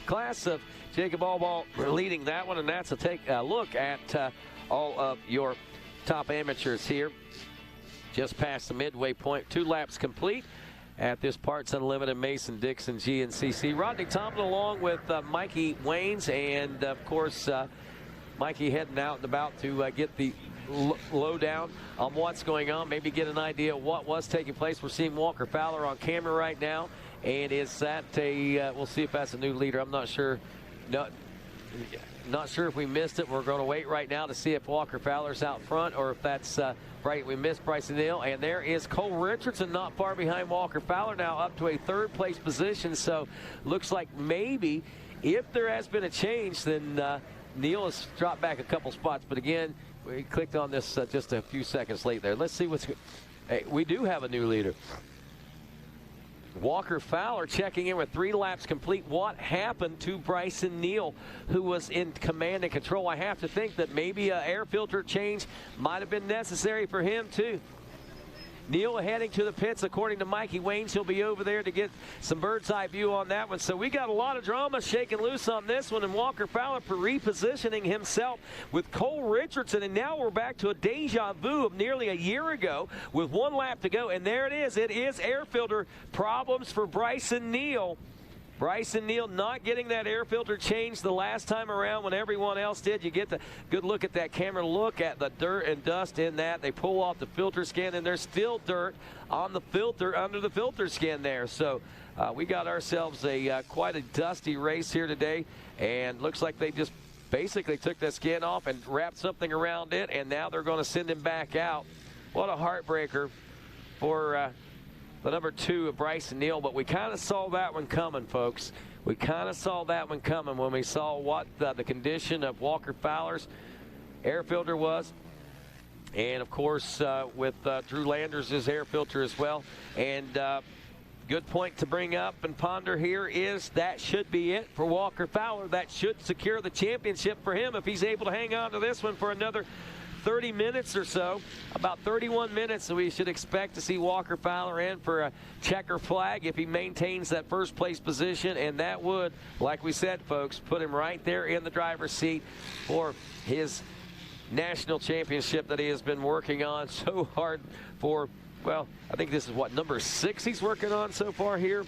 class of Jacob Allball leading that one. And that's a take a look at all of your top amateurs here. Just past the midway point, 2 laps complete at this Parts Unlimited Mason-Dixon GNCC. Rodney Tomlin along with Mikey Waynes, and of course Mikey heading out and about to get the lowdown on what's going on, maybe get an idea of what was taking place. We're seeing Walker Fowler on camera right now, and is that a we'll see if that's a new leader. I'm not sure. Not sure if we missed it. We're going to wait right now to see if Walker Fowler's out front or if that's right. We missed Bryson Neal, and there is Cole Richardson not far behind Walker Fowler now, up to a 3rd place position. So looks like maybe if there has been a change, then Neal has dropped back a couple spots. But again, we clicked on this just a few seconds late there. Let's see what's. Hey, we do have a new leader. Walker Fowler checking in with 3 laps complete. What happened to Bryson Neal, who was in command and control? I have to think that maybe an air filter change might have been necessary for him too. Neal heading to the pits, according to Mikey Waynes. He'll be over there to get some bird's eye view on that one. So we got a lot of drama shaking loose on this one, and Walker Fowler repositioning himself with Cole Richardson. And now we're back to a deja vu of nearly a year ago with 1 lap to go. And there it is. It is air filter problems for Bryson Neal. Bryson Neal not getting that air filter changed the last time around when everyone else did. You get the good look at that camera. Look at the dirt and dust in that. They pull off the filter skin, and there's still dirt on the filter under the filter skin there. So we got ourselves a quite a dusty race here today, and looks like they just basically took that skin off and wrapped something around it, and now they're going to send him back out. What a heartbreaker for the number 2 of Bryson Neal, but we kind of saw that one coming, folks. We kind of saw that one coming when we saw what the condition of Walker Fowler's air filter was. And, of course, with Drew Landers' air filter as well. And good point to bring up and ponder here is that should be it for Walker Fowler. That should secure the championship for him if he's able to hang on to this one for another 30 minutes or so. About 31 minutes, so we should expect to see Walker Fowler in for a checker flag if he maintains that first place position, and that would, like we said, folks, put him right there in the driver's seat for his national championship that he has been working on so hard for. Well, I think this is what, number 6 he's working on so far here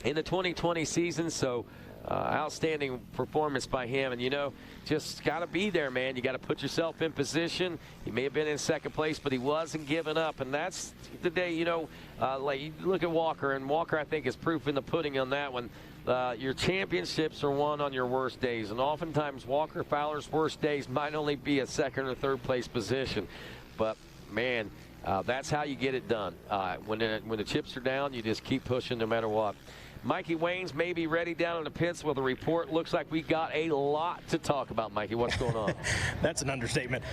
in the 2020 season. So outstanding performance by him. And, you know, just got to be there, man. You got to put yourself in position. He may have been in second place, but he wasn't giving up. And that's the day, you know, like you look at Walker, and Walker, I think, is proof in the pudding on that one. Your championships are won on your worst days. And oftentimes Walker Fowler's worst days might only be a second or third place position. But, man, that's how you get it done. When the chips are down, you just keep pushing no matter what. Mikey Waynes may be ready down in the pits with a report. Looks like we got a lot to talk about, Mikey. What's going on? That's an understatement.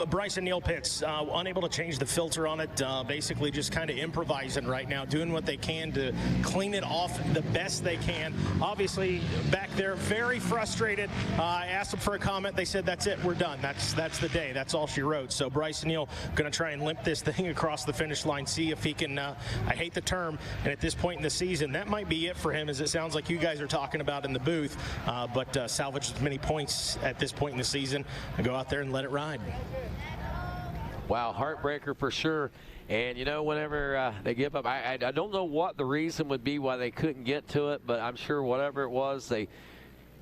Bryson Neal pits, unable to change the filter on it, basically just kind of improvising right now, doing what they can to clean it off the best they can. Obviously, back there, very frustrated. I asked them for a comment. They said, that's it, we're done. That's the day. That's all she wrote. So Bryson Neal going to try and limp this thing across the finish line, see if he can, I hate the term, and at this point in the season, that might be it for him, as it sounds like you guys are talking about in the booth, but salvage as many points at this point in the season and go out there and let it ride. Wow, heartbreaker for sure. And, you know, whenever they give up, I don't know what the reason would be why they couldn't get to it, but I'm sure whatever it was, they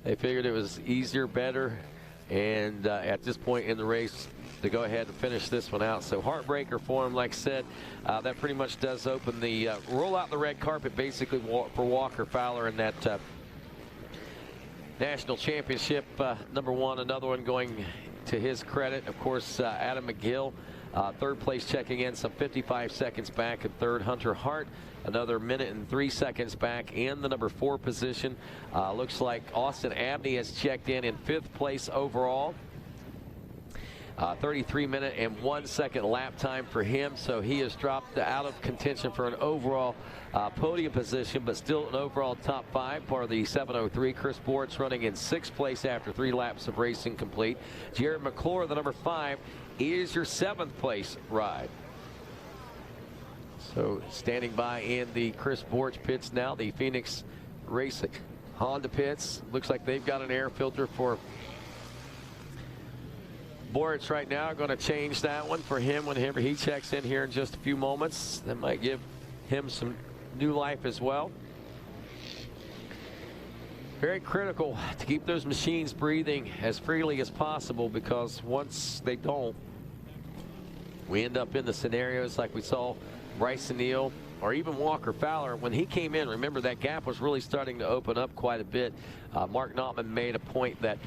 figured it was easier, better, and at this point in the race, to go ahead and finish this one out. So heartbreaker for him, like I said. That pretty much does open the roll out the red carpet basically for Walker Fowler in that national championship. Number 1, another one going to his credit. Of course, Adam McGill, third place, checking in some 55 seconds back. And third, Hunter Hart, another minute and 3 seconds back in the number 4 position. Looks like Austin Abney has checked in 5th place overall. 33-minute and 1 second lap time for him, so he has dropped out of contention for an overall podium position, but still an overall top 5, part of the 703. Chris Bortz running in 6th place after 3 laps of racing complete. Jared McClure, the number 5, is your 7th place ride. So standing by in the Chris Bortz pits now, the Phoenix Racing Honda pits. Looks like they've got an air filter for Bortz right now. Going to change that one for him whenever he checks in here in just a few moments. That might give him some new life as well. Very critical to keep those machines breathing as freely as possible, because once they don't, we end up in the scenarios like we saw Bryson Neal or even Walker Fowler. When he came in, remember that gap was really starting to open up quite a bit. Mark Nautman made a point that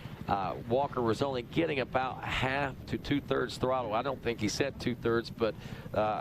Walker was only getting about half to 2/3 throttle. I don't think he said 2/3, but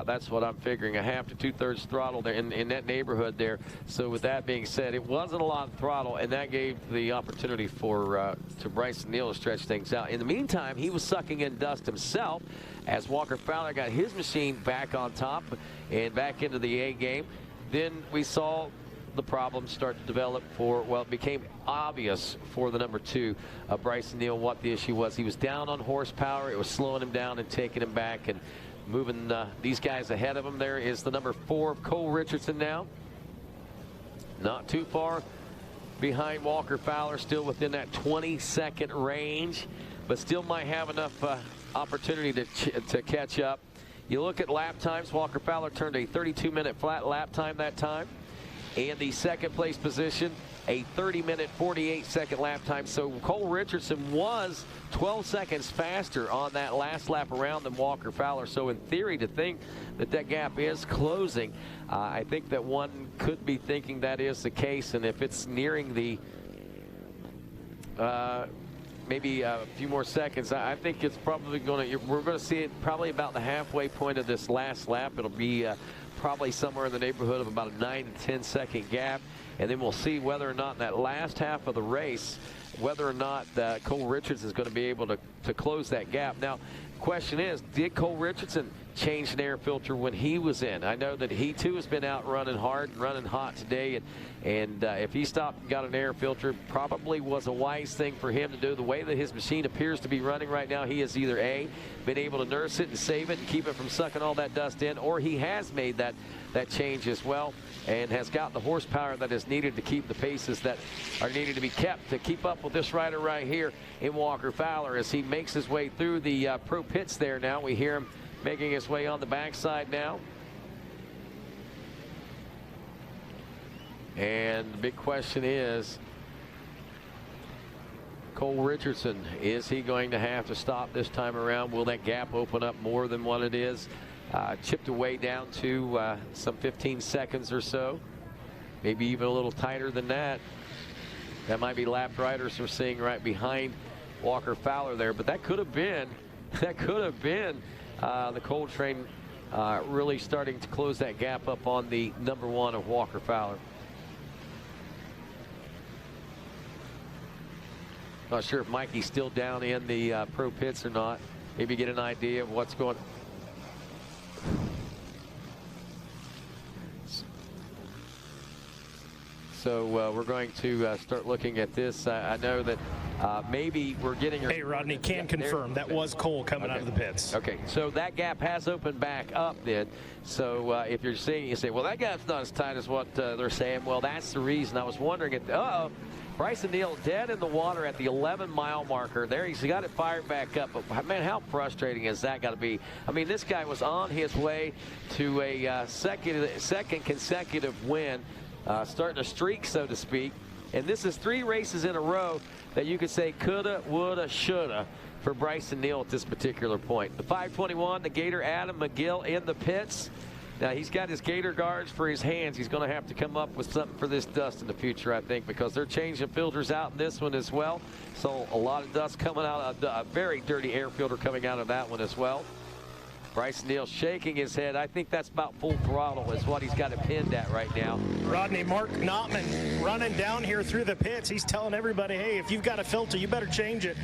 that's what I'm figuring, a half to 2/3 throttle there in that neighborhood there. So with that being said, it wasn't a lot of throttle, and that gave the opportunity for to Bryson Neal to stretch things out. In the meantime, he was sucking in dust himself as Walker Fowler got his machine back on top and back into the A game. Then we saw the problems start to develop for, well, it became obvious for the number 2, Bryson Neal, what the issue was. He was down on horsepower. It was slowing him down and taking him back and moving these guys ahead of him. There is the number 4, Cole Richardson now. Not too far behind Walker Fowler, still within that 20-second range, but still might have enough opportunity to catch up. You look at lap times, Walker Fowler turned a 32-minute flat lap time that time. And the second place position, a 30-minute, 48-second lap time. So Cole Richardson was 12 seconds faster on that last lap around than Walker Fowler. So in theory, to think that that gap is closing, I think that one could be thinking that is the case. And if it's nearing the maybe a few more seconds, I think it's probably going to, we're going to see it probably about the halfway point of this last lap. It'll be probably somewhere in the neighborhood of about a 9 to 10 second gap. And then we'll see whether or not in that last half of the race, whether or not Cole Richardson is going to be able to close that gap. Now, question is, did Cole Richardson change an air filter when he was in? I know that he too has been out running hard and running hot today, and if he stopped and got an air filter, probably was a wise thing for him to do. The way that his machine appears to be running right now, he has either A, been able to nurse it and save it and keep it from sucking all that dust in, or he has made that change as well and has got the horsepower that is needed to keep the paces that are needed to be kept to keep up with this rider right here in Walker Fowler as he makes his way through the pro pits there now. We hear him making his way on the backside now. And the big question is, Cole Richardson, is he going to have to stop this time around? Will that gap open up more than what it is? Chipped away down to some 15 seconds or so, maybe even a little tighter than that. That might be lapped riders we're seeing right behind Walker Fowler there, but that could have been the Cole train really starting to close that gap up on the number 1 of Walker Fowler. Not sure if Mikey's still down in the pro pits or not. Maybe get an idea of what's going on. So we're going to start looking at this. I know that maybe we're getting... Hey, Rodney, can confirm that was Cole coming out of the pits. Okay, so that gap has opened back up then. So if you're seeing, you say, well, that gap's not as tight as what they're saying. Well, that's the reason. I was wondering if... Bryson Neal dead in the water at the 11-mile marker there. He's got it fired back up. But, man, how frustrating is that got to be? I mean, this guy was on his way to a second consecutive win, starting a streak, so to speak. And this is 3 races in a row that you could say coulda, woulda, shoulda for Bryson Neal at this particular point. The 521, the Gator Adam McGill in the pits. Now, he's got his Gator guards for his hands. He's going to have to come up with something for this dust in the future, I think, because they're changing filters out in this one as well. So a lot of dust coming out, a very dirty air filter coming out of that one as well. Bryson Neal shaking his head. I think that's about full throttle is what he's got it pinned at right now. Rodney, Mark Notman running down here through the pits. He's telling everybody, hey, if you've got a filter, you better change it.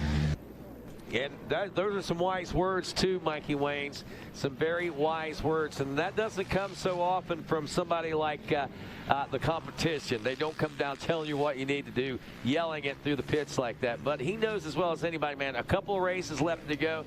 And those are some wise words too, Mikey Waynes. Some very wise words, and that doesn't come so often from somebody like the competition. They don't come down telling you what you need to do, yelling it through the pits like that. But he knows as well as anybody, man, a couple of races left to go.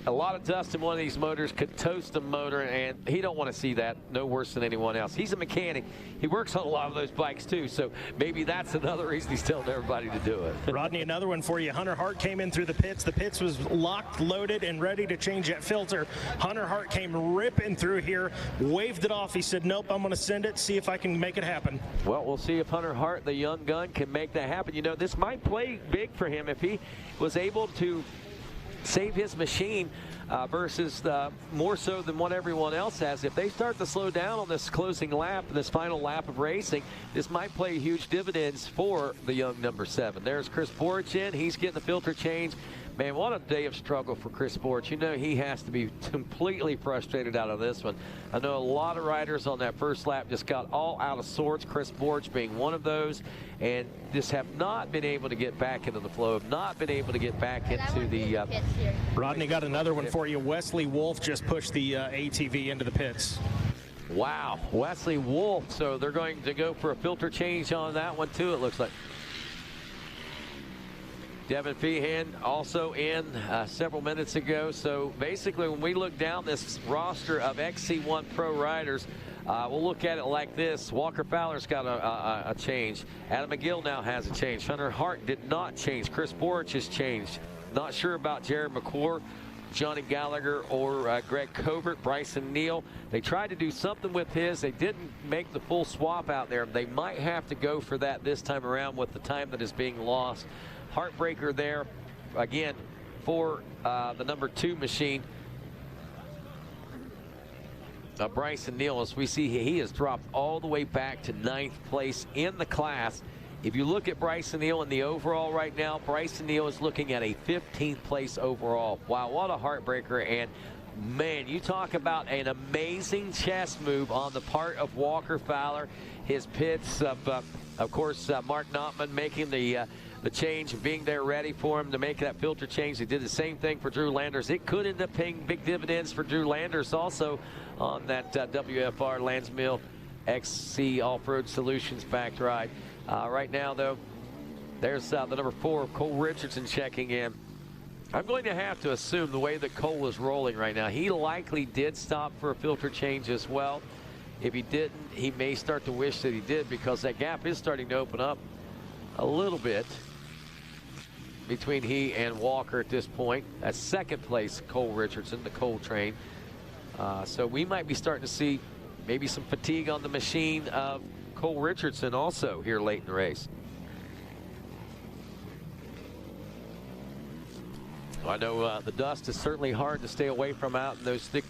A lot of dust in one of these motors could toast a motor, and he don't want to see that no worse than anyone else. He's a mechanic. He works on a lot of those bikes too, so maybe that's another reason he's telling everybody to do it. Rodney, another one for you. Hunter Hart came in through the pits. The pits was locked, loaded, and ready to change that filter. Hunter Hart came ripping through here, waved it off. He said, nope, I'm going to send it, see if I can make it happen. Well, we'll see if Hunter Hart, the young gun, can make that happen. You know, this might play big for him if he was able to save his machine versus more so than what everyone else has. If they start to slow down on this closing lap, this final lap of racing, this might play huge dividends for the young number 7. There's Chris Borch in. He's getting the filter change. Man, what a day of struggle for Chris Borch. You know, he has to be completely frustrated out of this one. I know a lot of riders on that first lap just got all out of sorts, Chris Borch being one of those, and just have not been able to get back into the flow, have not been able to get back into the... Rodney, got another one for you. Wesley Wolf just pushed the ATV into the pits. Wow, Wesley Wolf. So they're going to go for a filter change on that one, too, it looks like. Devin Feehan also in several minutes ago. So basically, when we look down this roster of XC1 Pro riders, we'll look at it like this. Walker Fowler's got a change. Adam McGill now has a change. Hunter Hart did not change. Chris Borch has changed. Not sure about Jared McClure, Johnny Gallagher, or Greg Covert, Bryson Neal. They tried to do something with his. They didn't make the full swap out there. They might have to go for that this time around with the time that is being lost. Heartbreaker there again for the number 2 machine. Bryson Neal, as we see, he has dropped all the way back to 9th place in the class. If you look at Bryson Neal in the overall right now, Bryson Neal is looking at a 15th place overall. Wow, what a heartbreaker, and man, you talk about an amazing chess move on the part of Walker Fowler. His pits of course, Mark Notman making the change and being there ready for him to make that filter change. He did the same thing for Drew Landers. It could end up paying big dividends for Drew Landers also on that WFR Lands Mill XC Off-Road Solutions backed ride. Right now, though, there's the number 4, Cole Richardson, checking in. I'm going to have to assume the way that Cole is rolling right now, he likely did stop for a filter change as well. If he didn't, he may start to wish that he did, because that gap is starting to open up a little bit between he and Walker at this point. That's second place Cole Richardson, the Cole train. So we might be starting to see maybe some fatigue on the machine of Cole Richardson also here late in the race. I know the dust is certainly hard to stay away from out in those thick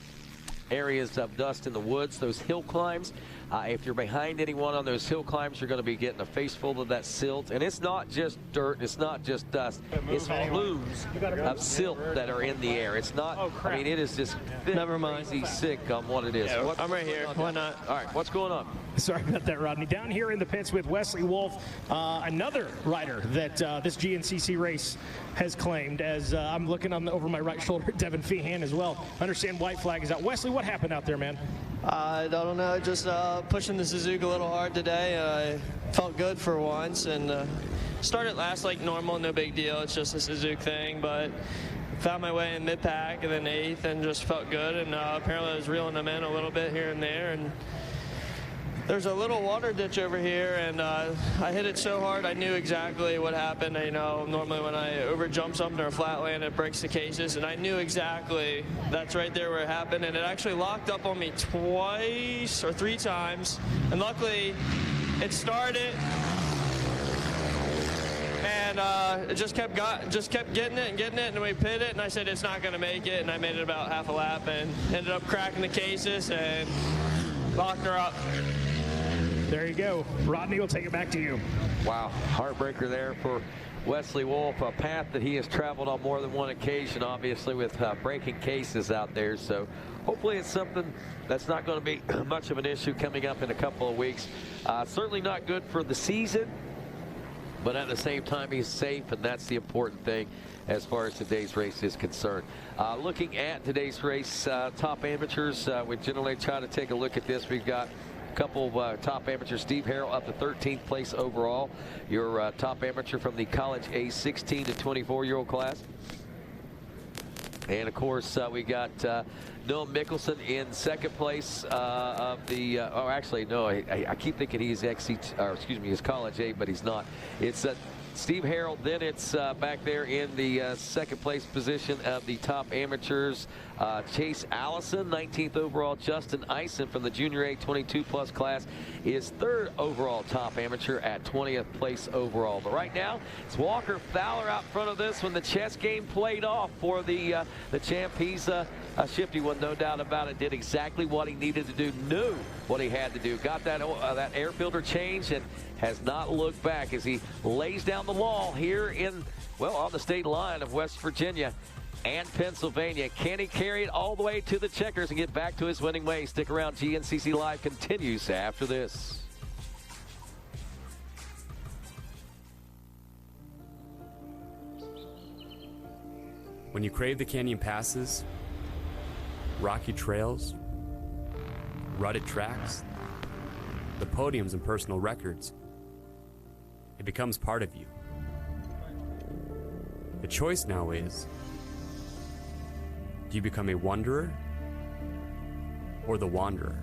areas of dust in the woods, those hill climbs. If you're behind anyone on those hill climbs, you're going to be getting a face full of that silt. And it's not just dirt, it's not just dust, it's plumes of silt that are in the air. It's not, I mean, it is just crazy sick on what it is. Yeah, I'm right here. Why not? All right, what's going on? Sorry about that, Rodney. Down here in the pits with Wesley Wolf, another rider that this GNCC race has claimed. As I'm looking over my right shoulder at Devin Feehan as well. Understand white flag is out. Wesley, what happened out there, man? I don't know, just pushing the Suzuki a little hard today. I felt good for once, and started last like normal, no big deal. It's just a Suzuki thing, but found my way in mid-pack and then 8th and just felt good. And apparently I was reeling them in a little bit here and there. And there's a little water ditch over here, and I hit it so hard I knew exactly what happened. You know, normally when I overjump something or flatland, it breaks the cases, and I knew exactly that's right there where it happened. And it actually locked up on me twice or 3 times, and luckily it started, and it just kept getting it, and we pit it, and I said it's not going to make it, and I made it about half a lap and ended up cracking the cases and locked her up. There you go. Rodney, will take it back to you. Wow, heartbreaker there for Wesley Wolf, a path that he has traveled on more than one occasion, obviously, with breaking cases out there. So hopefully it's something that's not going to be much of an issue coming up in a couple of weeks. Certainly not good for the season, but at the same time, he's safe, and that's the important thing as far as today's race is concerned. Looking at today's race, top amateurs, we generally try to take a look at this. We've got couple of top amateurs. Steve Harrell up to 13th place overall. Your top amateur from the college age 16 to 24-year-old class. And of course, we got Noah Mickelson in second place of the. Oh, actually, no. I keep thinking he's his college age, but he's not. It's Steve Harrell. Then it's back there in the second place position of the top amateurs. Chase Allison, 19th overall. Justin Eisen from the Junior A 22+ class is third overall top amateur at 20th place overall. But right now, it's Walker Fowler out front of this when the chess game played off for the champ. He's a shifty one, no doubt about it. Did exactly what he needed to do, knew what he had to do. Got that air filter change and has not looked back as he lays down the wall here on the state line of West Virginia and Pennsylvania. Can he carry it all the way to the checkers and get back to his winning way? Stick around. GNCC Live continues after this. When you crave the canyon passes, rocky trails, rutted tracks, the podiums and personal records, it becomes part of you. The choice now is, do you become a wanderer or the wanderer?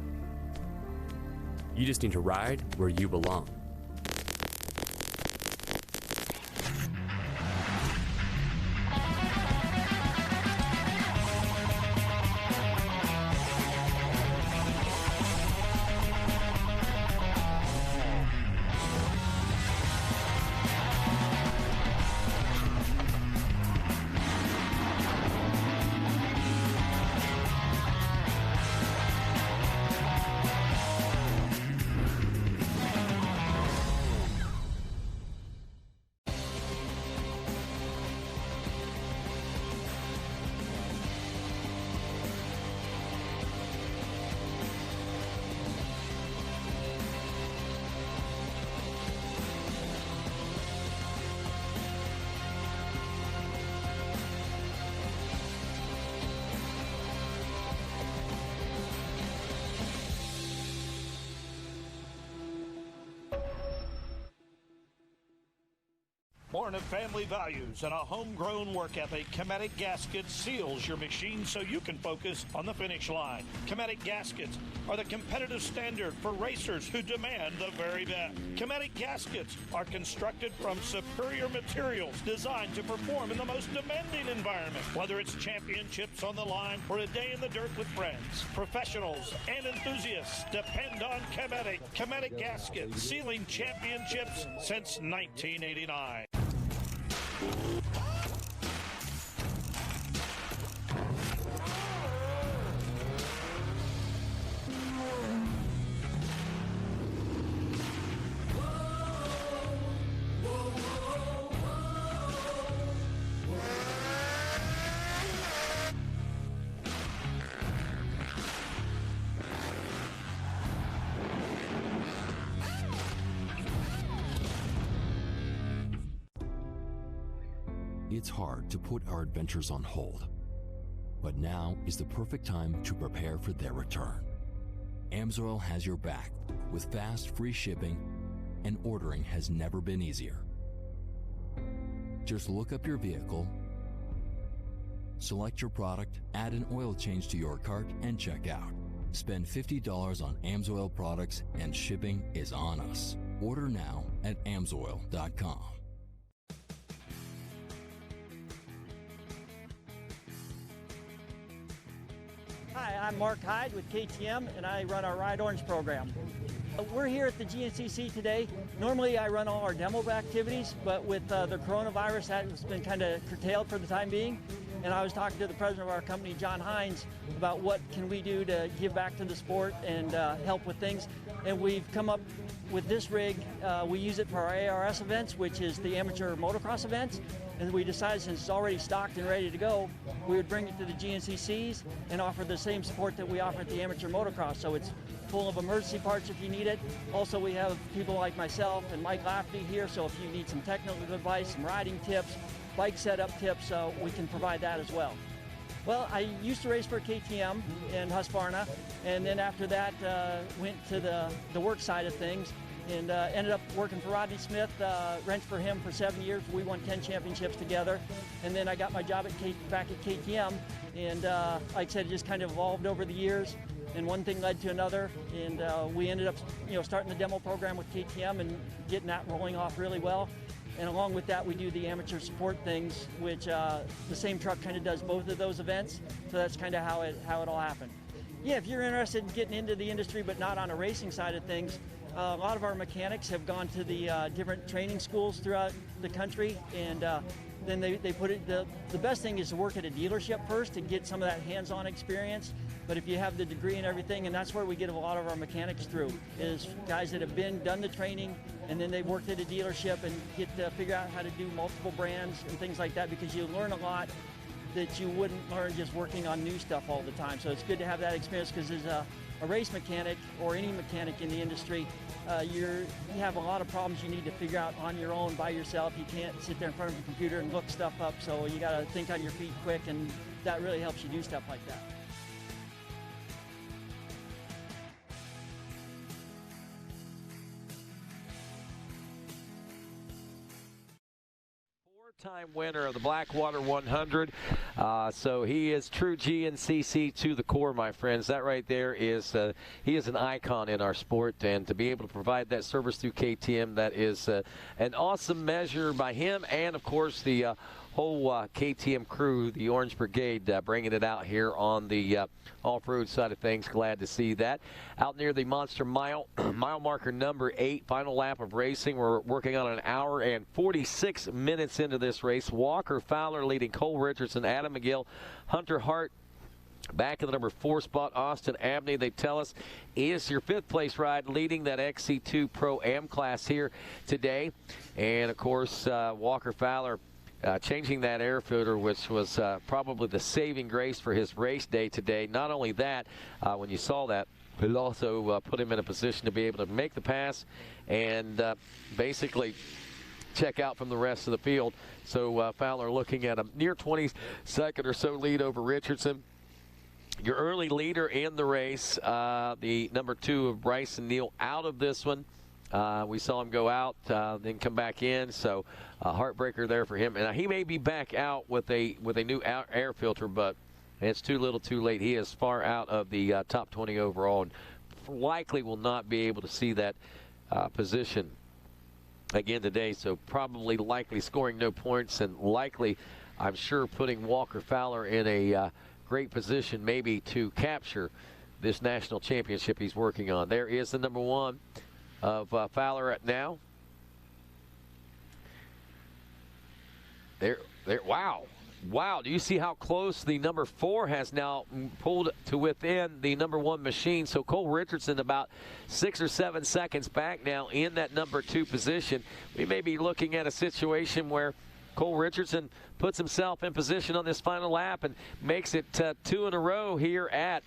You just need to ride where you belong. Born of family values and a homegrown work ethic, Kinetic Gaskets seals your machine so you can focus on the finish line. Kinetic Gaskets are the competitive standard for racers who demand the very best. Kinetic Gaskets are constructed from superior materials designed to perform in the most demanding environment, whether it's championships on the line or a day in the dirt with friends. Professionals and enthusiasts depend on Kinetic. Kinetic Gaskets, sealing championships since 1989. It's hard to put our adventures on hold, but now is the perfect time to prepare for their return. AMSOIL has your back with fast, free shipping, and ordering has never been easier. Just look up your vehicle, select your product, add an oil change to your cart, and check out. Spend $50 on AMSOIL products and shipping is on us. Order now at AMSOIL.com. Hi, I'm Mark Hyde with KTM, and I run our Ride Orange program. We're here at the GNCC today. Normally I run all our demo activities, but with the coronavirus, that has been kind of curtailed for the time being. And I was talking to the president of our company, John Hines, about what can we do to give back to the sport and help with things. And we've come up with this rig. We use it for our ARS events, which is the amateur motocross events. And we decided, since it's already stocked and ready to go, we would bring it to the GNCCs and offer the same support that we offer at the amateur motocross. So it's full of emergency parts if you need it. Also, we have people like myself and Mike Lafferty here, so if you need some technical advice, some riding tips, bike setup tips, we can provide that as well. Well, I used to race for KTM in Husqvarna, and then after that went to the work side of things, and ended up working for Rodney Smith, wrenched for him for 7 years. We won 10 championships together, and then I got my job back at KTM, and like I said, it just kind of evolved over the years, and one thing led to another, and we ended up starting the demo program with KTM and getting that rolling off really well. And along with that, we do the amateur support things, which the same truck kind of does both of those events, so that's kind of how it all happened. Yeah, if you're interested in getting into the industry but not on a racing side of things, a lot of our mechanics have gone to the different training schools throughout the country, and then they put it, the best thing is to work at a dealership first to get some of that hands-on experience. But if you have the degree and everything, and that's where we get a lot of our mechanics through, is guys that have done the training, and then they've worked at a dealership and get to figure out how to do multiple brands and things like that, because you learn a lot that you wouldn't learn just working on new stuff all the time. So it's good to have that experience, because as a race mechanic or any mechanic in the industry, you have a lot of problems you need to figure out on your own by yourself. You can't sit there in front of a computer and look stuff up, so you got to think on your feet quick, and that really helps you do stuff like that. Time winner of the Blackwater 100, so he is true GNCC to the core, my friends. That right there is he is an icon in our sport, and to be able to provide that service through KTM, that is an awesome measure by him, and of course the whole KTM crew, the Orange Brigade, bringing it out here on the off-road side of things. Glad to see that. Out near the Monster Mile, mile marker number 8, final lap of racing. We're working on an hour and 46 minutes into this race. Walker Fowler leading Cole Richardson, Adam McGill, Hunter Hart back in the number 4 spot. Austin Abney, they tell us, is your 5th place ride leading that XC2 Pro-Am class here today. And of course, Walker Fowler changing that air filter, which was probably the saving grace for his race day today. Not only that, when you saw that, it also put him in a position to be able to make the pass and basically check out from the rest of the field. So Fowler looking at a near 20-second or so lead over Richardson. Your early leader in the race, the number 2 of Bryson Neal, out of this one. We saw him go out, then come back in, so heartbreaker there for him. And he may be back out with a new air filter, but it's too little too late. He is far out of the top 20 overall and likely will not be able to see that position again today. So probably likely scoring no points and likely, I'm sure, putting Walker Fowler in a great position maybe to capture this national championship he's working on. There is the number 1 of Fowler at now. There, wow, do you see how close the number 4 has now pulled to within the number 1 machine? So Cole Richardson about 6 or 7 seconds back now in that number 2 position. We may be looking at a situation where Cole Richardson puts himself in position on this final lap and makes it 2 in a row here at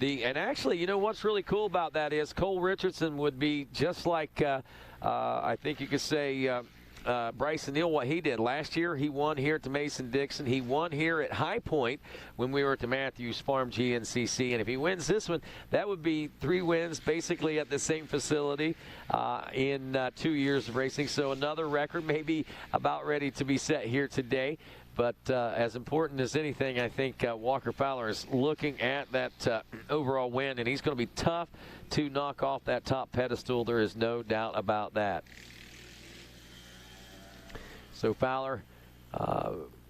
and actually, you know what's really cool about that is Cole Richardson would be just like I think you could say Bryson Neal, what he did last year. He won here at the Mason-Dixon. He won here at High Point when we were at the Matthews Farm GNCC. And if he wins this one, that would be 3 wins basically at the same facility in 2 years of racing. So another record maybe about ready to be set here today. But as important as anything, I think Walker Fowler is looking at that overall win, and he's going to be tough to knock off that top pedestal. There is no doubt about that. So Fowler,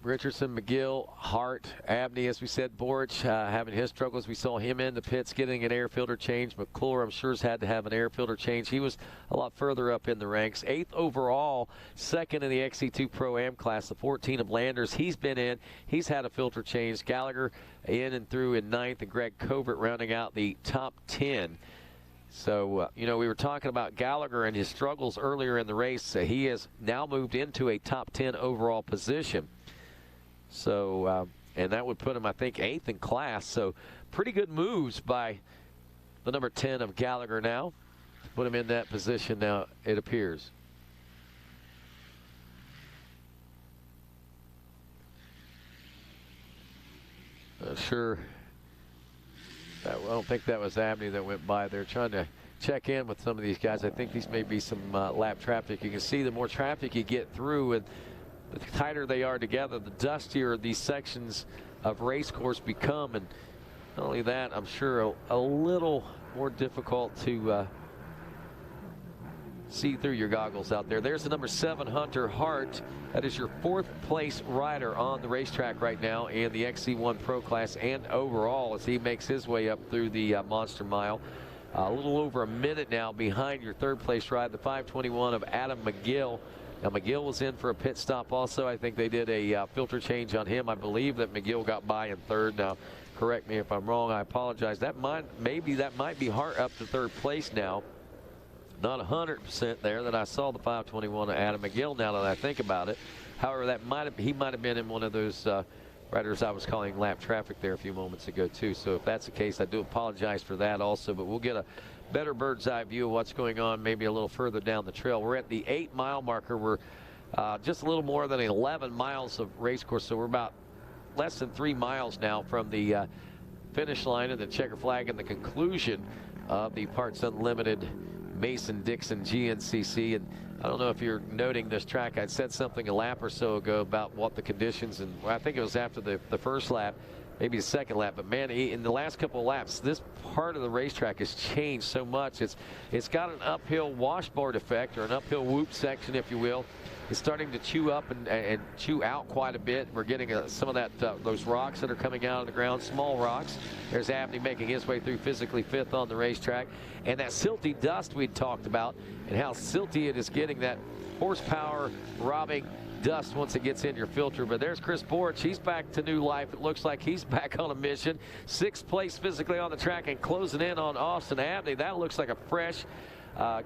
Richardson, McGill, Hart, Abney, as we said, Borich having his struggles. We saw him in the pits getting an air filter change. McClure, I'm sure, has had to have an air filter change. He was a lot further up in the ranks. 8th overall, 2nd in the XC2 Pro-Am class, the 14 of Landers. He's been in. He's had a filter change. Gallagher in and through in 9th, and Greg Covert rounding out the top 10. So, you know, we were talking about Gallagher and his struggles earlier in the race. He has now moved into a top 10 overall position. So, and that would put him, I think, 8th in class. So, pretty good moves by the number 10 of Gallagher now. Put him in that position now, it appears. Sure. I don't think that was Abney that went by there. Trying to check in with some of these guys. I think these may be some lap traffic. You can see the more traffic you get through and the tighter they are together, the dustier these sections of race course become. And not only that, I'm sure a little more difficult to see through your goggles out there. There's the number 7, Hunter Hart. That is your 4th place rider on the racetrack right now in the XC1 Pro class and overall as he makes his way up through the Monster Mile. A little over a minute now behind your 3rd place ride, the 521 of Adam McGill. Now, McGill was in for a pit stop also. I think they did a filter change on him. I believe that McGill got by in 3rd. Now, correct me if I'm wrong. I apologize. Maybe that might be Hart up to 3rd place now. Not 100% there that I saw the 521 of Adam McGill now that I think about it. However, he might have been in one of those riders I was calling lap traffic there a few moments ago too. So if that's the case, I do apologize for that also. But we'll get a better bird's eye view of what's going on maybe a little further down the trail. We're at the 8-mile marker. We're just a little more than 11 miles of race course. So we're about less than 3 miles now from the finish line and the checker flag and the conclusion of the Parts Unlimited Mason-Dixon GNCC. And I don't know if you're noting this track. I said something a lap or so ago about what the conditions, and I think it was after the first lap, maybe the second lap, but man, in the last couple of laps, this part of the racetrack has changed so much. It's got an uphill washboard effect, or an uphill whoop section, if you will. It's starting to chew up and chew out quite a bit. We're getting some of that those rocks that are coming out of the ground, small rocks. There's Abney making his way through, physically 5th on the racetrack. And that silty dust we'd talked about and how silty it is getting, that horsepower robbing dust once it gets in your filter. But there's Chris Borich. He's back to new life. It looks like he's back on a mission. 6th place physically on the track and closing in on Austin Abney. That looks like a fresh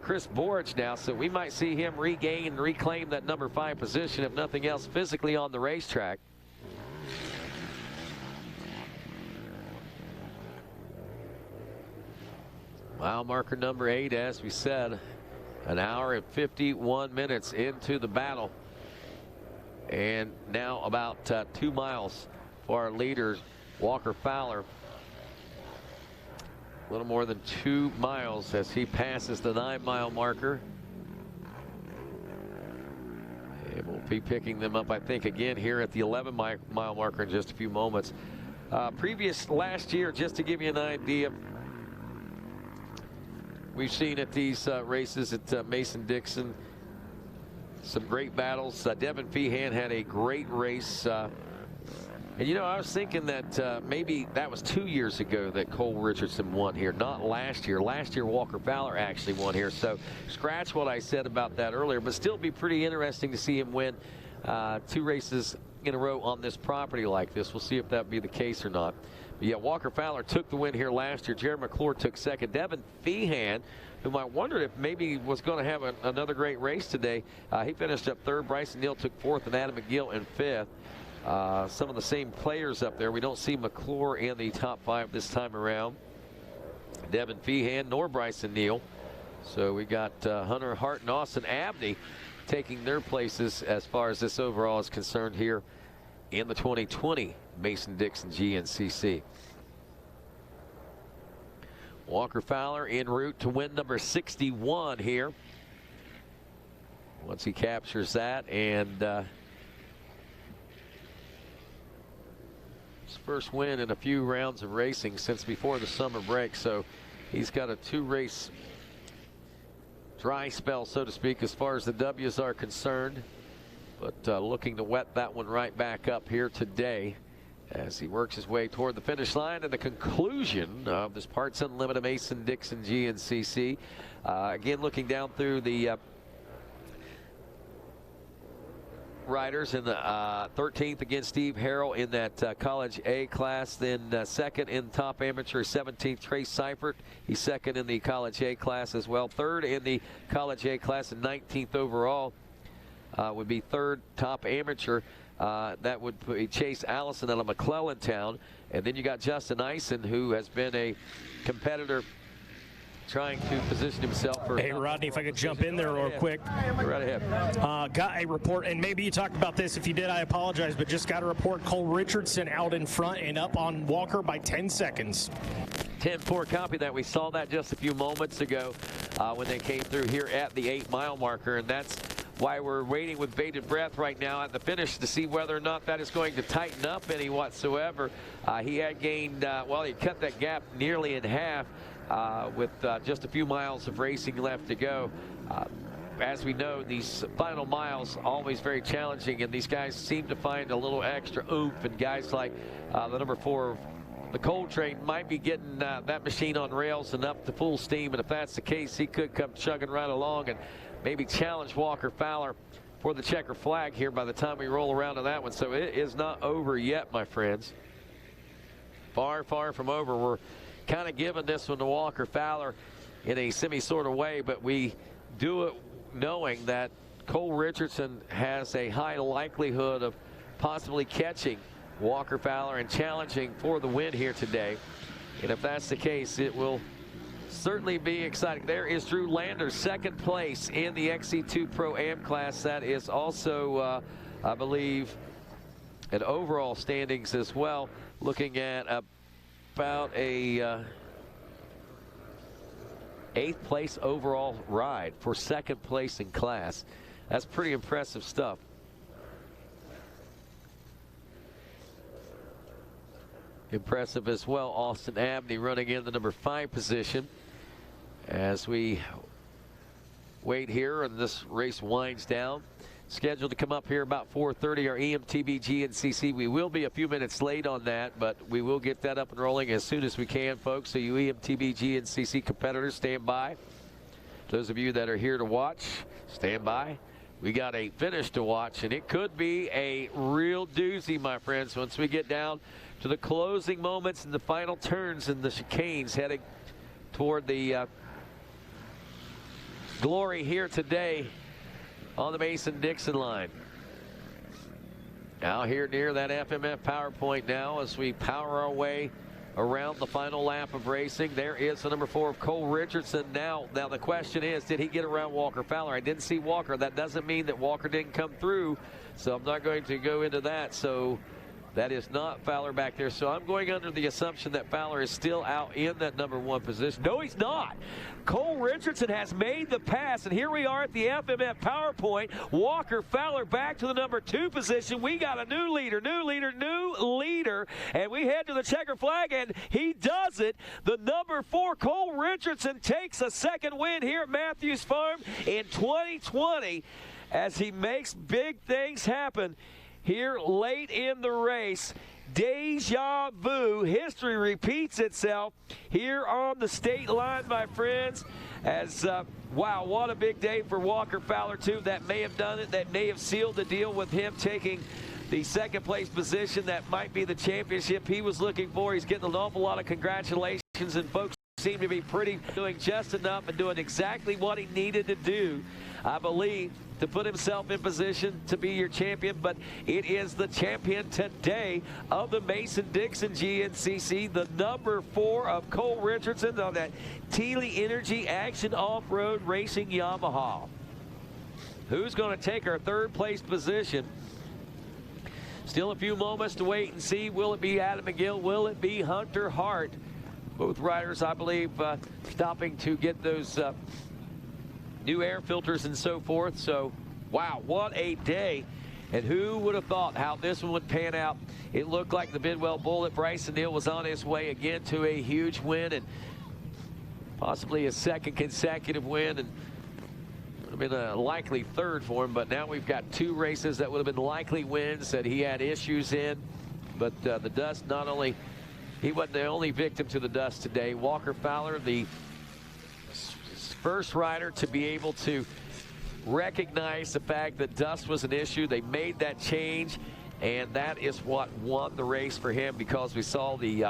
Chris Borich now, so we might see him regain and reclaim that number 5 position, if nothing else, physically on the racetrack. Mile marker number 8, as we said, an hour and 51 minutes into the battle. And now about 2 miles for our leaders, Walker Fowler. A little more than 2 miles as he passes the 9-mile marker. And we'll be picking them up, I think, again here at the 11-mile marker in just a few moments. Last year, just to give you an idea, we've seen at these races at Mason-Dixon some great battles. Devin Feehan had a great race. And, you know, I was thinking that maybe that was 2 years ago that Cole Richardson won here, not last year. Last year, Walker Fowler actually won here. So scratch what I said about that earlier, but still be pretty interesting to see him win 2 races in a row on this property like this. We'll see if that be the case or not. But yeah, Walker Fowler took the win here last year. Jared McClure took second. Devin Feehan, whom I wondered if maybe was going to have another great race today, he finished up third. Bryson Neal took fourth, and Adam McGill in fifth. Some of the same players up there. We don't see McClure in the top 5 this time around. Devin Feehan nor Bryson Neal. So we got Hunter Hart and Austin Abney taking their places as far as this overall is concerned here in the 2020 Mason-Dixon GNCC. Walker Fowler en route to win number 61 here. Once he captures that, and his first win in a few rounds of racing since before the summer break, so he's got a 2-race dry spell, so to speak, as far as the W's are concerned, but looking to wet that one right back up here today as he works his way toward the finish line and the conclusion of this Parts Unlimited Mason-Dixon GNCC. Again, looking down through the riders in the 13th again, Steve Harrell in that College A class, then second in top amateur, 17th Trace Seifert. He's second in the College A class as well. Third in the College A class and 19th overall would be third top amateur. That would be Chase Allison out of McClellantown. And then you got Justin Eisen, who has been a competitor trying to position himself for. Hey, Rodney, if I could jump in there real quick. Right ahead. Got a report, and maybe you talked about this. If you did, I apologize, but just got a report. Cole Richardson out in front and up on Walker by 10 seconds. 10-4 copy that. We saw that just a few moments ago when they came through here at the 8-mile marker, and that's why we're waiting with bated breath right now at the finish to see whether or not that is going to tighten up any whatsoever. He had gained, he cut that gap nearly in half with just a few miles of racing left to go. As we know, these final miles always very challenging, and these guys seem to find a little extra oomph, and guys like the number 4, the Coal Train, might be getting that machine on rails and up to full steam, and if that's the case, he could come chugging right along and maybe challenge Walker Fowler for the checker flag here by the time we roll around to that one. So it is not over yet, my friends. Far, far from over. We're kind of giving this one to Walker Fowler in a semi-sort of way, but we do it knowing that Cole Richardson has a high likelihood of possibly catching Walker Fowler and challenging for the win here today. And if that's the case, it will certainly be exciting. There is Drew Lander, second place in the XC2 Pro-Am class. That is also, I believe, an overall standings as well. Looking at about a 8th place overall ride for second place in class. That's pretty impressive stuff. Impressive as well. Austin Abney running in the number 5 position. As we wait here and this race winds down, scheduled to come up here about 4:30, our EMTB GNCC. We will be a few minutes late on that, but we will get that up and rolling as soon as we can, folks. So you EMTB GNCC competitors, stand by. Those of you that are here to watch, stand by. We got a finish to watch, and it could be a real doozy, my friends, once we get down to the closing moments and the final turns and the chicanes heading toward the glory here today on the Mason-Dixon line. Now here near that FMF power point now as we power our way around the final lap of racing. There is the number 4 of Cole Richardson. Now the question is, did he get around Walker Fowler? I didn't see Walker. That doesn't mean that Walker didn't come through, so I'm not going to go into that. So That is not Fowler back there. So I'm going under the assumption that Fowler is still out in that number 1 position. No, he's not. Cole Richardson has made the pass, and here we are at the FMF PowerPoint. Walker Fowler back to the number 2 position. We got a new leader, and we head to the checker flag, and he does it. The number 4, Cole Richardson, takes a second win here at Matthews Farm in 2020 as he makes big things happen here late in the race. Deja vu. History repeats itself here on the state line, my friends. As, wow, what a big day for Walker Fowler, too. That may have done it. That may have sealed the deal with him taking the second place position. That might be the championship he was looking for. He's getting an awful lot of congratulations, and folks seem to be doing just enough and doing exactly what he needed to do, I believe, to put himself in position to be your champion. But it is the champion today of the Mason-Dixon GNCC, the number 4 of Cole Richardson on that Teely Energy Action Off-Road Racing Yamaha. Who's going to take our 3rd place position? Still a few moments to wait and see. Will it be Adam McGill? Will it be Hunter Hart? Both riders, I believe, stopping to get those new air filters and so forth. So, wow, what a day. And who would have thought how this one would pan out? It looked like the Bidwell Bullet, Bryson Neal, was on his way again to a huge win and possibly a 2nd consecutive win, and would have been a likely 3rd for him. But now we've got 2 races that would have been likely wins that he had issues in. But the dust, not only, he wasn't the only victim to the dust today. Walker Fowler, the first rider to be able to recognize the fact that dust was an issue. They made that change, and that is what won the race for him, because we saw the,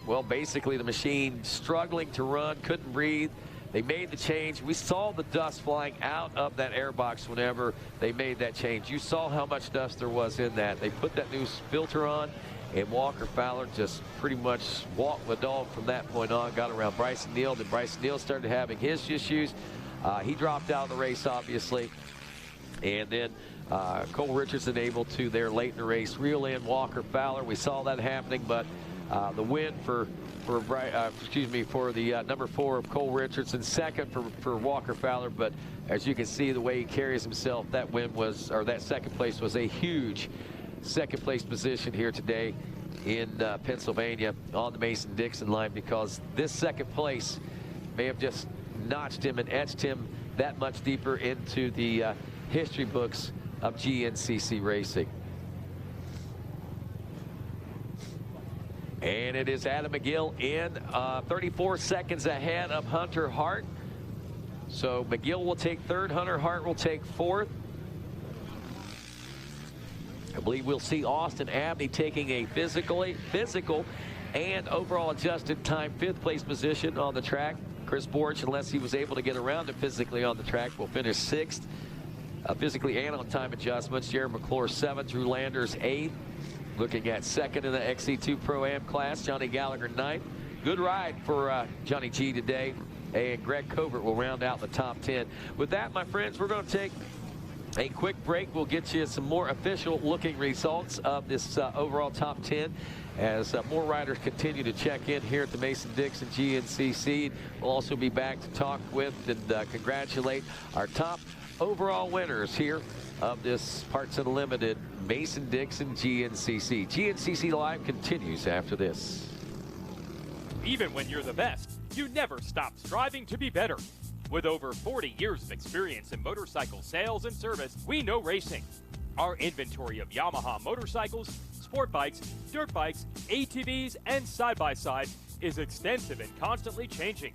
well, basically the machine struggling to run, couldn't breathe. They made the change. We saw the dust flying out of that airbox whenever they made that change. You saw how much dust there was in that. They put that new filter on, and Walker Fowler just pretty much walked the dog from that point on, got around Bryson Neal. Then Bryson Neal started having his issues. He dropped out of the race, obviously. And then Cole Richardson able to, there late in the race, reel in Walker Fowler. We saw that happening, but the win for the number 4 of Cole Richardson, 2nd for Walker Fowler. But as you can see, the way he carries himself, that win was, or that 2nd place was a huge 2nd place position here today in Pennsylvania on the Mason-Dixon line, because this 2nd place may have just notched him and etched him that much deeper into the history books of GNCC racing. And it is Adam McGill in 34 seconds ahead of Hunter Hart. So McGill will take 3rd, Hunter Hart will take 4th. I believe we'll see Austin Abney taking a physical and overall adjusted time 5th place position on the track. Chris Borch, unless he was able to get around it physically on the track, will finish 6th. Physically and on time adjustments. Jared McClure 7th, Drew Landers 8th. Looking at 2nd in the XC2 Pro-Am class, Johnny Gallagher 9th. Good ride for Johnny G today. And Greg Covert will round out the top 10. With that, my friends, we're going to take a quick break. We'll get you some more official looking results of this overall top 10 as more riders continue to check in here at the Mason-Dixon GNCC. We'll also be back to talk with and congratulate our top overall winners here of this Parts Unlimited Mason-Dixon GNCC. GNCC Live continues after this. Even when you're the best, you never stop striving to be better. With over 40 years of experience in motorcycle sales and service, we know racing. Our inventory of Yamaha motorcycles, sport bikes, dirt bikes, ATVs, and side-by-sides is extensive and constantly changing.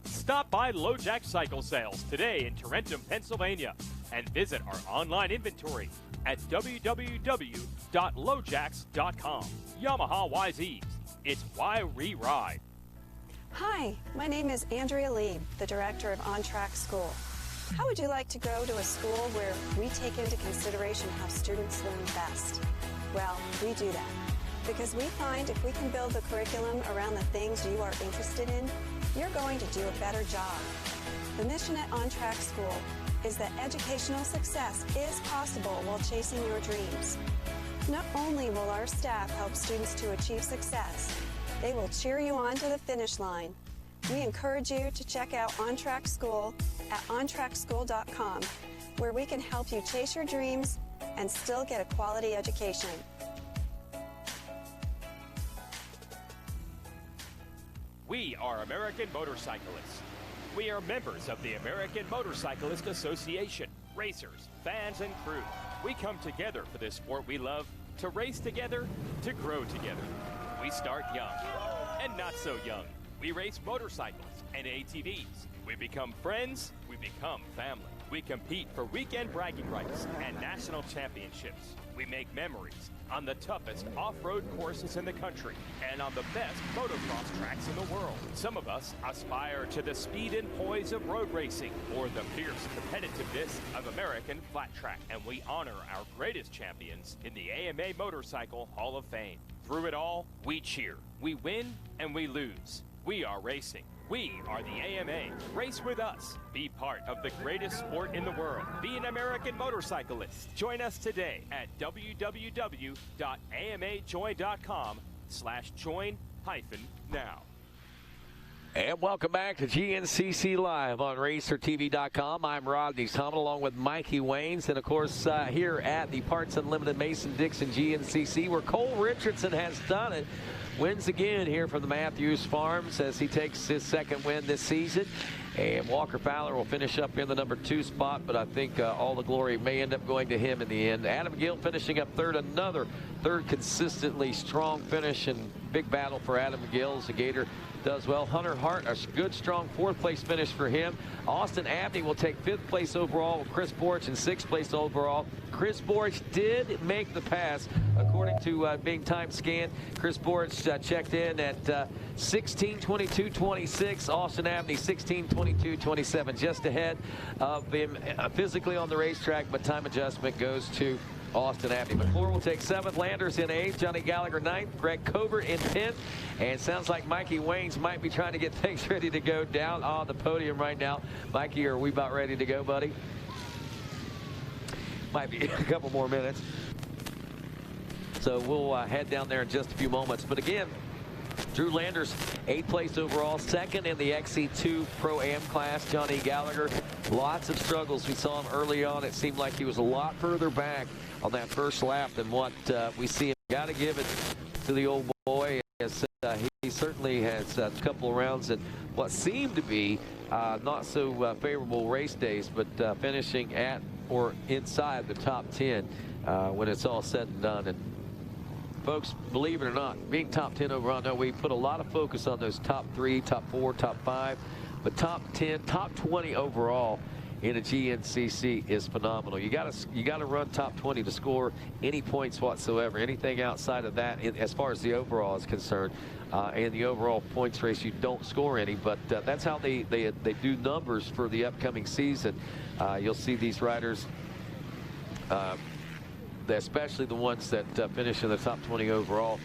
Stop by LoJack Cycle Sales today in Tarentum, Pennsylvania, and visit our online inventory at www.lojacks.com. Yamaha YZs, it's why we ride. Hi, my name is Andrea Lee, the director of On Track School. How would you like to go to a school where we take into consideration how students learn best? Well, we do that because we find if we can build the curriculum around the things you are interested in, you're going to do a better job. The mission at On Track School is that educational success is possible while chasing your dreams. Not only will our staff help students to achieve success, they will cheer you on to the finish line. We encourage you to check out On Track School at ontrackschool.com, where we can help you chase your dreams and still get a quality education. We are American motorcyclists. We are members of the American Motorcyclist Association, racers, fans, and crew. We come together for this sport we love, to race together, to grow together. We start young and not so young. We race motorcycles and ATVs. We become friends, we become family. We compete for weekend bragging rights and national championships. We make memories on the toughest off-road courses in the country and on the best motocross tracks in the world. Some of us aspire to the speed and poise of road racing or the fierce competitiveness of American flat track, and we honor our greatest champions in the AMA Motorcycle Hall of Fame. Through it all, we cheer, we win, and we lose. We are racing. We are the AMA. Race with us. Be part of the greatest sport in the world. Be an American motorcyclist. Join us today at www.amajoin.com/join-now. And welcome back to GNCC Live on RacerTV.com. I'm Rodney Thomas along with Mikey Waynes. And, of course, here at the Parts Unlimited Mason-Dixon GNCC, where Cole Richardson has done it. Wins again here from the Matthews Farms as he takes his second win this season. And Walker Fowler will finish up in the number 2 spot, but I think all the glory may end up going to him in the end. Adam Gill finishing up third, another third consistently strong finish, and big battle for Adam Gill as the Gator does well. Hunter Hart, a good, strong 4th place finish for him. Austin Abney will take 5th place overall, with Chris Borch in 6th place overall. Chris Borch did make the pass, according to being time scanned. Chris Borch checked in at 16:22.26. Austin Abney 16:22.27, just ahead of him physically on the racetrack, but time adjustment goes to Austin Abney. McClure will take 7th, Landers in 8th, Johnny Gallagher 9th, Greg Covert in 10th, and sounds like Mikey Waynes might be trying to get things ready to go down on the podium right now. Mikey, are we about ready to go, buddy? Might be a couple more minutes. So we'll head down there in just a few moments. But again, Drew Landers, 8th place overall, 2nd in the XC2 Pro-Am class. Johnny Gallagher, lots of struggles. We saw him early on. It seemed like he was a lot further back on that first lap than what we see him. Got to give it to the old boy. As, he certainly has a couple of rounds in what seemed to be not so favorable race days, but finishing at or inside the top 10 when it's all said and done. And folks, believe it or not, being top 10 overall, now we put a lot of focus on those top 3, top 4, top 5, but top 10, top 20 overall in a GNCC is phenomenal. You got to run top 20 to score any points whatsoever. Anything outside of that, as far as the overall is concerned, in the overall points race, you don't score any. But that's how they do numbers for the upcoming season. You'll see these riders, especially the ones that finish in the top 20 overall.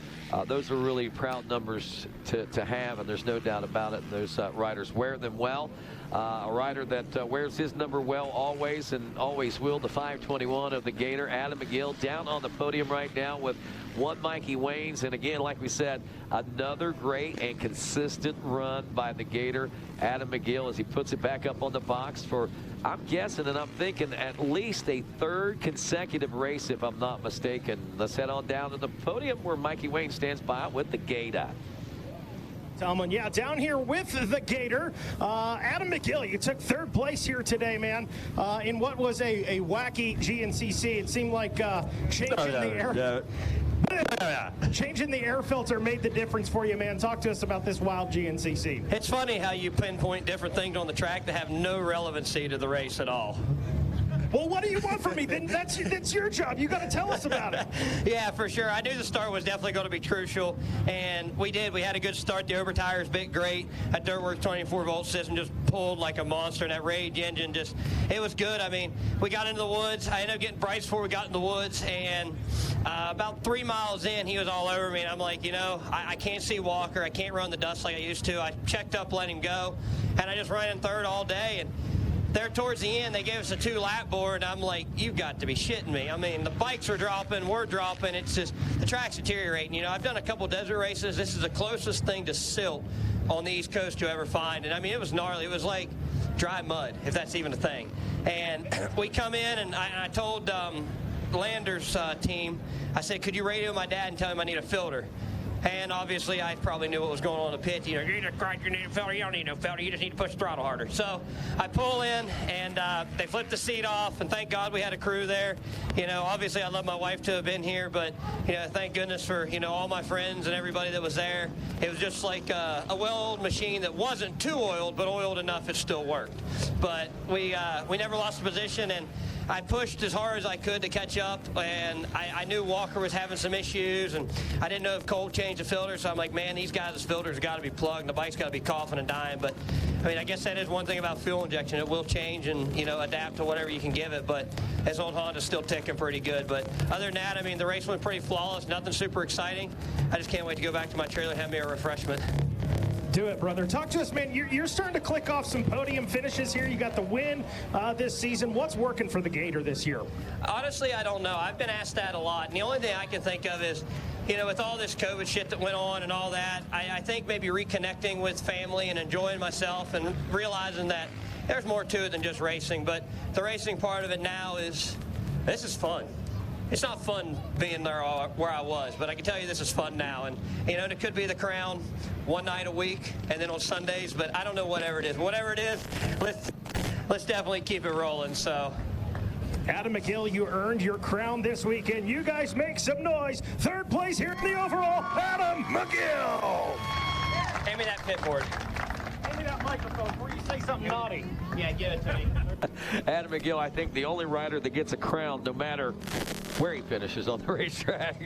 Those are really proud numbers to have, and there's no doubt about it. Those riders wear them well. A rider that wears his number well always and always will, the 521 of the Gator, Adam McGill, down on the podium right now with one Mikey Waynes. And again, like we said, another great and consistent run by the Gator, Adam McGill, as he puts it back up on the box for, I'm guessing and I'm thinking, at least a 3rd consecutive race, if I'm not mistaken. Let's head on down to the podium where Mikey Waynes stands by with the Gator. Yeah, down here with the Gator, Adam McGill, you took 3rd place here today, man, in what was a wacky GNCC. It seemed like changing the air filter made the difference for you, man. Talk to us about this wild GNCC. It's funny how you pinpoint different things on the track that have no relevancy to the race at all. Well, what do you want from me? Then that's your job. You got to tell us about it. Yeah, for sure. I knew the start was definitely going to be crucial, and we did. We had a good start. The over tires bit great. That Dirtworks 24-volt system just pulled like a monster, and that Rage engine just, it was good. I mean, we got into the woods. I ended up getting Bryce before we got in the woods, and about 3 miles in, he was all over me, and I'm like, you know, I can't see Walker. I can't run the dust like I used to. I checked up, let him go, and I just ran in 3rd all day, and there towards the end, they gave us a 2-lap board. I'm like, you've got to be shitting me. I mean, the bikes are dropping, we're dropping. It's just, the track's deteriorating. You know, I've done a couple desert races. This is the closest thing to silt on the East Coast you ever find. And I mean, it was gnarly. It was like dry mud, if that's even a thing. And we come in, and I told Lander's team, I said, could you radio my dad and tell him I need a filter? And obviously, I probably knew what was going on in the pit. You know, you need a filter. You don't need no filter. You just need to push the throttle harder. So I pull in, and they flip the seat off, and thank God we had a crew there. You know, obviously, I'd love my wife to have been here, but, you know, thank goodness for, you know, all my friends and everybody that was there. It was just like a well-oiled machine that wasn't too oiled, but oiled enough it still worked. But we never lost the position, and I pushed as hard as I could to catch up, and I knew Walker was having some issues, and I didn't know if Cole changed the filter, so I'm like, man, these guys' filters have got to be plugged, and the bike's got to be coughing and dying. But, I mean, I guess that is one thing about fuel injection. It will change and, you know, adapt to whatever you can give it, but this old Honda's still ticking pretty good. But other than that, I mean, the race went pretty flawless, nothing super exciting. I just can't wait to go back to my trailer and have me a refreshment. Do it, brother. Talk to us, man. You're starting to click off some podium finishes here. You got the win this season. What's working for the Gator this year? Honestly, I don't know. I've been asked that a lot. And the only thing I can think of is, you know, with all this COVID shit that went on and all that, I think maybe reconnecting with family and enjoying myself and realizing that there's more to it than just racing. But the racing part of it now is, this is fun. It's not fun being there where I was, but I can tell you this is fun now. And, you know, it could be the Crown one night a week and then on Sundays, but I don't know, whatever it is. Whatever it is, let's definitely keep it rolling. So, Adam McGill, you earned your crown this weekend. You guys make some noise. Third place here in the overall, Adam McGill. Hand me that pit board. Hand me that microphone before you say something naughty. Yeah, give it to me. Adam McGill, I think the only rider that gets a crown no matter where he finishes on the racetrack.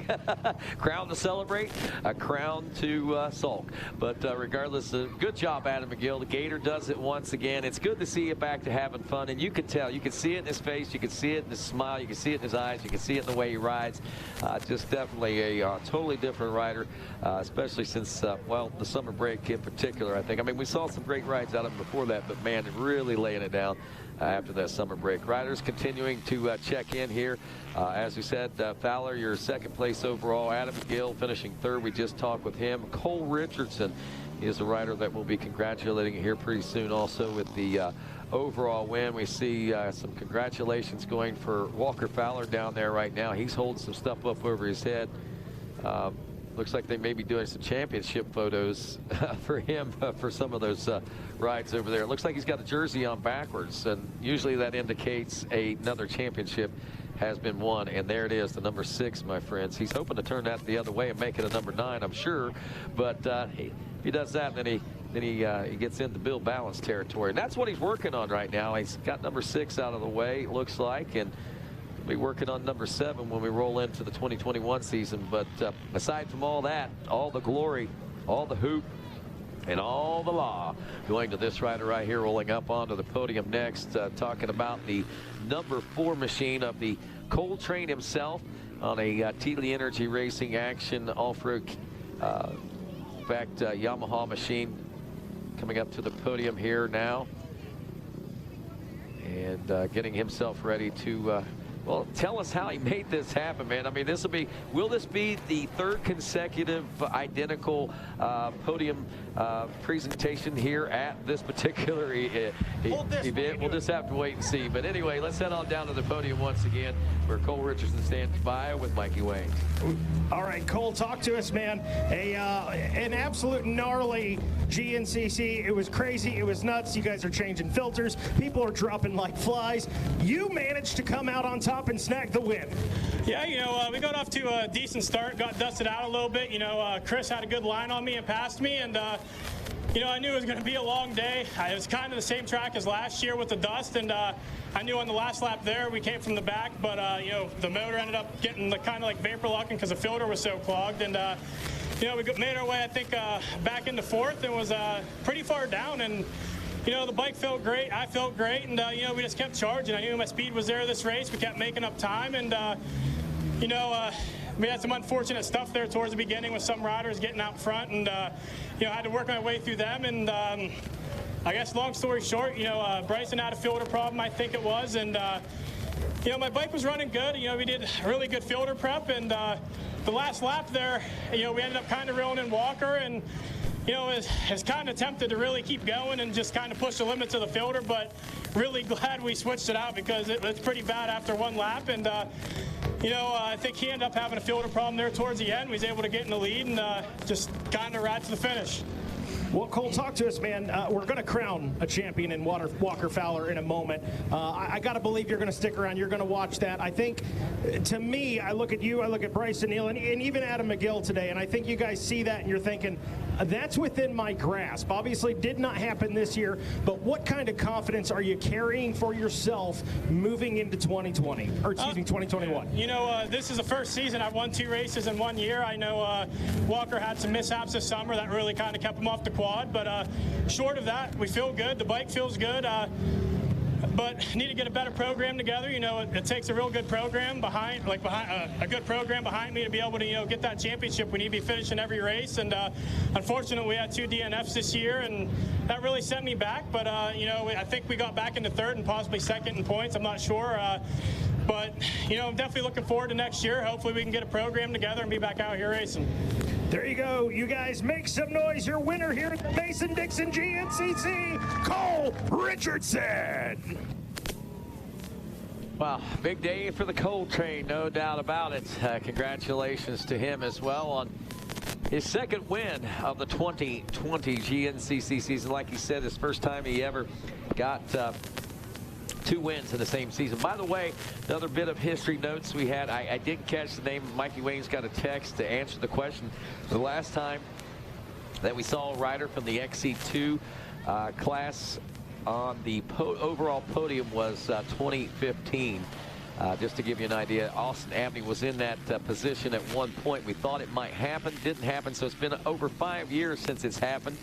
Crown to celebrate, a crown to sulk. But regardless, good job, Adam McGill. The Gator does it once again. It's good to see you back to having fun, and you can tell. You can see it in his face. You can see it in his smile. You can see it in his eyes. You can see it in the way he rides. Just definitely a totally different rider, especially since, well, the summer break in particular, I think. I mean, we saw some great rides out of him before that, but, man, really laying it down after that summer break. Riders continuing to check in here. As we said, Fowler, your second place overall. Adam McGill finishing third. We just talked with him. Cole Richardson is a rider that we'll be congratulating here pretty soon also with the overall win. We see some congratulations going for Walker Fowler down there right now. He's holding some stuff up over his head. Looks like they may be doing some championship photos for him for some of those rides over there. It looks like he's got a jersey on backwards, and usually that indicates another championship has been won. And there it is, the number 6, my friends. He's hoping to turn that the other way and make it a number 9, I'm sure. But if he does that, then he gets into Bill Balance territory. And that's what he's working on right now. He's got number 6 out of the way, it looks like, and be working on number 7 when we roll into the 2021 season. But aside from all that, all the glory, all the hoop, and all the law going to this rider right here, rolling up onto the podium next, talking about the number 4 machine of the Coltrane himself on a Tealy Energy Racing Action off-road Yamaha machine, coming up to the podium here now and getting himself ready to well, tell us how he made this happen, man. I mean, will this be the 3rd consecutive identical podium presentation here at this particular event? We'll just have to wait and see. But anyway, let's head on down to the podium once again, where Cole Richardson stands by with Mikey Wayne. All right, Cole, talk to us, man. An absolute gnarly GNCC. It was crazy. It was nuts. You guys are changing filters. People are dropping like flies. You managed to come out on top and snag the win. Yeah, you know, we got off to a decent start, got dusted out a little bit. You know, Chris had a good line on me and passed me, and you know, I knew it was going to be a long day. It was kind of the same track as last year with the dust, and I knew on the last lap there we came from the back, but you know, the motor ended up getting kind of like vapor locking because the filter was so clogged, and you know, we made our way, I think, back into 4th and was pretty far down, and you know, the bike felt great, I felt great, and you know, we just kept charging. I knew my speed was there this race. We kept making up time, and you know, we had some unfortunate stuff there towards the beginning with some riders getting out front, and you know, I had to work my way through them, and I guess long story short, Bryson had a filter problem, I think it was, and my bike was running good. We did really good filter prep, and the last lap there, we ended up kind of reeling in Walker, and is kind of tempted to really keep going and just kind of push the limits of the filter, but really glad we switched it out because it's pretty bad after one lap, and I think he ended up having a filter problem there towards the end. We was able to get in the lead and just kind of ride to the finish. Well, Cole, talk to us, man. We're going to crown a champion in Walker Fowler in a moment. I got to believe you're going to stick around. You're going to watch that. I think, to me, I look at you, I look at Bryson Neal, and even Adam McGill today, and I think you guys see that and you're thinking, that's within my grasp. Obviously, did not happen this year, but what kind of confidence are you carrying for yourself moving into 2020, or excuse me, 2021? This is the first season I've won 2 races in 1 year. I know Walker had some mishaps this summer that really kind of kept him off the quad, but short of that, we feel good. The bike feels good. But need to get a better program together. It takes a real good program behind a good program behind me to be able to get that championship. We need to be finishing every race, and unfortunately we had 2 DNFs this year, and that really set me back. But I think we got back into 3rd and possibly 2nd in points. I'm not sure. But I'm definitely looking forward to next year. Hopefully we can get a program together and be back out here racing. There you go. You guys make some noise. Your winner here at the Mason-Dixon GNCC, Cole Richardson. Well, big day for the Cole train, no doubt about it. Congratulations to him as well on his 2nd win of the 2020 GNCC season. Like he said, his first time he ever got 2 wins in the same season. By the way, another bit of history notes we had. I didn't catch the name. Mikey Wayne's got a text to answer the question. The last time that we saw a rider from the XC2 class on the overall podium was 2015. Just to give you an idea, Austin Abney was in that position at one point. We thought it might happen, didn't happen, so it's been over 5 years since it's happened.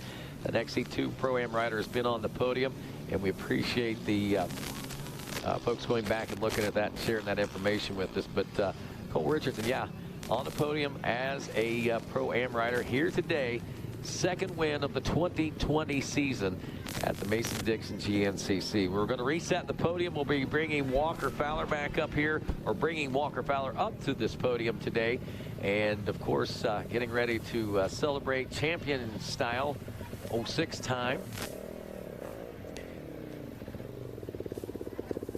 An XC2 Pro-Am rider has been on the podium, and we appreciate the folks going back and looking at that and sharing that information with us. But Cole Richardson, yeah, on the podium as a Pro-Am rider here today. 2nd win of the 2020 season at the Mason-Dixon GNCC. We're going to reset the podium. We'll be bringing Walker Fowler back up here, or bringing Walker Fowler up to this podium today. And, of course, getting ready to celebrate champion style, 06 time.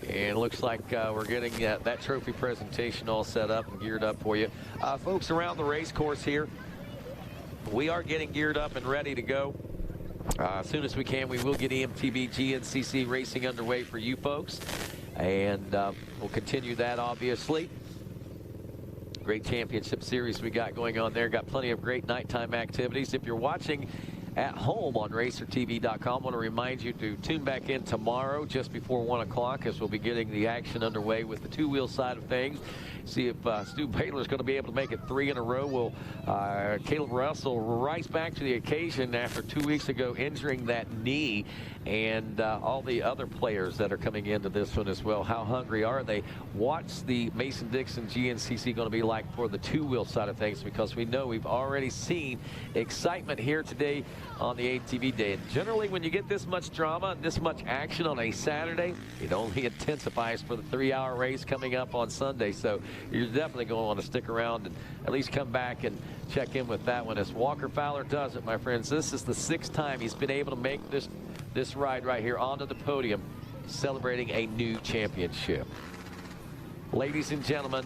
And it looks like we're getting that trophy presentation all set up and geared up for you. Folks around the race course here, we are getting geared up and ready to go. As soon as we can, we will get EMTB GNCC racing underway for you folks. And we'll continue that, obviously. Great championship series we got going on there. Got plenty of great nighttime activities. If you're watching at home on RacerTV.com, I want to remind you to tune back in tomorrow just before 1 o'clock as we'll be getting the action underway with the 2-wheel side of things. See if Stu Baylor's going to be able to make it 3 in a row. Will Caleb Russell rise back to the occasion after 2 weeks ago injuring that knee, and all the other players that are coming into this one as well. How hungry are they? What's the Mason-Dixon GNCC going to be like for the 2-wheel side of things? Because we know we've already seen excitement here today on the ATV day. And generally, when you get this much drama and this much action on a Saturday, it only intensifies for the 3-hour race coming up on Sunday. So you're definitely going to want to stick around and at least come back and check in with that one as Walker Fowler does it, my friends. This is the 6th time he's been able to make this ride right here onto the podium, celebrating a new championship. Ladies and gentlemen,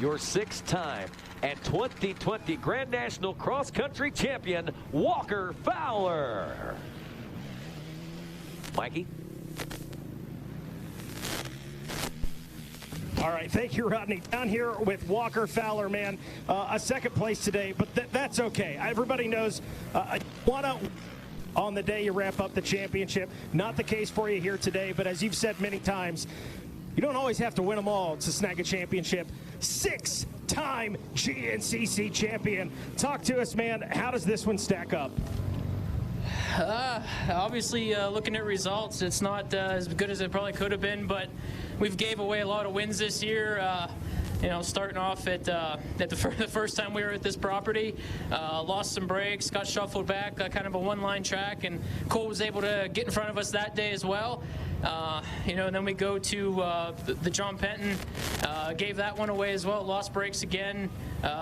your 6th time and 2020 Grand National Cross Country Champion, Walker Fowler. Mikey? All right, thank you, Rodney. Down here with Walker Fowler, man. A 2nd place today, but that's okay. Everybody knows on the day you wrap up the championship. Not the case for you here today, but as you've said many times, you don't always have to win them all to snag a championship. 6-time GNCC champion. Talk to us, man. How does this one stack up? Obviously, looking at results, it's not as good as it probably could have been, but we've gave away a lot of wins this year. starting off at the first time we were at this property, lost some brakes, got shuffled back, kind of a one-line track, and Cole was able to get in front of us that day as well. And then we go to the John Penton, gave that one away as well, lost brakes again,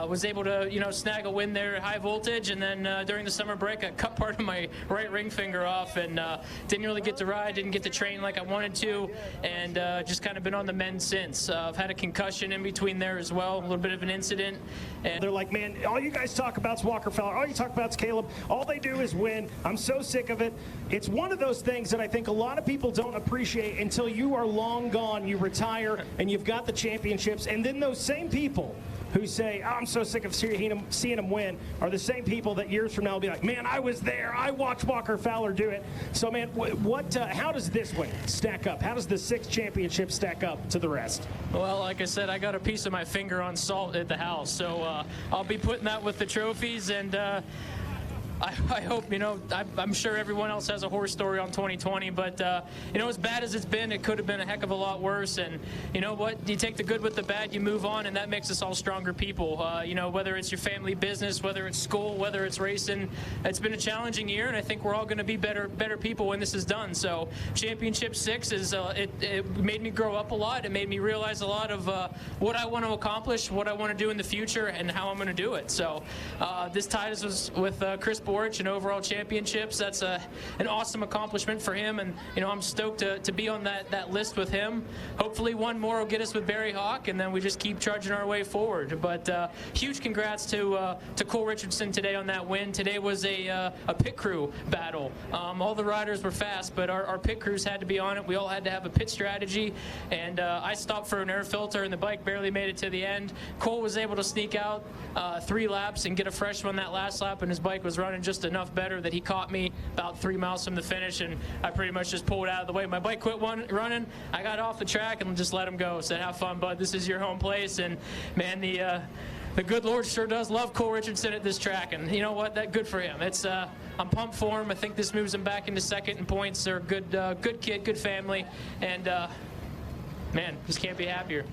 was able to, snag a win there at high voltage, and then during the summer break, I cut part of my right ring finger off and didn't really get to ride, didn't get to train like I wanted to, and just kind of been on the mend since. I've had a concussion in between there as well, a little bit of an incident. And they're like, man, all you guys talk about is Walker Fowler, all you talk about is Caleb, all they do is win. I'm so sick of it. It's one of those things that I think a lot of people don't appreciate until you are long gone, you retire, and you've got the championships, and then those same people who say, oh, I'm so sick of seeing him win, are the same people that years from now will be like, man, I was there, I watched Walker Fowler do it. So, man, how does this win stack up? How does the 6th championship stack up to the rest? Well, like I said, I got a piece of my finger on salt at the house, so I'll be putting that with the trophies, and I hope, I'm sure everyone else has a horror story on 2020, but, as bad as it's been, it could have been a heck of a lot worse. And you know what? You take the good with the bad, you move on, and that makes us all stronger people. Whether it's your family business, whether it's school, whether it's racing, it's been a challenging year, and I think we're all going to be better people when this is done. So Championship 6 it made me grow up a lot. It made me realize a lot of what I want to accomplish, what I want to do in the future, and how I'm going to do it. So this tied us with Chris Borich and overall championships. That's an awesome accomplishment for him, and I'm stoked to be on that list with him. Hopefully one more will get us with Barry Hawk, and then we just keep charging our way forward. But huge congrats to Cole Richardson today on that win. Today was a pit crew battle. All the riders were fast, but our pit crews had to be on it. We all had to have a pit strategy, and I stopped for an air filter, and the bike barely made it to the end. Cole was able to sneak out 3 laps and get a fresh one that last lap, and his bike was running just enough better that he caught me about 3 miles from the finish, and I pretty much just pulled out of the way. My bike quit running. I got off the track and just let him go. Said, have fun, bud. This is your home place. And man, the good Lord sure does love Cole Richardson at this track, and you know what? That good for him. It's I'm pumped for him. I think this moves him back into second in points. They're a good kid, good family, and man, just can't be happier.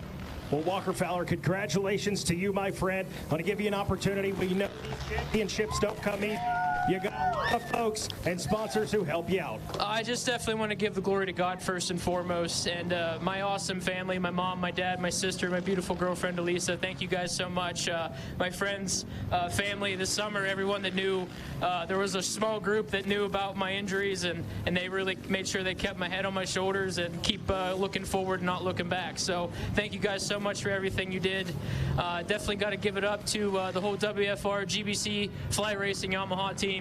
Well, Walker Fowler, congratulations to you, my friend. I want to give you an opportunity. We know championships don't come easy. You got a lot of folks and sponsors who help you out. I just definitely want to give the glory to God first and foremost, and my awesome family, my mom, my dad, my sister, my beautiful girlfriend, Elisa. Thank you guys so much. My friends, family this summer, everyone that knew. There was a small group that knew about my injuries, and they really made sure they kept my head on my shoulders and keep looking forward and not looking back. So thank you guys so much for everything you did. Definitely got to give it up to the whole WFR, GBC, Fly Racing, Yamaha team.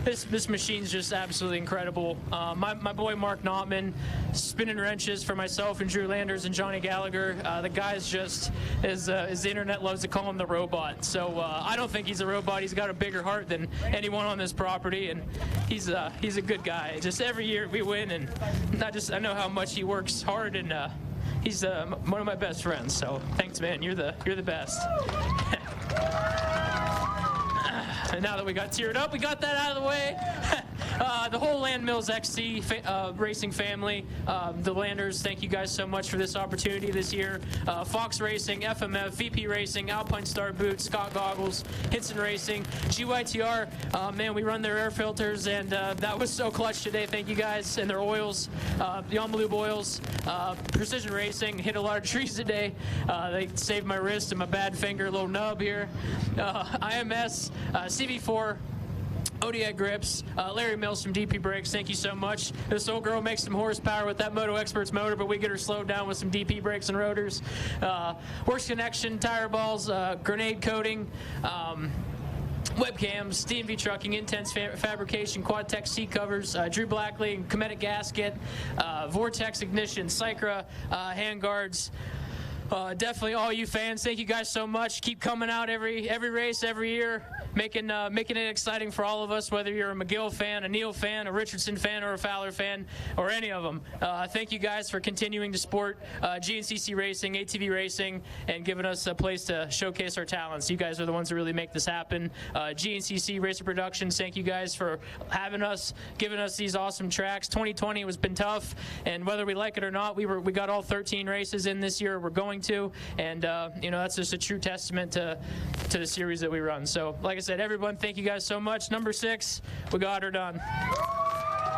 This machine's just absolutely incredible. My boy Mark Notman, spinning wrenches for myself and Drew Landers and Johnny Gallagher. The guy's just, as the internet loves to call him, the robot. So I don't think he's a robot. He's got a bigger heart than anyone on this property, and he's a good guy. Just every year we win, and I know how much he works hard, and he's one of my best friends. So thanks, man. You're the best. And now that we got teared up, we got that out of the way. The whole Land Mills XC racing family, the Landers, thank you guys so much for this opportunity this year. Fox Racing, FMF, VP Racing, Alpine Star Boots, Scott Goggles, Hinson Racing, GYTR. Man, we run their air filters, and that was so clutch today. Thank you guys. And their oils, the Almalube oils, Precision Racing, hit a lot of trees today. They saved my wrist and my bad finger, a little nub here. IMS, CV4, ODI Grips, Larry Mills from DP Brakes, thank you so much. This old girl makes some horsepower with that Moto Experts motor, but we get her slowed down with some DP brakes and rotors. Works Connection, tire balls, grenade coating, webcams, DMV Trucking, Intense Fabrication, Quadtech seat covers, Drew Blackley, Cometic Gasket, Vortex Ignition, Cycra, handguards. Definitely all you fans, thank you guys so much. Keep coming out every race, every year. making it exciting for all of us, whether you're a McGill fan, a Neal fan, a Richardson fan, or a Fowler fan, or any of them. Thank you guys for continuing to support GNCC Racing, ATV Racing, and giving us a place to showcase our talents. You guys are the ones who really make this happen. GNCC Racer Productions, thank you guys for having us, giving us these awesome tracks. 2020 has been tough, and whether we like it or not, we got all 13 races in this year. We're going to, and you know, that's just a true testament to the series that we run. So, like I said, everyone, thank you guys so much. Number 6, we got her done.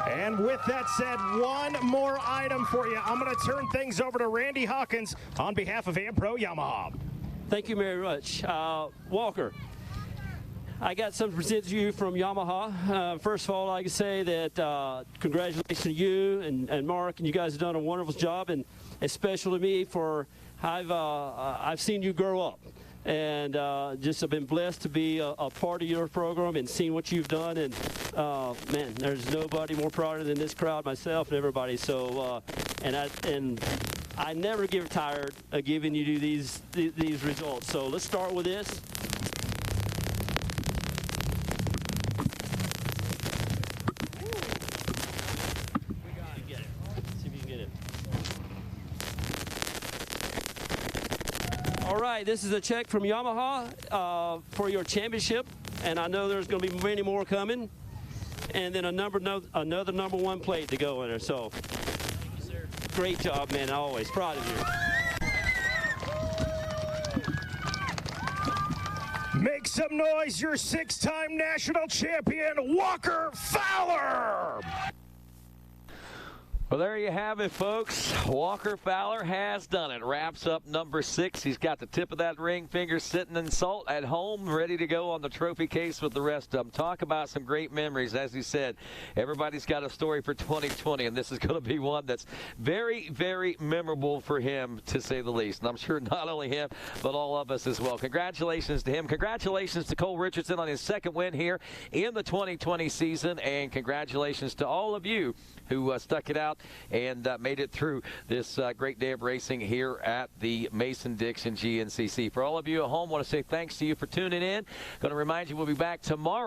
And with that said, one more item for you. I'm going to turn things over to Randy Hawkins on behalf of AmPro Yamaha. Thank you very much. Walker, I got something to present to you from Yamaha. First of all, I can say that congratulations to you and Mark, and you guys have done a wonderful job, and it's special to me for I've seen you grow up. And just have been blessed to be a part of your program and seeing what you've done. And man, there's nobody more prouder than this crowd, myself, and everybody. So, and I never get tired of giving you these results. So let's start with this. All right, this is a check from Yamaha for your championship, and I know there's going to be many more coming. And then another number 1 plate to go in there. So, thank you, sir. Great job, man. Always proud of you. Make some noise, your 6-time national champion, Walker Fowler. Well, there you have it, folks. Walker Fowler has done it. Wraps up number 6. He's got the tip of that ring finger sitting in salt at home, ready to go on the trophy case with the rest of them. Talk about some great memories. As he said, everybody's got a story for 2020, and this is going to be one that's very, very memorable for him, to say the least. And I'm sure not only him, but all of us as well. Congratulations to him. Congratulations to Cole Richardson on his 2nd win here in the 2020 season, and congratulations to all of you who stuck it out and made it through this great day of racing here at the Mason-Dixon GNCC. For all of you at home, I want to say thanks to you for tuning in. Going to remind you we'll be back tomorrow.